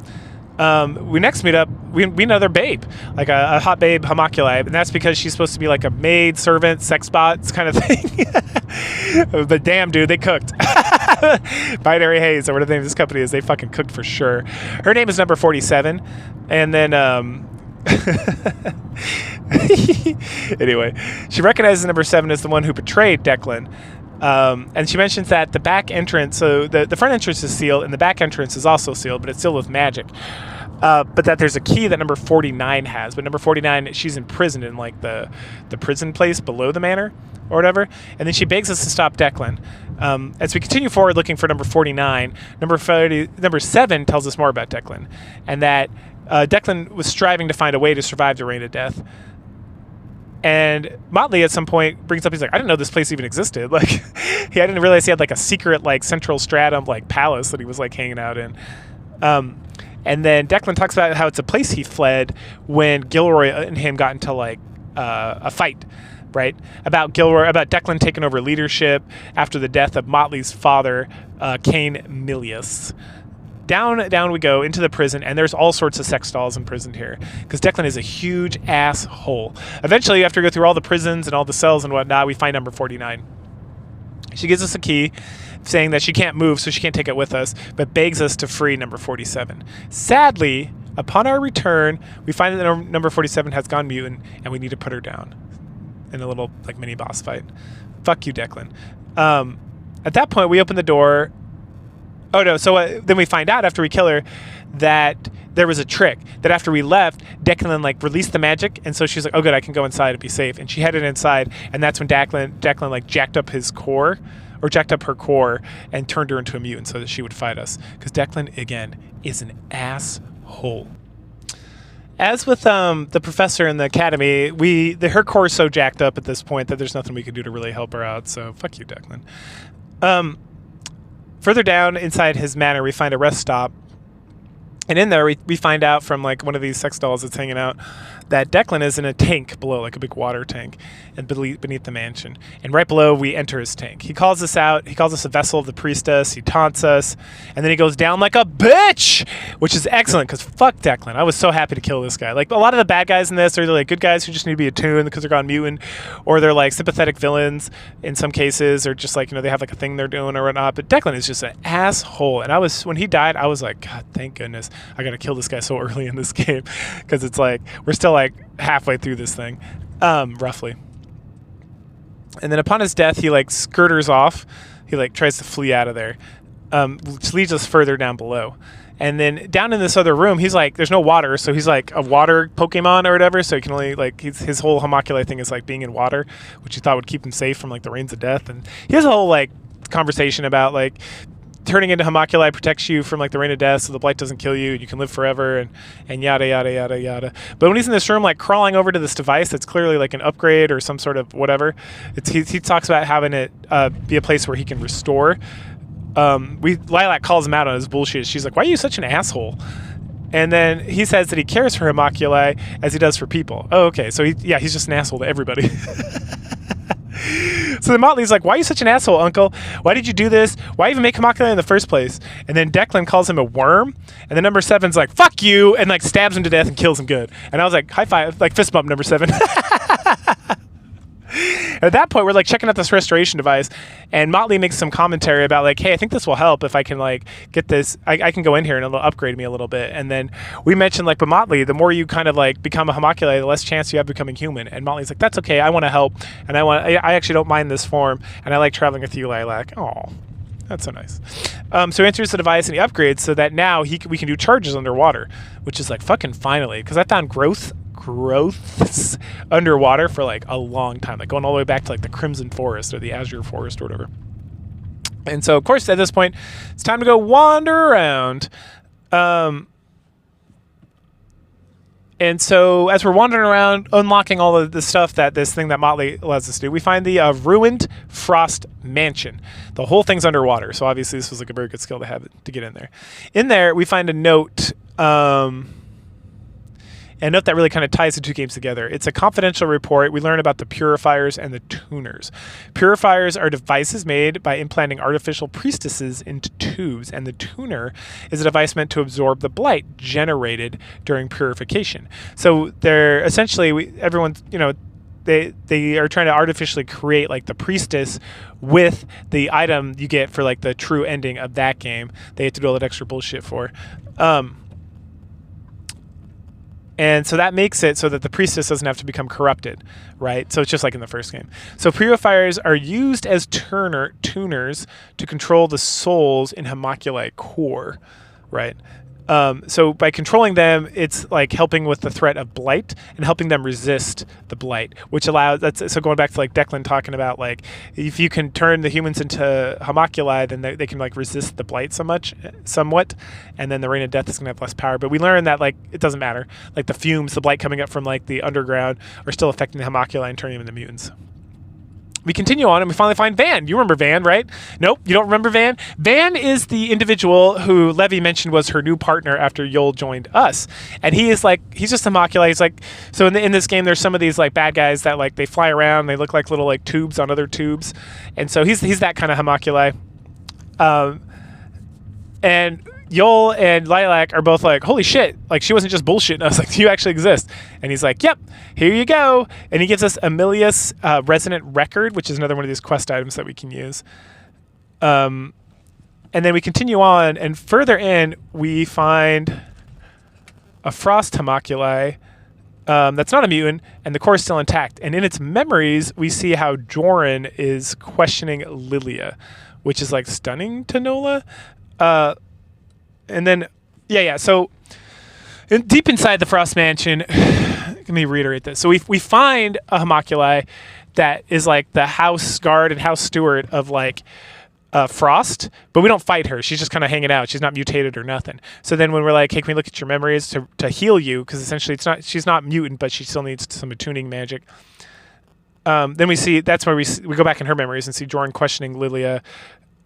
S1: We next meet up, we meet another babe, like a hot babe homunculi, and that's because she's supposed to be like a maid, servant, sex bot kind of thing. But damn, dude, they cooked. Binary Haze, or whatever the name of this company is, they fucking cooked for sure. Her name is number 47, and then anyway, she recognizes number 7 as the one who betrayed Declan. And she mentions that the back entrance, so the front entrance is sealed, and the back entrance is also sealed, but it's sealed with magic. But that there's a key that number 49 has. But number 49, she's imprisoned in like the prison place below the manor or whatever. And then she begs us to stop Declan. As we continue forward looking for number 49, number 7 tells us more about Declan, and that Declan was striving to find a way to survive the reign of death. And Motley at some point brings up, he's like, I didn't know this place even existed. Like, I didn't realize he had like a secret like central stratum like palace that he was like hanging out in. And then Declan talks about how it's a place he fled when Gilroy and him got into like a fight, right? About Declan taking over leadership after the death of Motley's father, Cain Milius. Down we go into the prison, and there's all sorts of sex dolls imprisoned here because Declan is a huge asshole. Eventually, after we go through all the prisons and all the cells and whatnot, we find number 49. She gives us a key saying that she can't move, so she can't take it with us, but begs us to free number 47. Sadly, upon our return, we find that number 47 has gone mutant, and we need to put her down in a little like mini boss fight. Fuck you, Declan. At that point, we open the door. Oh no! So then we find out after we kill her that there was a trick. That after we left, Declan like released the magic, and so she's like, "Oh good, I can go inside and be safe." And she headed inside, and that's when Declan like jacked up her core, and turned her into a mutant so that she would fight us. Because Declan again is an asshole. As with the professor in the academy, her core is so jacked up at this point that there's nothing we can do to really help her out. So fuck you, Declan. Further down inside his manor, we find a rest stop. And in there, we find out from like one of these sex dolls that's hanging out that Declan is in a tank below, like a big water tank, and beneath the mansion. And right below, we enter his tank. He calls us out. He calls us a vessel of the priestess. He taunts us. And then he goes down like a bitch, which is excellent because fuck Declan. I was so happy to kill this guy. Like a lot of the bad guys in this are like good guys who just need to be attuned because they're gone mutant, or they're like sympathetic villains in some cases, or just like, they have like a thing they're doing or whatnot. But Declan is just an asshole. And when he died, I was like, God, thank goodness I got to kill this guy so early in this game because it's like we're still like halfway through this thing, roughly. And then upon his death, he like skirters off. He like tries to flee out of there, which leads us further down below. And then down in this other room, he's like, there's no water, so he's like a water Pokemon or whatever. So he can only like his whole homunculi thing is like being in water, which he thought would keep him safe from like the rains of death. And he has a whole like conversation about like turning into homunculi protects you from like the rain of death, so the blight doesn't kill you and you can live forever, and yada yada yada yada. But when he's in this room like crawling over to this device that's clearly like an upgrade or some sort of whatever, he talks about having it be a place where he can restore. Lilac calls him out on his bullshit. She's like, why are you such an asshole? And then he says that he cares for homunculi as he does for people. Oh, okay. So he's just an asshole to everybody. So then Motley's like, why are you such an asshole, Uncle? Why did you do this? Why even make homunculi in the first place? And then Declan calls him a worm. And then number 7's like, fuck you, and like stabs him to death and kills him good. And I was like, high five, like fist bump number 7. At that point, we're like checking out this restoration device, and Motley makes some commentary about like, hey, I think this will help if I can like get this. I can go in here and it'll upgrade me a little bit. And then we mentioned like, but Motley, the more you kind of like become a homunculi, the less chance you have becoming human. And Motley's like, that's okay. I want to help, and I actually don't mind this form, and I like traveling with you, Lilac. Oh, that's so nice. So he enters the device and he upgrades so that now we can do charges underwater, which is like fucking finally, because I found growths underwater for like a long time, like going all the way back to like the Crimson Forest or the Azure Forest or whatever. And so of course at this point it's time to go wander around. And so as we're wandering around, unlocking all of the stuff that this thing that Motley allows us to do, we find the ruined Frost Mansion. The whole thing's underwater, so obviously this was like a very good skill to have to get in there. In there, we find a note, a note that really kind of ties the two games together. It's a confidential report. We learn about the purifiers and the tuners. Purifiers are devices made by implanting artificial priestesses into tubes, and the tuner is a device meant to absorb the blight generated during purification. So they're essentially, everyone's, they are trying to artificially create like the priestess with the item you get for like the true ending of that game. They have to do all that extra bullshit for. And so that makes it so that the priestess doesn't have to become corrupted, right? So it's just like in the first game. So purifiers are used as tuners to control the souls in homunculi core, right? So by controlling them, it's like helping with the threat of blight and helping them resist the blight, which allows, so going back to like Declan talking about like, if you can turn the humans into homunculi, then they can like resist the blight somewhat, and then the Rain of Death is gonna have less power. But we learn that like, it doesn't matter. Like the fumes, the blight coming up from like the underground are still affecting the homunculi and turning them into mutants. We continue on and we finally find Van. You remember Van, right? Nope, you don't remember Van? Van is the individual who Levy mentioned was her new partner after Yol joined us. And he is like, he's just a homunculi. He's like, so in this game, there's some of these like bad guys that like, they fly around, they look like little like tubes on other tubes. And so he's that kind of homunculi. And Yol and Lilac are both like, holy shit, like she wasn't just bullshitting us, like you actually exist. And he's like, yep, here you go. And he gives us Amelia's resonant record, which is another one of these quest items that we can use. And then we continue on, and further in, we find a frost homunculi that's not a mutant, and the core is still intact. And in its memories, we see how Joran is questioning Lilia, which is like stunning to Nola. And then, so deep inside the Frost Mansion, let me reiterate this. So we find a homunculi that is like the house guard and house steward of like Frost, but we don't fight her. She's just kind of hanging out. She's not mutated or nothing. So then when we're like, hey, can we look at your memories to heal you? Because essentially she's not mutant, but she still needs some attuning magic. Then we see, that's where we go back in her memories and see Joran questioning Lilia.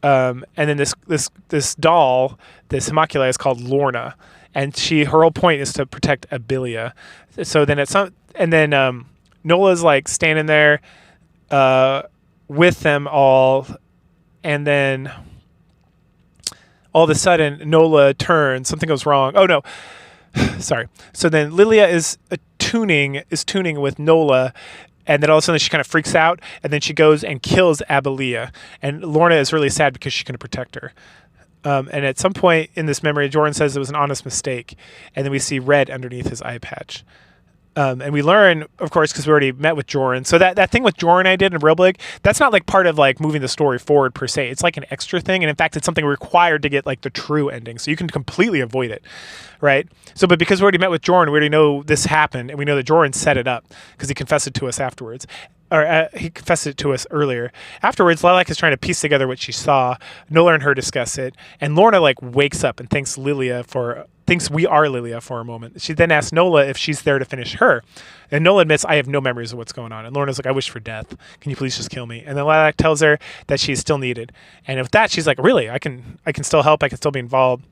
S1: And then this doll, this homunculi, is called Lorna, and her whole point is to protect Abilia. So then Nola's like standing there with them all, and then all of a sudden Nola turns. Something goes wrong. Oh no, sorry. So then Lilia is tuning with Nola. And then all of a sudden she kind of freaks out, and then she goes and kills Abilia. And Lorna is really sad because she's going to protect her. And at some point in this memory, Joran says it was an honest mistake. And then we see red underneath his eye patch. And we learn, of course, because we already met with Joran. So that thing with Joran I did in Real Big, that's not like part of like moving the story forward per se. It's like an extra thing. And in fact, it's something required to get like the true ending. So you can completely avoid it, right? So, but because we already met with Joran, we already know this happened. And we know that Joran set it up because he confessed it to us afterwards. Or he confessed it to us earlier. Afterwards, Lilac is trying to piece together what she saw. Nola and her discuss it. And Lorna like wakes up and thanks we are Lilia for a moment. She then asks Nola if she's there to finish her. And Nola admits, I have no memories of what's going on. And Lorna's like, I wish for death. Can you please just kill me? And then Lilac tells her that she's still needed. And with that, she's like, really? I can still help. I can still be involved.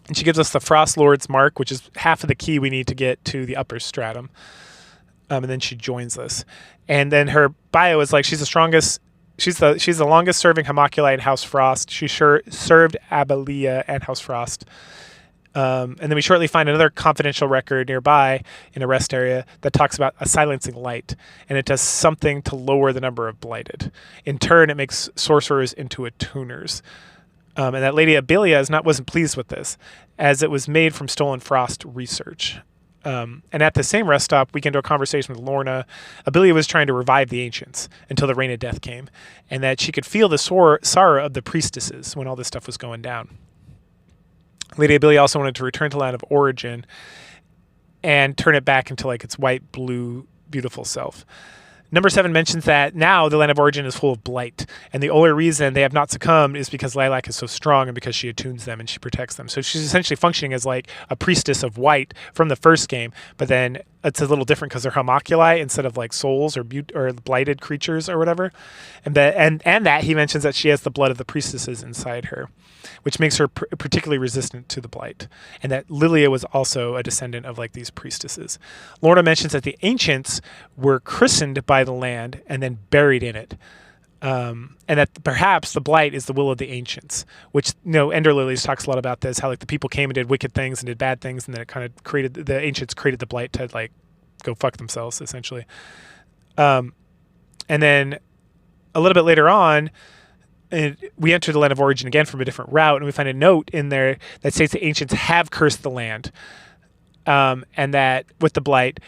S1: And she gives us the Frost Lord's mark, which is half of the key we need to get to the upper stratum. And then she joins us. And then her bio is like, she's the longest serving homunculi in House Frost. She served Abilia and House Frost. And then we shortly find another confidential record nearby in a rest area that talks about a silencing light, and it does something to lower the number of blighted. In turn, it makes sorcerers into attuners. And that Lady Abilia wasn't pleased with this, as it was made from stolen Frost research. And at the same rest stop, we get into a conversation with Lorna. Abilia was trying to revive the ancients until the Rain of Death came, and that she could feel the sorrow of the priestesses when all this stuff was going down. Lady Abilia also wanted to return to Land of Origin and turn it back into like its white, blue, beautiful self. Number 7 mentions that now the Land of Origin is full of blight, and the only reason they have not succumbed is because Lilac is so strong and because she attunes them and she protects them. So she's essentially functioning as like a priestess of white from the first game, but then it's a little different because they're homunculi instead of like souls or blighted creatures or whatever. And that he mentions that she has the blood of the priestesses inside her, which makes her particularly resistant to the blight. And that Lilia was also a descendant of like these priestesses. Lorna mentions that the ancients were christened by the land and then buried in it. And that perhaps the blight is the will of the ancients, which, Ender Lilies talks a lot about this, how like the people came and did wicked things and did bad things, and then it kind of the ancients created the blight to like go fuck themselves, essentially. And then a little bit later on, we enter the Land of Origin again from a different route, and we find a note in there that states the ancients have cursed the land, and that with the blight,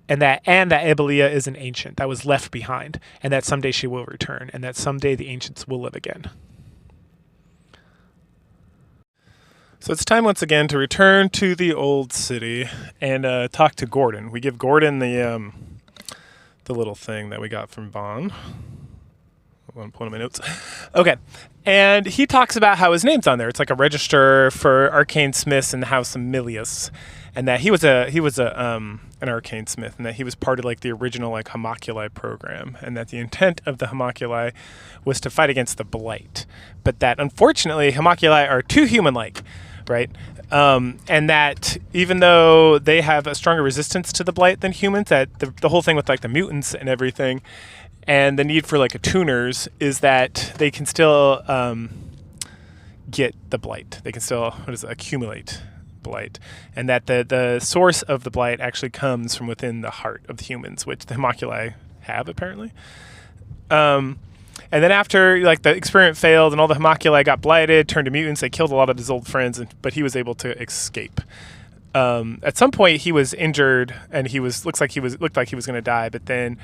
S1: and that Abilia is an ancient that was left behind, and that someday she will return, and that someday the ancients will live again. So it's time once again to return to the old city and talk to Gordon. We give Gordon the little thing that we got from Bond. One point of my notes. Okay. And he talks about how his name's on there. It's like a register for arcane smiths in the House Amelius, and that he was an arcane smith, and that he was part of like the original like homunculi program, and that the intent of the homunculi was to fight against the blight, but that unfortunately homunculi are too human-like, right? And that even though they have a stronger resistance to the blight than humans, that the whole thing with like the mutants and everything, and the need for like attuners, is that they can still get the blight. They can still accumulate blight, and that the source of the blight actually comes from within the heart of the humans, which the homunculi have apparently. And then after like the experiment failed and all the homunculi got blighted, turned to mutants, they killed a lot of his old friends, but he was able to escape. At some point he was injured and looked like he was going to die, but then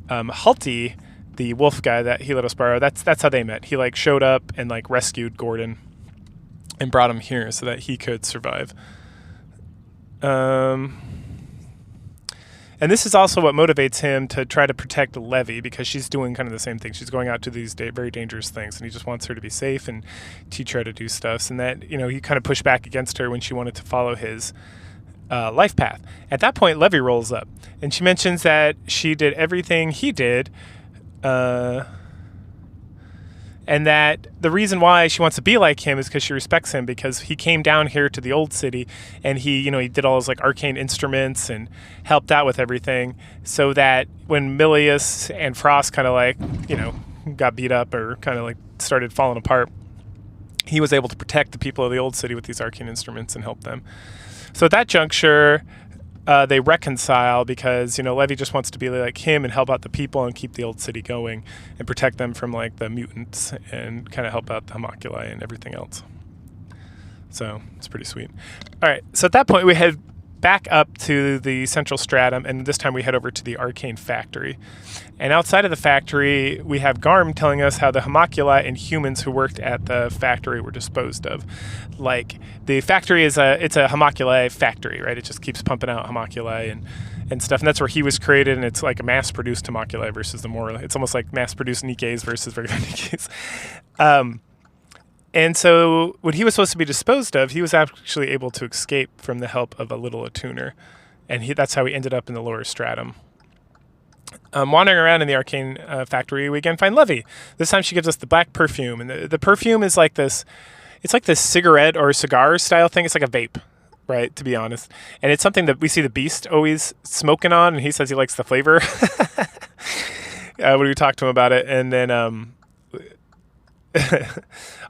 S1: Halti, the wolf guy that he let us borrow, that's how they met. He like showed up and like rescued Gordon and brought him here so that he could survive. And this is also what motivates him to try to protect Levy, because she's doing kind of the same thing. She's going out to these very dangerous things, and he just wants her to be safe and teach her how to do stuff. And that, he kind of pushed back against her when she wanted to follow his life path. At that point, Levy rolls up, and she mentions that she did everything he did, and that the reason why she wants to be like him is because she respects him, because he came down here to the old city and he did all his like arcane instruments and helped out with everything, so that when Milius and Frost kind of like, got beat up or kind of like started falling apart, he was able to protect the people of the old city with these arcane instruments and help them. So at that juncture, they reconcile because, Levy just wants to be like him and help out the people and keep the old city going and protect them from like the mutants and kind of help out the homunculi and everything else. So it's pretty sweet. All right. So at that point we head back up to the central stratum, and this time we head over to the arcane factory. And outside of the factory, we have Garm telling us how the homunculi and humans who worked at the factory were disposed of. Like, the factory it's a homunculi factory, right? It just keeps pumping out homunculi and stuff. And that's where he was created, and it's like a mass-produced homunculi versus it's almost like mass-produced Nikkes versus regular Nikkes. And so when he was supposed to be disposed of, he was actually able to escape from the help of a little attuner. And that's how he ended up in the lower stratum. Wandering around in the arcane factory, we again find Levy. This time she gives us the black perfume. And the perfume is like this, it's like this cigarette or cigar style thing. It's like a vape, right, to be honest. And it's something that we see the Beast always smoking on, and he says he likes the flavor when we talk to him about it. And then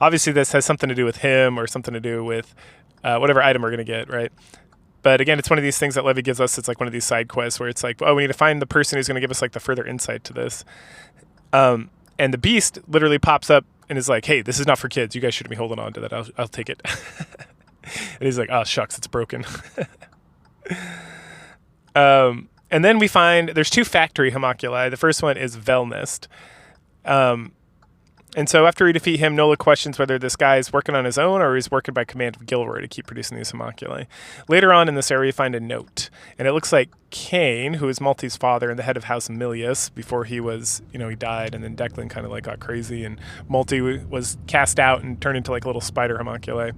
S1: obviously this has something to do with him or something to do with whatever item we're going to get, right? But again, it's one of these things that Levy gives us. It's like one of these side quests where it's like, oh, we need to find the person who's going to give us like the further insight to this. And the Beast literally pops up and is like, hey, this is not for kids. You guys shouldn't be holding on to that. I'll take it. And he's like, oh, shucks, it's broken. And then we find there's two factory homunculi. The first one is Velnest. And so after we defeat him, Nola questions whether this guy is working on his own or he's working by command of Gilroy to keep producing these homunculi. Later on in this area, we find a note, and it looks like Cain, who is Malty's father and the head of House Milius, before he was, he died, and then Declan kind of like got crazy, and Malty was cast out and turned into like a little spider homunculi.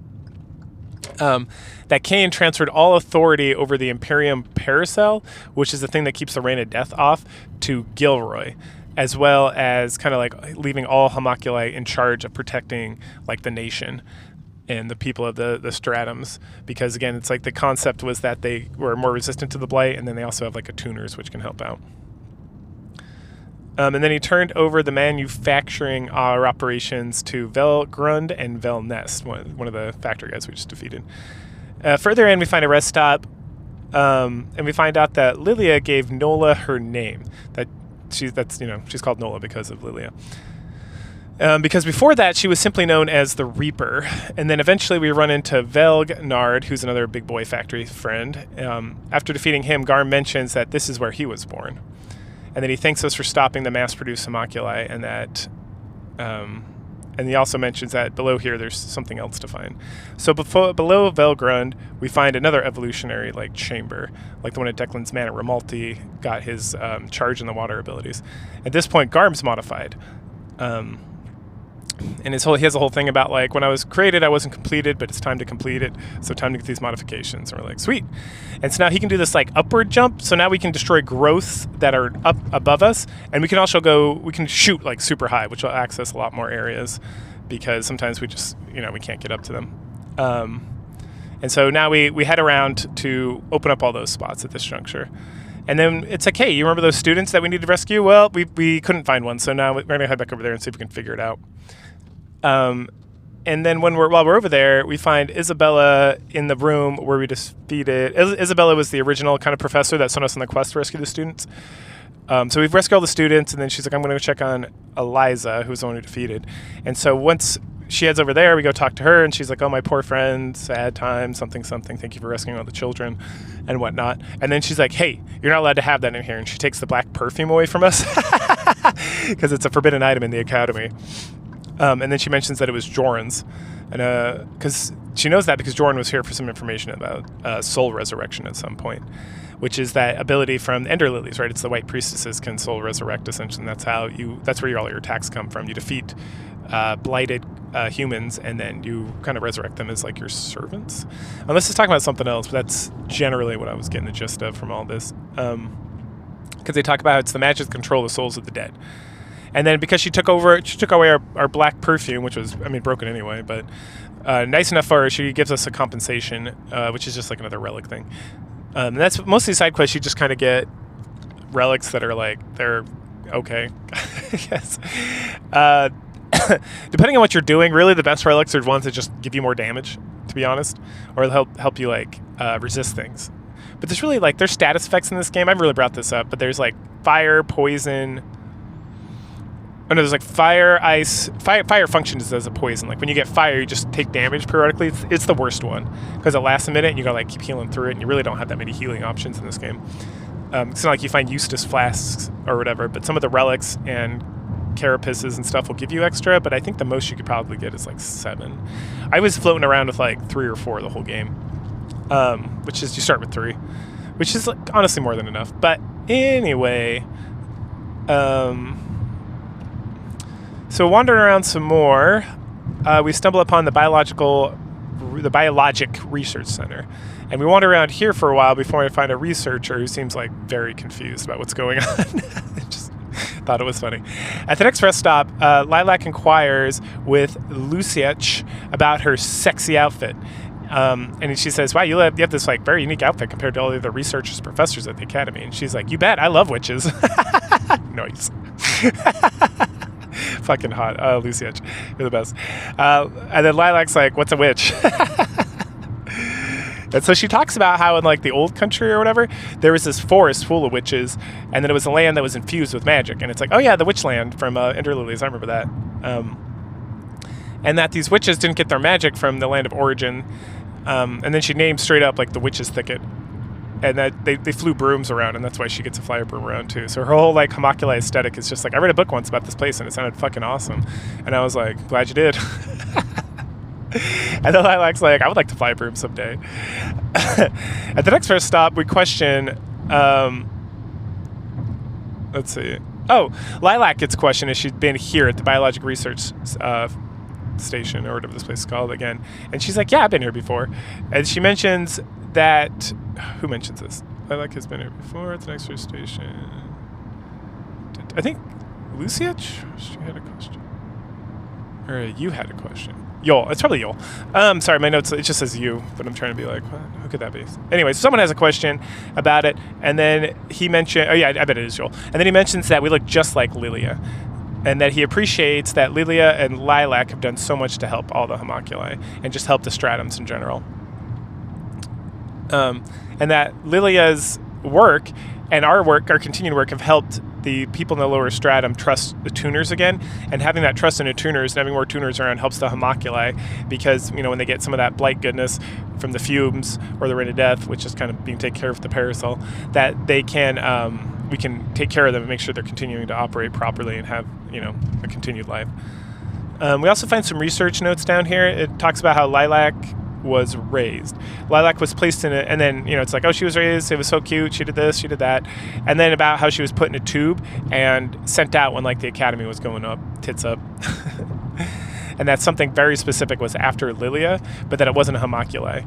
S1: That Cain transferred all authority over the Imperium Paracel, which is the thing that keeps the Rain of Death off, to Gilroy, as well as kind of like leaving all homunculi in charge of protecting like the nation and the people of the stratums, because again, it's like the concept was that they were more resistant to the blight, and then they also have like attuners which can help out. And then he turned over the manufacturing operations to Velgrund and Velnest, one of the factory guys we just defeated. Further in, we find a rest stop, and we find out that Lilia gave Nola her name. She's called Nola because of Lilia. Because before that, she was simply known as the Reaper. And then eventually we run into Velgnard, who's another big boy factory friend. After defeating him, Garm mentions that this is where he was born. And then he thanks us for stopping the mass-produced homunculi, and that... and he also mentions that below here there's something else to find. So below Velgrund, we find another evolutionary like chamber, like the one at Declan's Man at Romalti got his charge in the water abilities. At this point, Garm's modified. And he has a whole thing about like, when I was created, I wasn't completed, but it's time to complete it. So time to get these modifications. And we're like, sweet. And so now he can do this like upward jump. So now we can destroy growths that are up above us. And we can also we can shoot like super high, which will access a lot more areas, because sometimes we just, we can't get up to them. And so now we head around to open up all those spots at this juncture. And then it's like, hey, you remember those students that we need to rescue? Well, we couldn't find one. So now we're going to head back over there and see if we can figure it out. And then while we're over there, we find Isabella in the room where we defeated. Isabella was the original kind of professor that sent us on the quest to rescue the students. So we've rescued all the students, and then she's like, I'm going to go check on Eliza, who's the one who defeated. And so once she heads over there, we go talk to her, and she's like, oh, my poor friend, sad time, something, something. Thank you for rescuing all the children and whatnot. And then she's like, hey, you're not allowed to have that in here. And she takes the black perfume away from us because it's a forbidden item in the academy. And then she mentions that it was Joran's. And because she knows that because Joran was here for some information about soul resurrection at some point, which is that ability from Ender Lilies, right? It's the white priestesses can soul resurrect, essentially. And that's where all your attacks come from. You defeat blighted humans, and then you kind of resurrect them as like your servants. Unless it's talking about something else, but that's generally what I was getting the gist of from all this. Because they talk about how it's the magic control the souls of the dead. And then because she took away our black perfume, which was, broken anyway, but nice enough for her, she gives us a compensation, which is just like another relic thing. And that's mostly side quests. You just kind of get relics that are like, they're okay, I guess. Depending on what you're doing, really the best relics are ones that just give you more damage, to be honest, or help you like resist things. But there's really like, there's status effects in this game. I've really brought this up, but there's like fire, poison. Oh no, there's like fire, ice. Fire functions as a poison. Like when you get fire, you just take damage periodically. It's the worst one because it lasts a minute and you gotta like keep healing through it, and you really don't have that many healing options in this game. It's not like you find Eustace flasks or whatever, but some of the relics and carapaces and stuff will give you extra, but I think the most you could probably get is like 7. I was floating around with like 3 or 4 the whole game, which is you start with 3, which is like honestly more than enough. But anyway, so wandering around some more, we stumble upon the Biologic Research Center. And we wander around here for a while before I find a researcher who seems like very confused about what's going on. Just thought it was funny. At the next rest stop, Lilac inquires with Luciech about her sexy outfit. And she says, wow, you have this like very unique outfit compared to all the other researchers, professors at the academy. And she's like, you bet, I love witches. Nice. Fucking hot. Luciech, you're the best. And then Lilac's like, what's a witch? And so she talks about how in like the old country or whatever, there was this forest full of witches, and then it was a land that was infused with magic. And it's like, oh yeah, the witch land from Ender Lilies. I remember that. And that these witches didn't get their magic from the land of origin. And then she named straight up like the witches' thicket. And that they flew brooms around, and that's why she gets to fly a broom around too. So her whole like homunculi aesthetic is just like, I read a book once about this place and it sounded fucking awesome. And I was like, glad you did. And then Lilac's like, I would like to fly a broom someday. At the next first stop, we question, let's see. Oh, Lilac gets questioned if she's been here at the Biologic Research Station, or whatever this place is called again. And she's like, yeah, I've been here before. And she mentions that, who mentions this? Lilac has been here before at the next first station. I think Luciech? She had a question. Or you had a question. Yol. It's probably Yol. Sorry, my notes, it just says you, but I'm trying to be like, what? Who could that be? Anyway, so someone has a question about it, and then he mentioned, oh yeah, I bet it is Yol. And then he mentions that we look just like Lilia, and that he appreciates that Lilia and Lilac have done so much to help all the homunculi, and just help the stratums in general. And that Lilia's work and our continued work, have helped the people in the lower stratum trust the tuners again, and having that trust in the tuners and having more tuners around helps the homunculi, because when they get some of that blight goodness from the fumes or the rain of death, which is kind of being taken care of with the parasol, that they can we can take care of them and make sure they're continuing to operate properly and have a continued life. We also find some research notes down here. It talks about how Lilac was raised. Lilac was placed in it, and then it's like, oh, she was raised, it was so cute, she did this, she did that, and then about how she was put in a tube and sent out when like the academy was going up, tits up. And that something very specific was after Lilia, but that it wasn't a homunculi.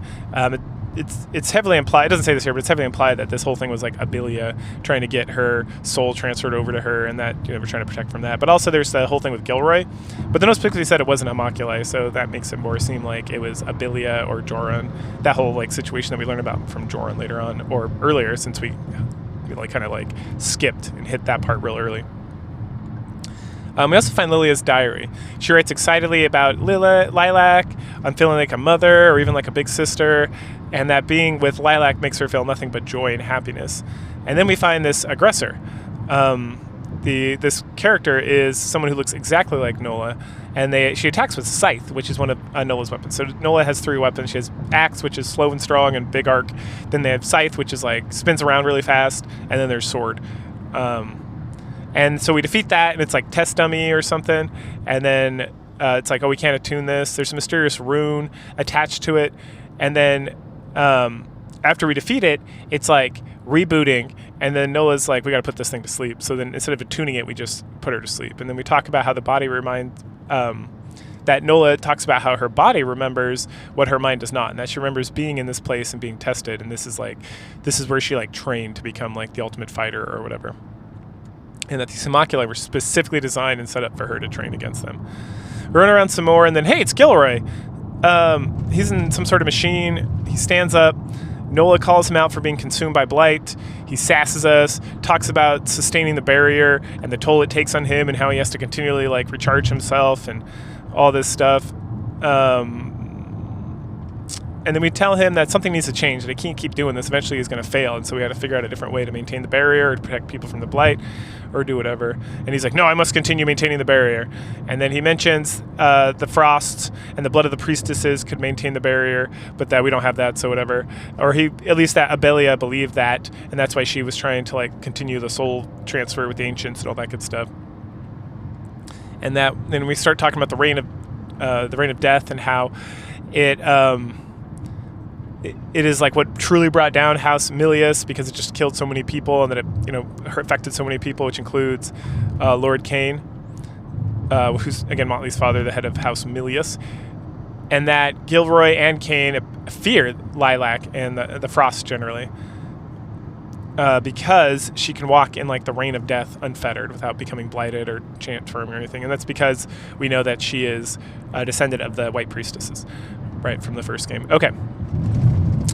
S1: It's heavily implied, it doesn't say this here, but it's heavily implied that this whole thing was like Abilia trying to get her soul transferred over to her, and that we're trying to protect from that. But also there's the whole thing with Gilroy, but the notes specifically said it wasn't homunculi, so that makes it more seem like it was Abilia or Joran, that whole like situation that we learned about from Joran later on, or earlier, since we like kind of like skipped and hit that part real early. We also find Lilia's diary. She writes excitedly about Lilac, I'm feeling like a mother or even like a big sister, and that being with Lilac makes her feel nothing but joy and happiness. And then we find this aggressor. This character is someone who looks exactly like Nola, and she attacks with Scythe, which is one of Nola's weapons. So Nola has 3 weapons. She has Axe, which is slow and strong and big arc. Then they have Scythe, which is like spins around really fast, and then there's Sword. And so we defeat that, and it's like test dummy or something. And then it's like, oh, we can't attune this. There's a mysterious rune attached to it. And then after we defeat it, it's like rebooting. And then Nola's like, we got to put this thing to sleep. So then instead of attuning it, we just put her to sleep. And then we talk about how the body reminds, that Nola talks about how her body remembers what her mind does not. And that she remembers being in this place and being tested. And this is where she like trained to become like the ultimate fighter or whatever. And that these homunculi were specifically designed and set up for her to train against them. We run around some more, and then, hey, it's Gilroy. He's in some sort of machine. He stands up. Nola calls him out for being consumed by blight. He sasses us, talks about sustaining the barrier and the toll it takes on him and how he has to continually like recharge himself and all this stuff. And then we tell him that something needs to change, that he can't keep doing this. Eventually he's going to fail, and so we had to figure out a different way to maintain the barrier or to protect people from the blight or do whatever. And he's like, no, I must continue maintaining the barrier. And then he mentions the frost and the blood of the priestesses could maintain the barrier, but that we don't have that, so whatever. Or at least that Abelia believed that, and that's why she was trying to like continue the soul transfer with the ancients and all that good stuff. And then we start talking about the reign of death and how it is like what truly brought down House Milius, because it just killed so many people and that it affected so many people, which includes Lord Cain, who's again Motley's father, the head of House Milius, and that Gilroy and Cain feared Lilac and the Frost generally, because she can walk in like the reign of death unfettered without becoming blighted or transforming or anything, and that's because we know that she is a descendant of the White Priestesses, right from the first game. Okay.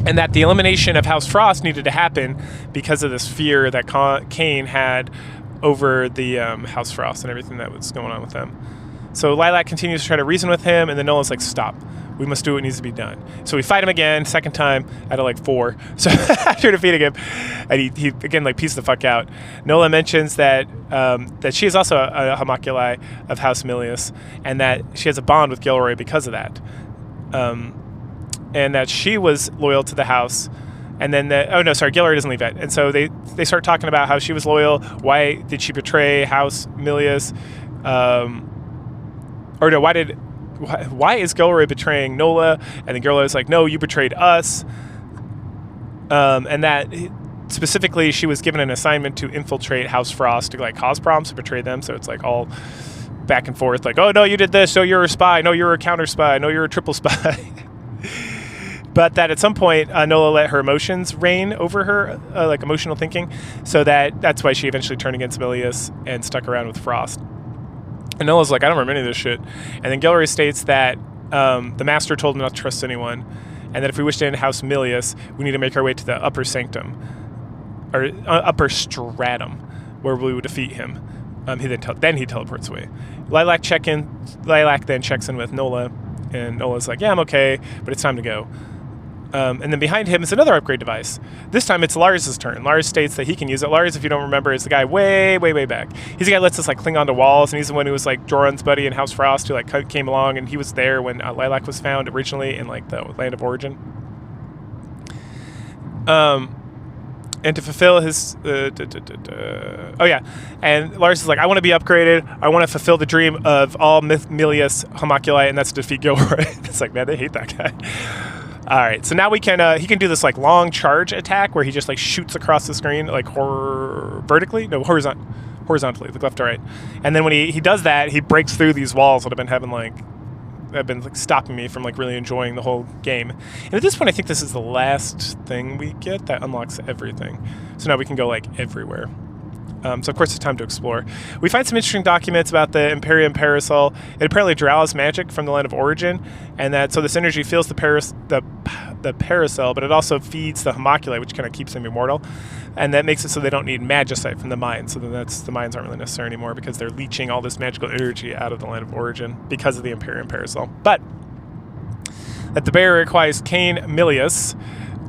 S1: And that the elimination of House Frost needed to happen because of this fear that Cain had over the House Frost and everything that was going on with them. So Lilac continues to try to reason with him, and then Nola's like, stop. We must do what needs to be done. So we fight him again, second time, out of like 4. So after defeating him, and he again like pieces the fuck out. Nola mentions that she is also a homunculi of House Milius, and that she has a bond with Gilroy because of that. And that she was loyal to the house, and then Gilroy doesn't leave yet, and so they start talking about how she was loyal. Why did she betray House Milius? Why is Gilroy betraying Nola? And then Gilroy is like, no, you betrayed us. And that specifically, she was given an assignment to infiltrate House Frost to like cause problems, to betray them. So it's like all back and forth, like, oh no, you did this, so you're a spy, no, you're a counter spy, no, you're a triple spy. But that at some point, Nola let her emotions reign over her, like emotional thinking, so that's why she eventually turned against Milius and stuck around with Frost. And Nola's like, I don't remember any of this shit. And then Gilroy states that the Master told him not to trust anyone, and that if we wish to end House Milius, we need to make our way to the upper sanctum, or upper stratum, where we would defeat him. Then he teleports away. Lilac then checks in with Nola, and Nola's like, yeah, I'm okay, but it's time to go. And then behind him is another upgrade device. This time it's Lars' turn. Lars states that he can use it. Lars, if you don't remember, is the guy way, way, way back. He's the guy who lets us like cling onto walls, and he's the one who was like Joran's buddy in House Frost, who like came along, and he was there when Lilac was found originally in like the land of origin. And to fulfill his and Lars is like, I want to be upgraded, I want to fulfill the dream of all Milius homunculi, and that's to defeat Gilroy. It's like, man, they hate that guy. All right, so now he can do this like long charge attack where he just like shoots across the screen like horizontally, like left to right. And then when he does that, he breaks through these walls that have been stopping me from like really enjoying the whole game. And at this point, I think this is the last thing we get that unlocks everything. So now we can go like everywhere. So of course it's time to explore. We find some interesting documents about the Imperium Parasol. It apparently draws magic from the land of origin, and that so this energy fills the the paracel, but it also feeds the homunculi, which kind of keeps them immortal. And that makes it so they don't need magicite from the mines. So then the mines aren't really necessary anymore because they're leeching all this magical energy out of the land of origin because of the Imperium paracel. But that the barrier requires Cain Milius,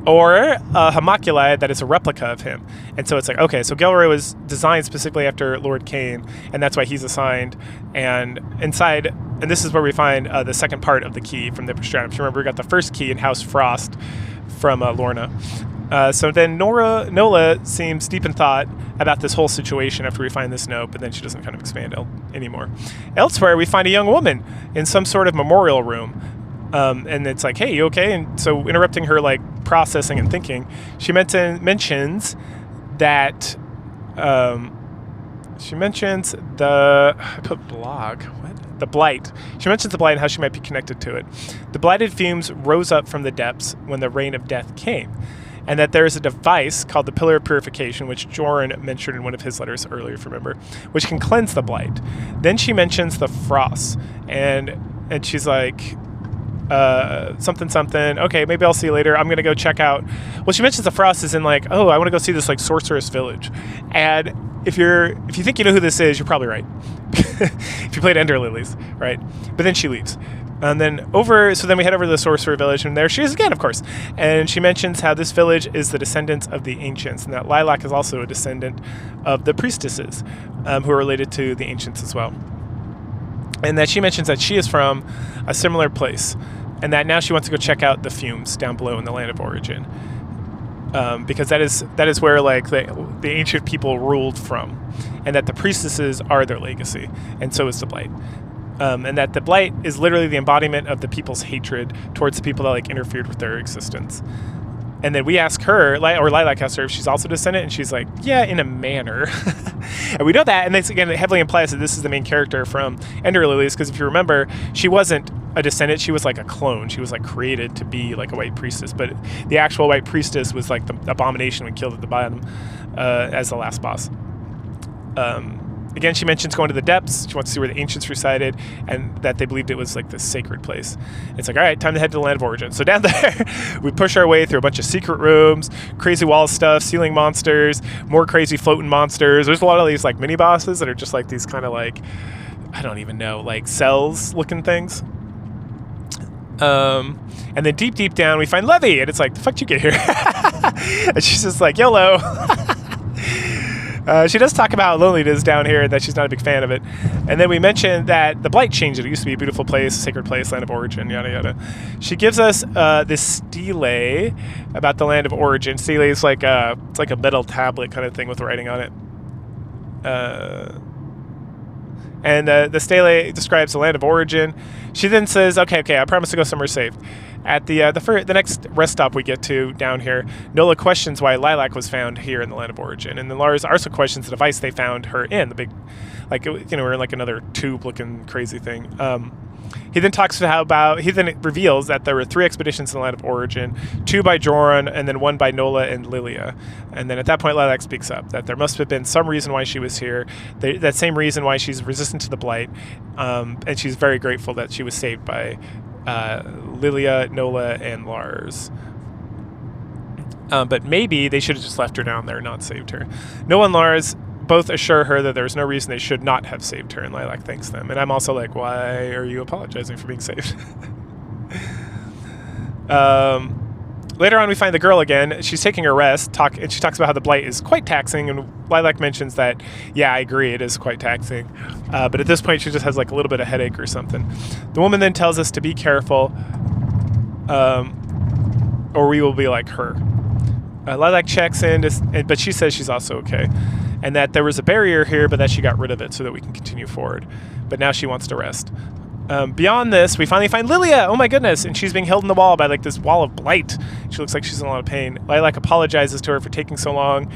S1: or a homunculi that is a replica of him. And so it's like, okay, so Gilroy was designed specifically after Lord Cain, and that's why he's assigned. And inside, and this is where we find the second part of the key from the Pastratum. If you remember, we got the first key in House Frost from Lorna. So then Nola seems deep in thought about this whole situation after we find this note, but then she doesn't kind of expand anymore. Elsewhere, we find a young woman in some sort of memorial room. And it's like, hey, you okay? And so interrupting her like processing and thinking, she mentions that she mentions the blight. She mentions the blight and how she might be connected to it. The blighted fumes rose up from the depths when the reign of death came, and that there is a device called the Pillar of Purification, which Joran mentioned in one of his letters earlier, if you remember, which can cleanse the blight. Then she mentions the frost, and she's like, something. Okay, maybe I'll see you later. I'm gonna go check out. Well, she mentions the frost is in like, oh, I want to go see this like sorceress village. And if you think you know who this is, you're probably right. If you played Ender Lilies, right? But then she leaves. And then then we head over to the sorcerer village, and there she is again, of course. And she mentions how this village is the descendants of the ancients, and that Lilac is also a descendant of the priestesses, who are related to the ancients as well. And that she mentions that she is from a similar place, and that now she wants to go check out the fumes down below in the land of origin, because that is where like the ancient people ruled from, and that the priestesses are their legacy, and so is the blight. And that the blight is literally the embodiment of the people's hatred towards the people that like interfered with their existence. And then we ask her, or Lilac asks her if she's also descendant, and she's like, yeah, in a manner. And we know that, and this again heavily implies that this is the main character from Ender Lilies, because if you remember, she wasn't a descendant, she was like a clone. She was like created to be like a white priestess, but the actual white priestess was like the abomination we killed at the bottom as the last boss. Again, she mentions going to the depths. She wants to see where the ancients resided, and that they believed it was like this sacred place. It's like, all right, time to head to the land of origin. So down there, we push our way through a bunch of secret rooms, crazy wall stuff, ceiling monsters, more crazy floating monsters. There's a lot of these like mini bosses that are just like these kind of like, I don't even know, like cells looking things. And then deep down, we find Levy, and it's like, the fuck did you get here? And she's just like, YOLO. She does talk about how lonely it is down here and that she's not a big fan of it. And then we mentioned that the blight changed it. It used to be a beautiful place, sacred place, land of origin, yada yada. She gives us this stele about the land of origin. Stele is like it's like a metal tablet kind of thing with writing on it. And the stele describes the land of origin. She then says, okay, I promise to go somewhere safe. At the next rest stop we get to down here, Nola questions why Lilac was found here in the land of origin, and then Lars also questions the device they found her in, the big, like, you know, we're in like another tube-looking crazy thing. He then reveals that there were 3 expeditions in the land of origin, 2 by Joran, and then 1 by Nola and Lilia. And then at that point, Lilac speaks up that there must have been some reason why she was here, that same reason why she's resistant to the blight, and she's very grateful that she was saved by Lilia, Nola, and Lars. But maybe they should have just left her down there and not saved her. Nola and Lars both assure her that there's no reason they should not have saved her, and Lilac thanks them. And I'm also like, why are you apologizing for being saved? Later on, we find the girl again. She's taking a rest, and she talks about how the blight is quite taxing, and Lilac mentions that, yeah, I agree, it is quite taxing. But at this point, she just has like a little bit of headache or something. The woman then tells us to be careful, or we will be like her. Lilac checks in, but she says she's also okay, and that there was a barrier here, but that she got rid of it so that we can continue forward. But now she wants to rest. Beyond this, we finally find Lilia. Oh my goodness! And she's being held in the wall by like this wall of blight. She looks like she's in a lot of pain. Lilac apologizes to her for taking so long.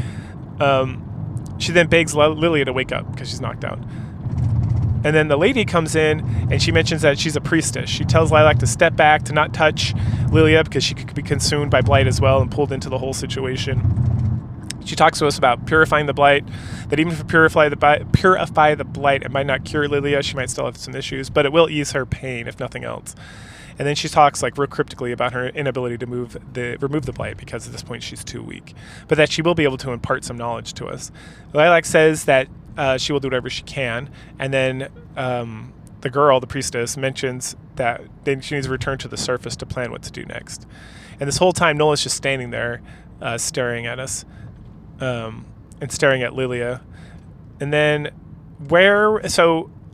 S1: She then begs Lilia to wake up because she's knocked out. And then the lady comes in, and she mentions that she's a priestess. She tells Lilac to step back, to not touch Lilia because she could be consumed by blight as well and pulled into the whole situation. She talks to us about purifying the blight, that even if we purify the blight, it might not cure Lilia. She might still have some issues, but it will ease her pain, if nothing else. And then she talks like real cryptically about her inability to remove the blight because at this point she's too weak, but that she will be able to impart some knowledge to us. Lilac says that she will do whatever she can, and then the girl, the priestess, mentions that then she needs to return to the surface to plan what to do next. And this whole time, Nola's just standing there, staring at us, and staring at Lilia. And then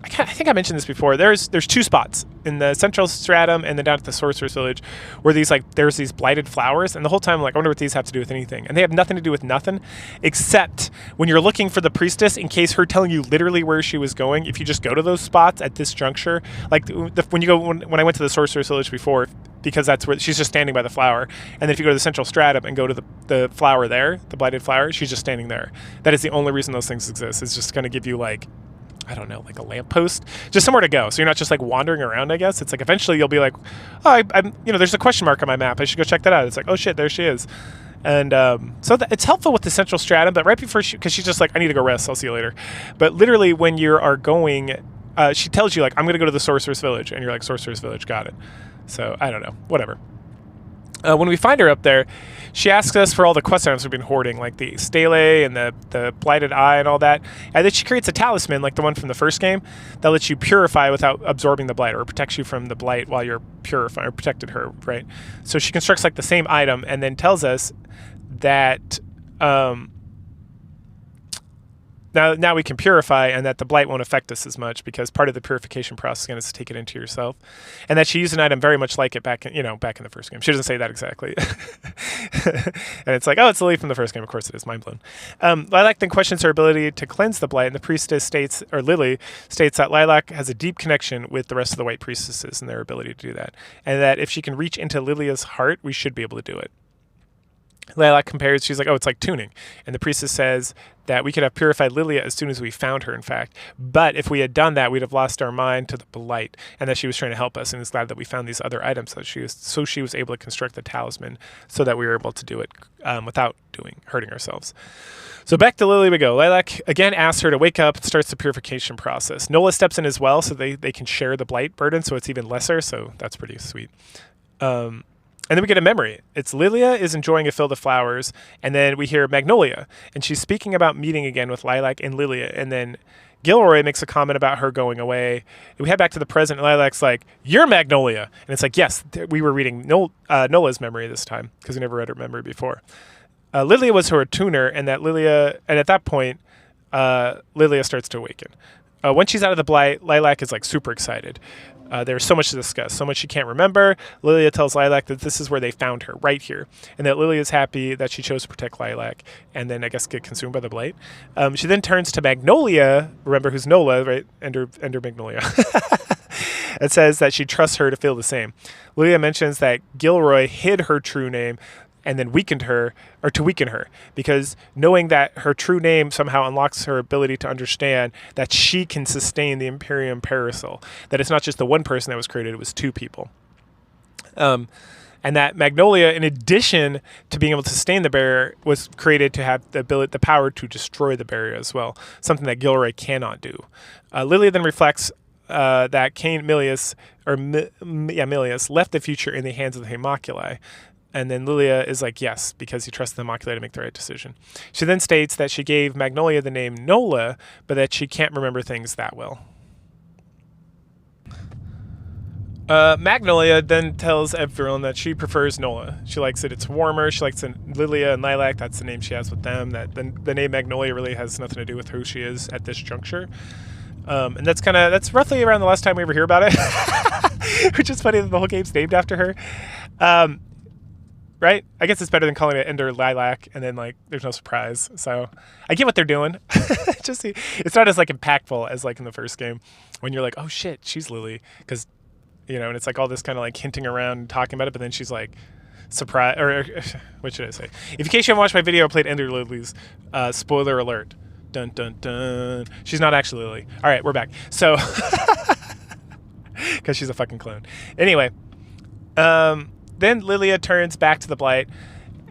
S1: I think I mentioned this before. There's two spots in the central stratum and then down at the sorcerer's village where there's these blighted flowers, and the whole time I'm like, I wonder what these have to do with anything. And they have nothing to do with nothing, except when you're looking for the priestess, in case her telling you literally where she was going, if you just go to those spots at this juncture, like when I went to the sorcerer's village before, because that's where she's just standing by the flower, and then if you go to the central stratum and go to the flower there, the blighted flower, she's just standing there. That is the only reason those things exist. It's just going to give you like, I don't know, like a lamppost, just somewhere to go. So you're not just like wandering around, I guess. It's like eventually you'll be like, oh, I'm there's a question mark on my map. I should go check that out. It's like, oh shit, there she is. And so it's helpful with the central stratum, but right before because she's just like, I need to go rest. I'll see you later. But literally when you are going, she tells you like, I'm going to go to the sorcerer's village. And you're like, sorcerer's village, got it. So I don't know, whatever. When we find her up there, she asks us for all the quest items we've been hoarding, like the stele and the blighted eye and all that. And then she creates a talisman, like the one from the first game, that lets you purify without absorbing the blight, or protects you from the blight while you're purifying, or protected her, right? So she constructs like the same item and then tells us that now we can purify, and that the blight won't affect us as much because part of the purification process again is to take it into yourself, and that she used an item very much like it back in the first game. She doesn't say that exactly, and it's like, oh, it's Lily from the first game. Of course it is. Mind blown. Lilac then questions her ability to cleanse the blight, and the priestess Lily states that Lilac has a deep connection with the rest of the white priestesses and their ability to do that, and that if she can reach into Lilia's heart, we should be able to do it. Lilac compares, she's like, oh, it's like tuning. And the priestess says that we could have purified Lilia as soon as we found her, in fact. But if we had done that, we'd have lost our mind to the blight, and that she was trying to help us, and is glad that we found these other items. So she was able to construct the talisman so that we were able to do it without hurting ourselves. So back to Lily we go. Lilac again asks her to wake up and starts the purification process. Nola steps in as well, so they can share the blight burden, so it's even lesser, so that's pretty sweet. And then we get a memory. It's Lilia is enjoying a field of flowers, and then we hear Magnolia, and she's speaking about meeting again with Lilac and Lilia, and then Gilroy makes a comment about her going away. And we head back to the present, and Lilac's like, you're Magnolia. And it's like, yes, we were reading Nola's memory this time, because we never read her memory before. Lilia was her tuner, and at that point, Lilia starts to awaken. When she's out of the blight, Lilac is like super excited. There's so much to discuss, so much she can't remember. Lilia tells Lilac that this is where they found her, right here, and that Lilia is happy that she chose to protect Lilac, and then I guess get consumed by the blight. She then turns to Magnolia, remember who's Nola, right? Ender Magnolia. It says that she trusts her to feel the same. Lilia mentions that Gilroy hid her true name and then weaken her, because knowing that her true name somehow unlocks her ability to understand that she can sustain the Imperium Parasol, that it's not just the one person that was created, it was two people. And that Magnolia, in addition to being able to sustain the barrier, was created to have the power to destroy the barrier as well, something that Gilroy cannot do. Lilia then reflects that Cain Milius left the future in the hands of the Homoculi. And then Lilia is like, yes, because he trusts the Homoculi to make the right decision. She then states that she gave Magnolia the name Nola, but that she can't remember things that well. Magnolia then tells everyone that she prefers Nola. She likes it. It's warmer. She likes Lilia and Lilac. That's the name she has with them. That the name Magnolia really has nothing to do with who she is at this juncture. And that's roughly around the last time we ever hear about it, which is funny that the whole game's named after her. Right? I guess it's better than calling it Ender Lilac and then like there's no surprise. So I get what they're doing. It's not as like impactful as like in the first game when you're like, oh shit, she's Lily, because and it's like all this kind of like hinting around and talking about it, but then she's like surprise, or what should I say? If in case you haven't watched my video, I played Ender Lilies. Spoiler alert. Dun dun dun. She's not actually Lily. All right, we're back. So because she's a fucking clone. Anyway, then Lilia turns back to the blight,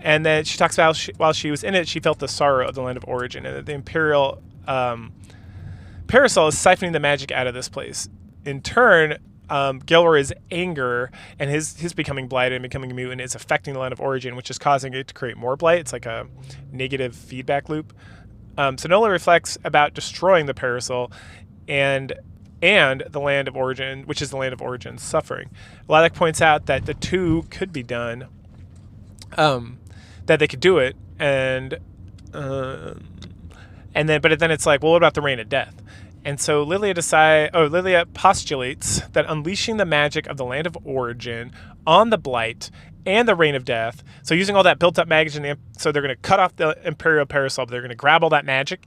S1: and then she talks about while she was in it, she felt the sorrow of the land of origin, and that the Imperial Parasol is siphoning the magic out of this place. In turn, Gilroy's anger and his becoming blighted and becoming a mutant is affecting the land of origin, which is causing it to create more blight. It's like a negative feedback loop. So Nola reflects about destroying the parasol and the land of origin, which is the land of origin's suffering. Lilac points out that the two could be done, that they could do it, and then it's like, well, what about the reign of death? And so Lilia postulates that unleashing the magic of the land of origin on the blight and the reign of death, so using all that built-up magic, so they're going to cut off the Imperial Parasol, but they're going to grab all that magic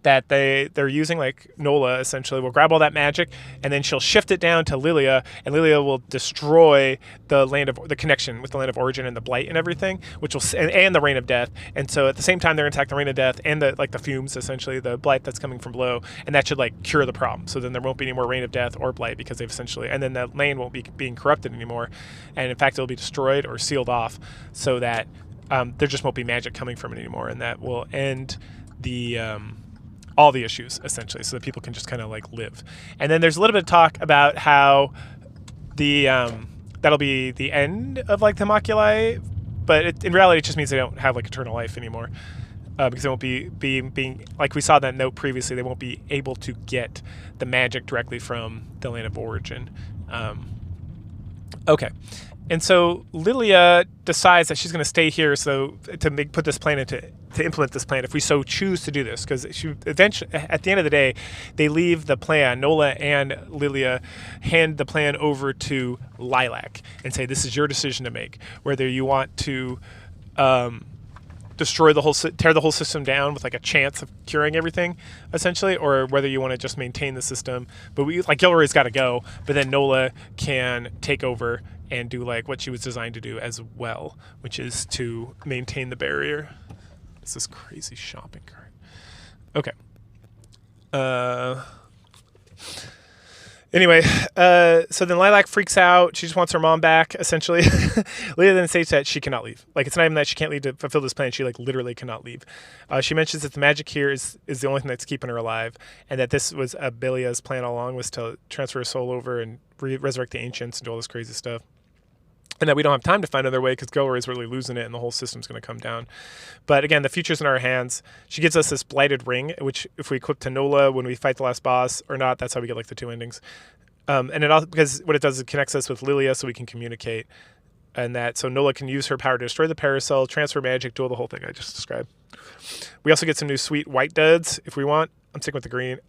S1: that they're using, like Nola essentially will grab all that magic, and then she'll shift it down to Lilia, and Lilia will destroy the connection with the land of origin and the blight and everything, which will and the reign of death. And so at the same time they're going to attack the reign of death and the fumes, essentially the blight that's coming from below, and that should like cure the problem. So then there won't be any more reign of death or blight, because they've essentially, and then the land won't be being corrupted anymore, and in fact it'll be destroyed or sealed off, so that there just won't be magic coming from it anymore, and that will end the all the issues, essentially, so that people can just kind of like live. And then there's a little bit of talk about how the that'll be the end of like the Maculae, but in reality it just means they don't have like eternal life anymore, because they won't be being like we saw that note previously, they won't be able to get the magic directly from the land of origin. Okay. And so Lilia decides that she's going to stay here, so to put this plan to implement this plan, if we so choose to do this, because she eventually, at the end of the day, they leave the plan. Nola and Lilia hand the plan over to Lilac and say, "This is your decision to make. Whether you want to tear the whole system down with like a chance of curing everything, essentially, or whether you want to just maintain the system." But Gilroy's got to go, but then Nola can take over and do like what she was designed to do as well, which is to maintain the barrier. It's this crazy shopping cart. Okay. Anyway, so then Lilac freaks out. She just wants her mom back, essentially. Leah then states that she cannot leave. Like, it's not even that she can't leave to fulfill this plan. She, like, literally cannot leave. She mentions that the magic here is the only thing that's keeping her alive, and that this was Abelia's plan all along, was to transfer her soul over and resurrect the ancients and do all this crazy stuff. And that we don't have time to find another way because Gilroy's really losing it and the whole system's going to come down. But again, the future's in our hands. She gives us this blighted ring, which if we equip to Nola when we fight the last boss or not, that's how we get like the two endings. And it also, because what it does is it connects us with Lilia so we can communicate. And that, so Nola can use her power to destroy the parasol, transfer magic, do all the whole thing I just described. We also get some new sweet white duds if we want. I'm sticking with the green.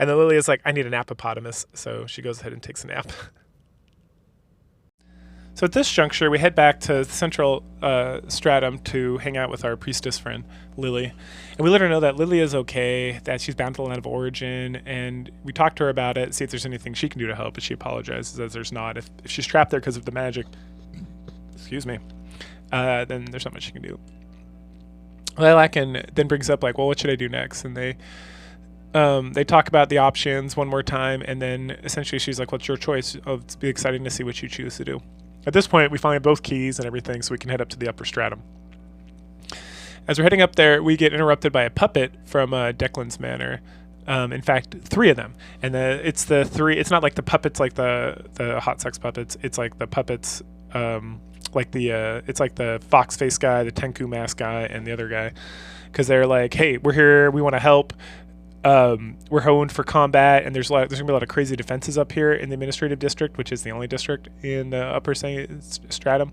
S1: And then Lilia's like, I need an appopotamus. So she goes ahead and takes a nap. So at this juncture, we head back to Central Stratum to hang out with our priestess friend, Lily. And we let her know that Lily is okay, that she's bound to the land of origin, and we talk to her about it, see if there's anything she can do to help, but she apologizes as there's not. If she's trapped there because of the magic, excuse me, then there's not much she can do. Lilac then brings up, like, well, what should I do next? And they talk about the options one more time, and then essentially she's like, what's your choice? Oh, it's be exciting to see what you choose to do. At this point, we find both keys and everything, so we can head up to the upper stratum. As we're heading up there, we get interrupted by a puppet from Declan's Manor. In fact, 3 of them. And it's the 3. It's not like the puppets like the hot sex puppets. It's like the puppets, it's like the fox face guy, the Tenku mask guy, and the other guy. Because they're like, hey, we're here, we want to help. We're honed for combat, and there's gonna be a lot of crazy defenses up here in the administrative district, which is the only district in the upper stratum.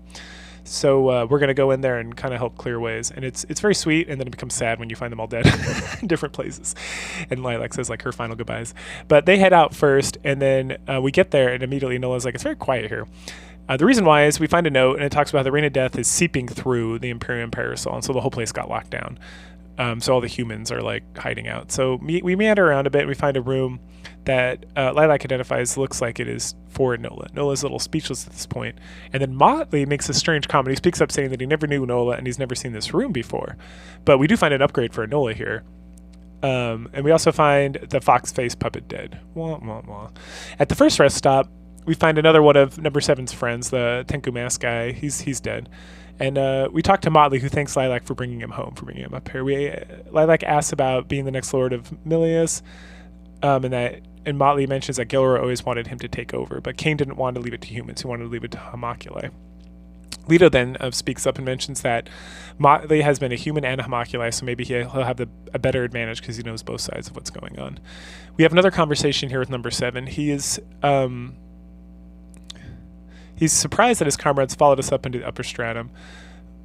S1: So we're gonna go in there and kind of help clear ways, and it's very sweet. And then it becomes sad when you find them all dead in different places. And Lilac says like her final goodbyes, but they head out first, and then we get there, and immediately Nola's like, it's very quiet here. The reason why is we find a note, and it talks about the Reign of Death is seeping through the Imperium Parasol, and so the whole place got locked down. So all the humans are like hiding out. So we meander around a bit, and we find a room that Lilac identifies looks like it is for Nola. Nola's a little speechless at this point. And then Motley makes a strange comment. He speaks up saying that he never knew Nola and he's never seen this room before. But we do find an upgrade for Nola here. And we also find the fox face puppet dead. Wah, wah, wah. At the first rest stop, we find another one of number 7's friends, the Tenku mask guy. He's dead. And we talked to Motley, who thanks Lilac for bringing him home, for bringing him up here. Lilac asks about being the next Lord of Milius, and that And Motley mentions that Gilroy always wanted him to take over, but Kane didn't want to leave it to humans. He wanted to leave it to homunculi. Leto then speaks up and mentions that Motley has been a human and a homunculi, so maybe he'll have a better advantage because he knows both sides of what's going on. We have another conversation here with number 7. He's surprised that his comrades followed us up into the upper stratum,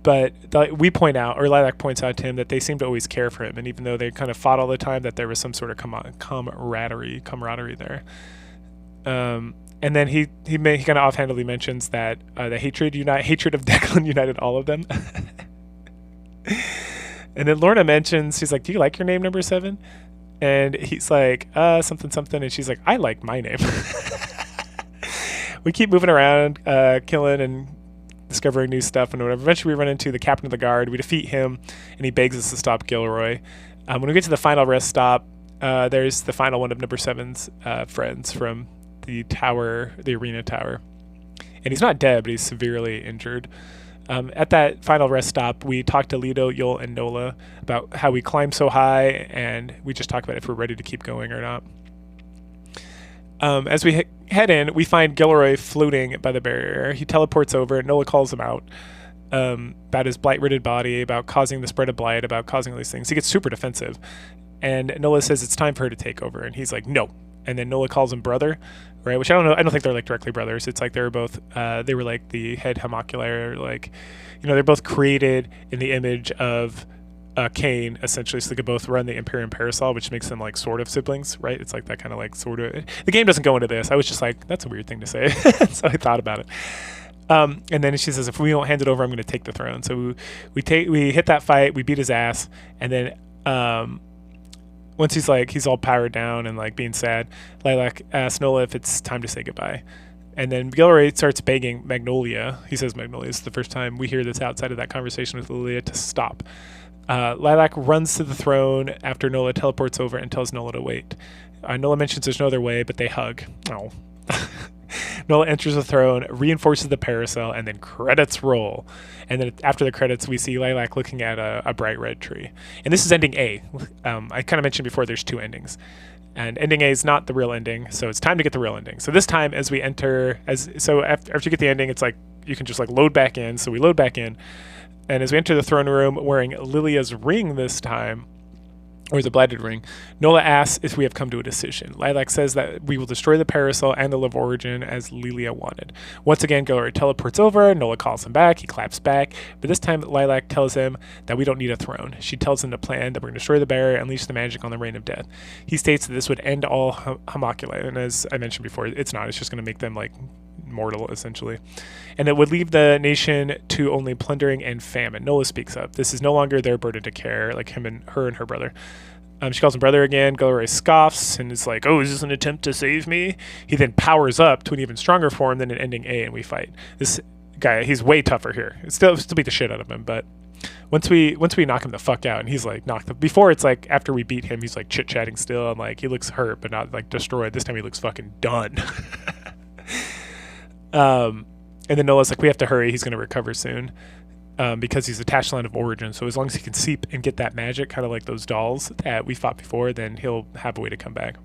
S1: but we point out, or Lilac points out to him, that they seem to always care for him, and even though they kind of fought all the time, that there was some sort of camaraderie there. And then he kind of offhandedly mentions that the hatred of Declan united all of them. And then Lorna mentions, she's like, "Do you like your name, number 7?" And he's like, something something, and she's like, "I like my name." We keep moving around, killing and discovering new stuff and whatever. Eventually we run into the captain of the guard. We defeat him, and he begs us to stop Gilroy. When we get to the final rest stop, there's the final one of number 7's friends from the tower, the arena tower. And he's not dead, but he's severely injured. At that final rest stop, we talk to Leto, Yul, and Nola about how we climb so high, and we just talk about if we're ready to keep going or not. As we head in, we find Gilroy floating by the barrier. He teleports over, and Nola calls him out about his blight-ridden body, about causing the spread of blight, about causing all these things. He gets super defensive, and Nola says it's time for her to take over, and he's like, no. And then Nola calls him brother, right? Which I don't know. I don't think they're like directly brothers. It's like they were both. They were like the head homunculi, like, they're both created in the image of Kane, essentially, so they could both run the Imperium Parasol, which makes them like sort of siblings, right? It's like that kind of like sort of. The game doesn't go into this. I was just like, that's a weird thing to say, so I thought about it. And then she says, if we don't hand it over, I'm going to take the throne. So we hit that fight, we beat his ass, and then once he's all powered down and like being sad, Lilac asks Nola if it's time to say goodbye. And then Gilroy starts begging Magnolia. He says Magnolia. It's the first time we hear this outside of that conversation with Lilia to stop. Lilac runs to the throne after Nola teleports over and tells Nola to wait. Nola mentions there's no other way, but they hug. Oh. Nola enters the throne, reinforces the parasol, and then credits roll. And then after the credits, we see Lilac looking at a bright red tree. And this is ending A. I kind of mentioned before there's 2 endings. And ending A is not the real ending, so it's time to get the real ending. So this time, as we enter, after you get the ending, it's like you can just like load back in. So we load back in. And as we enter the throne room, wearing Lilia's ring this time, or the blighted ring, Nola asks if we have come to a decision. Lilac says that we will destroy the parasol and the Love Origin as Lilia wanted. Once again, Gilroy teleports over, Nola calls him back, he claps back, but this time Lilac tells him that we don't need a throne. She tells him to plan that we're going to destroy the barrier and unleash the magic on the Reign of Death. He states that this would end all homunculi, and as I mentioned before, it's not. It's just going to make them like mortal, essentially. And it would leave the nation to only plundering and famine. Nola speaks up. This is no longer their burden to care, like her and her brother. She calls him brother again. Gilroy scoffs and is like, oh, is this an attempt to save me? He then powers up to an even stronger form than an ending A, and we fight. This guy, he's way tougher here. It's still beat the shit out of him, but once we knock him the fuck out, and he's like knocked. Before it's like after we beat him, he's like chit-chatting still, and like he looks hurt but not like destroyed. This time he looks fucking done. And then Nola's like, we have to hurry. He's going to recover soon. Because he's attached to the Land of Origin. So as long as he can seep and get that magic, kind of like those dolls that we fought before, then he'll have a way to come back.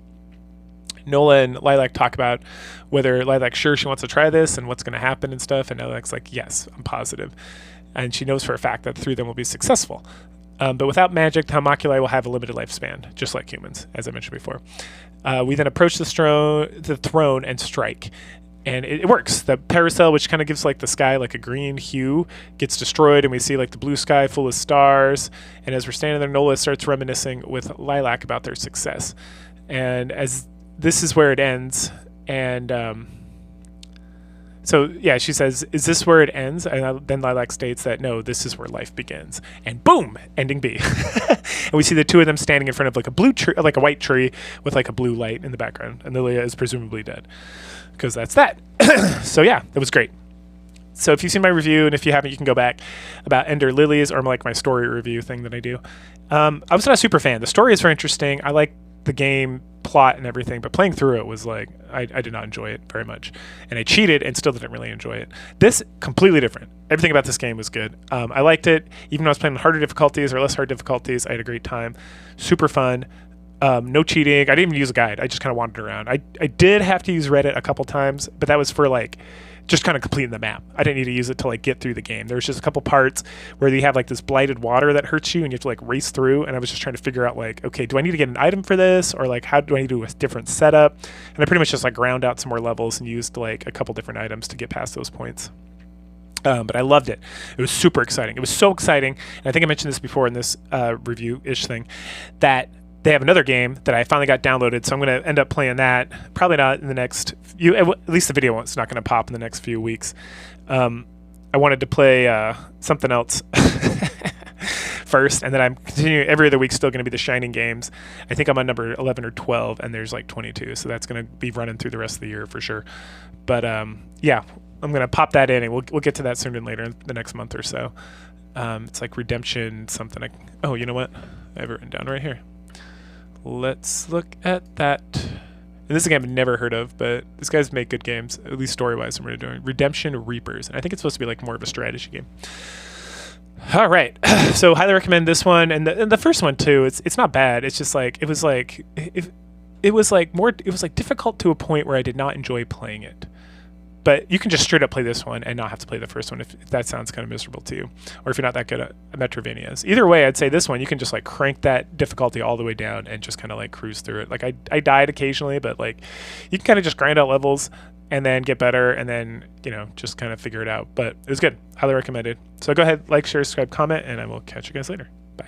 S1: Nola and Lilac talk about whether Lilac's sure she wants to try this and what's going to happen and stuff. And Lilac's like, yes, I'm positive. And she knows for a fact that the 3 of them will be successful. But without magic, the homunculi will have a limited lifespan, just like humans, as I mentioned before. We then approach the throne and strike. And it works. The parasol, which kind of gives like the sky like a green hue, gets destroyed, and we see like the blue sky full of stars. And as we're standing there, Nola starts reminiscing with Lilac about their success. And as this is where it ends, and so yeah, she says, "Is this where it ends?" And then Lilac states that no, this is where life begins. And boom, ending B. And we see the 2 of them standing in front of like a blue tree, like a white tree with like a blue light in the background, and Lilia is presumably dead. Because that's that. So yeah, that was great. So if you've seen my review, and if you haven't, you can go back about Ender Lilies, or like my story review thing that I do. I was not a super fan. The story is very interesting. I like the game plot and everything, but playing through it was like, I did not enjoy it very much. And I cheated and still didn't really enjoy it. This, completely different. Everything about this game was good. I liked it. Even though I was playing on harder difficulties or less hard difficulties, I had a great time. Super fun. No cheating. I didn't even use a guide. I just kind of wandered around. I did have to use Reddit a couple times, but that was for like just kind of completing the map. I didn't need to use it to like get through the game. There was just a couple parts where you have like this blighted water that hurts you and you have to like race through. And I was just trying to figure out like, okay, do I need to get an item for this? Or like, how do I need to do a different setup? And I pretty much just like ground out some more levels and used like a couple different items to get past those points. But I loved it. It was super exciting. It was so exciting. And I think I mentioned this before in this review-ish thing, that they have another game that I finally got downloaded, so I'm going to end up playing that. Probably not in the next few, at least the video is not going to pop in the next few weeks. I wanted to play something else first, and then I'm continuing every other week, still going to be the Shining games. I think I'm on number 11 or 12, and there's like 22, so that's going to be running through the rest of the year for sure. But yeah, I'm going to pop that in, and we'll get to that sooner than later in the next month or so. It's like Redemption something. Oh, you know what? I have it written down right here. Let's look at that. And this is a game I've never heard of, but these guys make good games, at least story-wise. From what they're doing, Redemption Reapers, and I think it's supposed to be like more of a strategy game. All right, so highly recommend this one, and the first one too. It's not bad. It's just like it was like difficult to a point where I did not enjoy playing it. But you can just straight up play this one and not have to play the first one if that sounds kind of miserable to you, or if you're not that good at Metroidvanias. Either way, I'd say this one, you can just like crank that difficulty all the way down and just kind of like cruise through it. Like I died occasionally, but like you can kind of just grind out levels and then get better and then, you know, just kind of figure it out. But it was good. Highly recommended. So go ahead, like, share, subscribe, comment, and I will catch you guys later.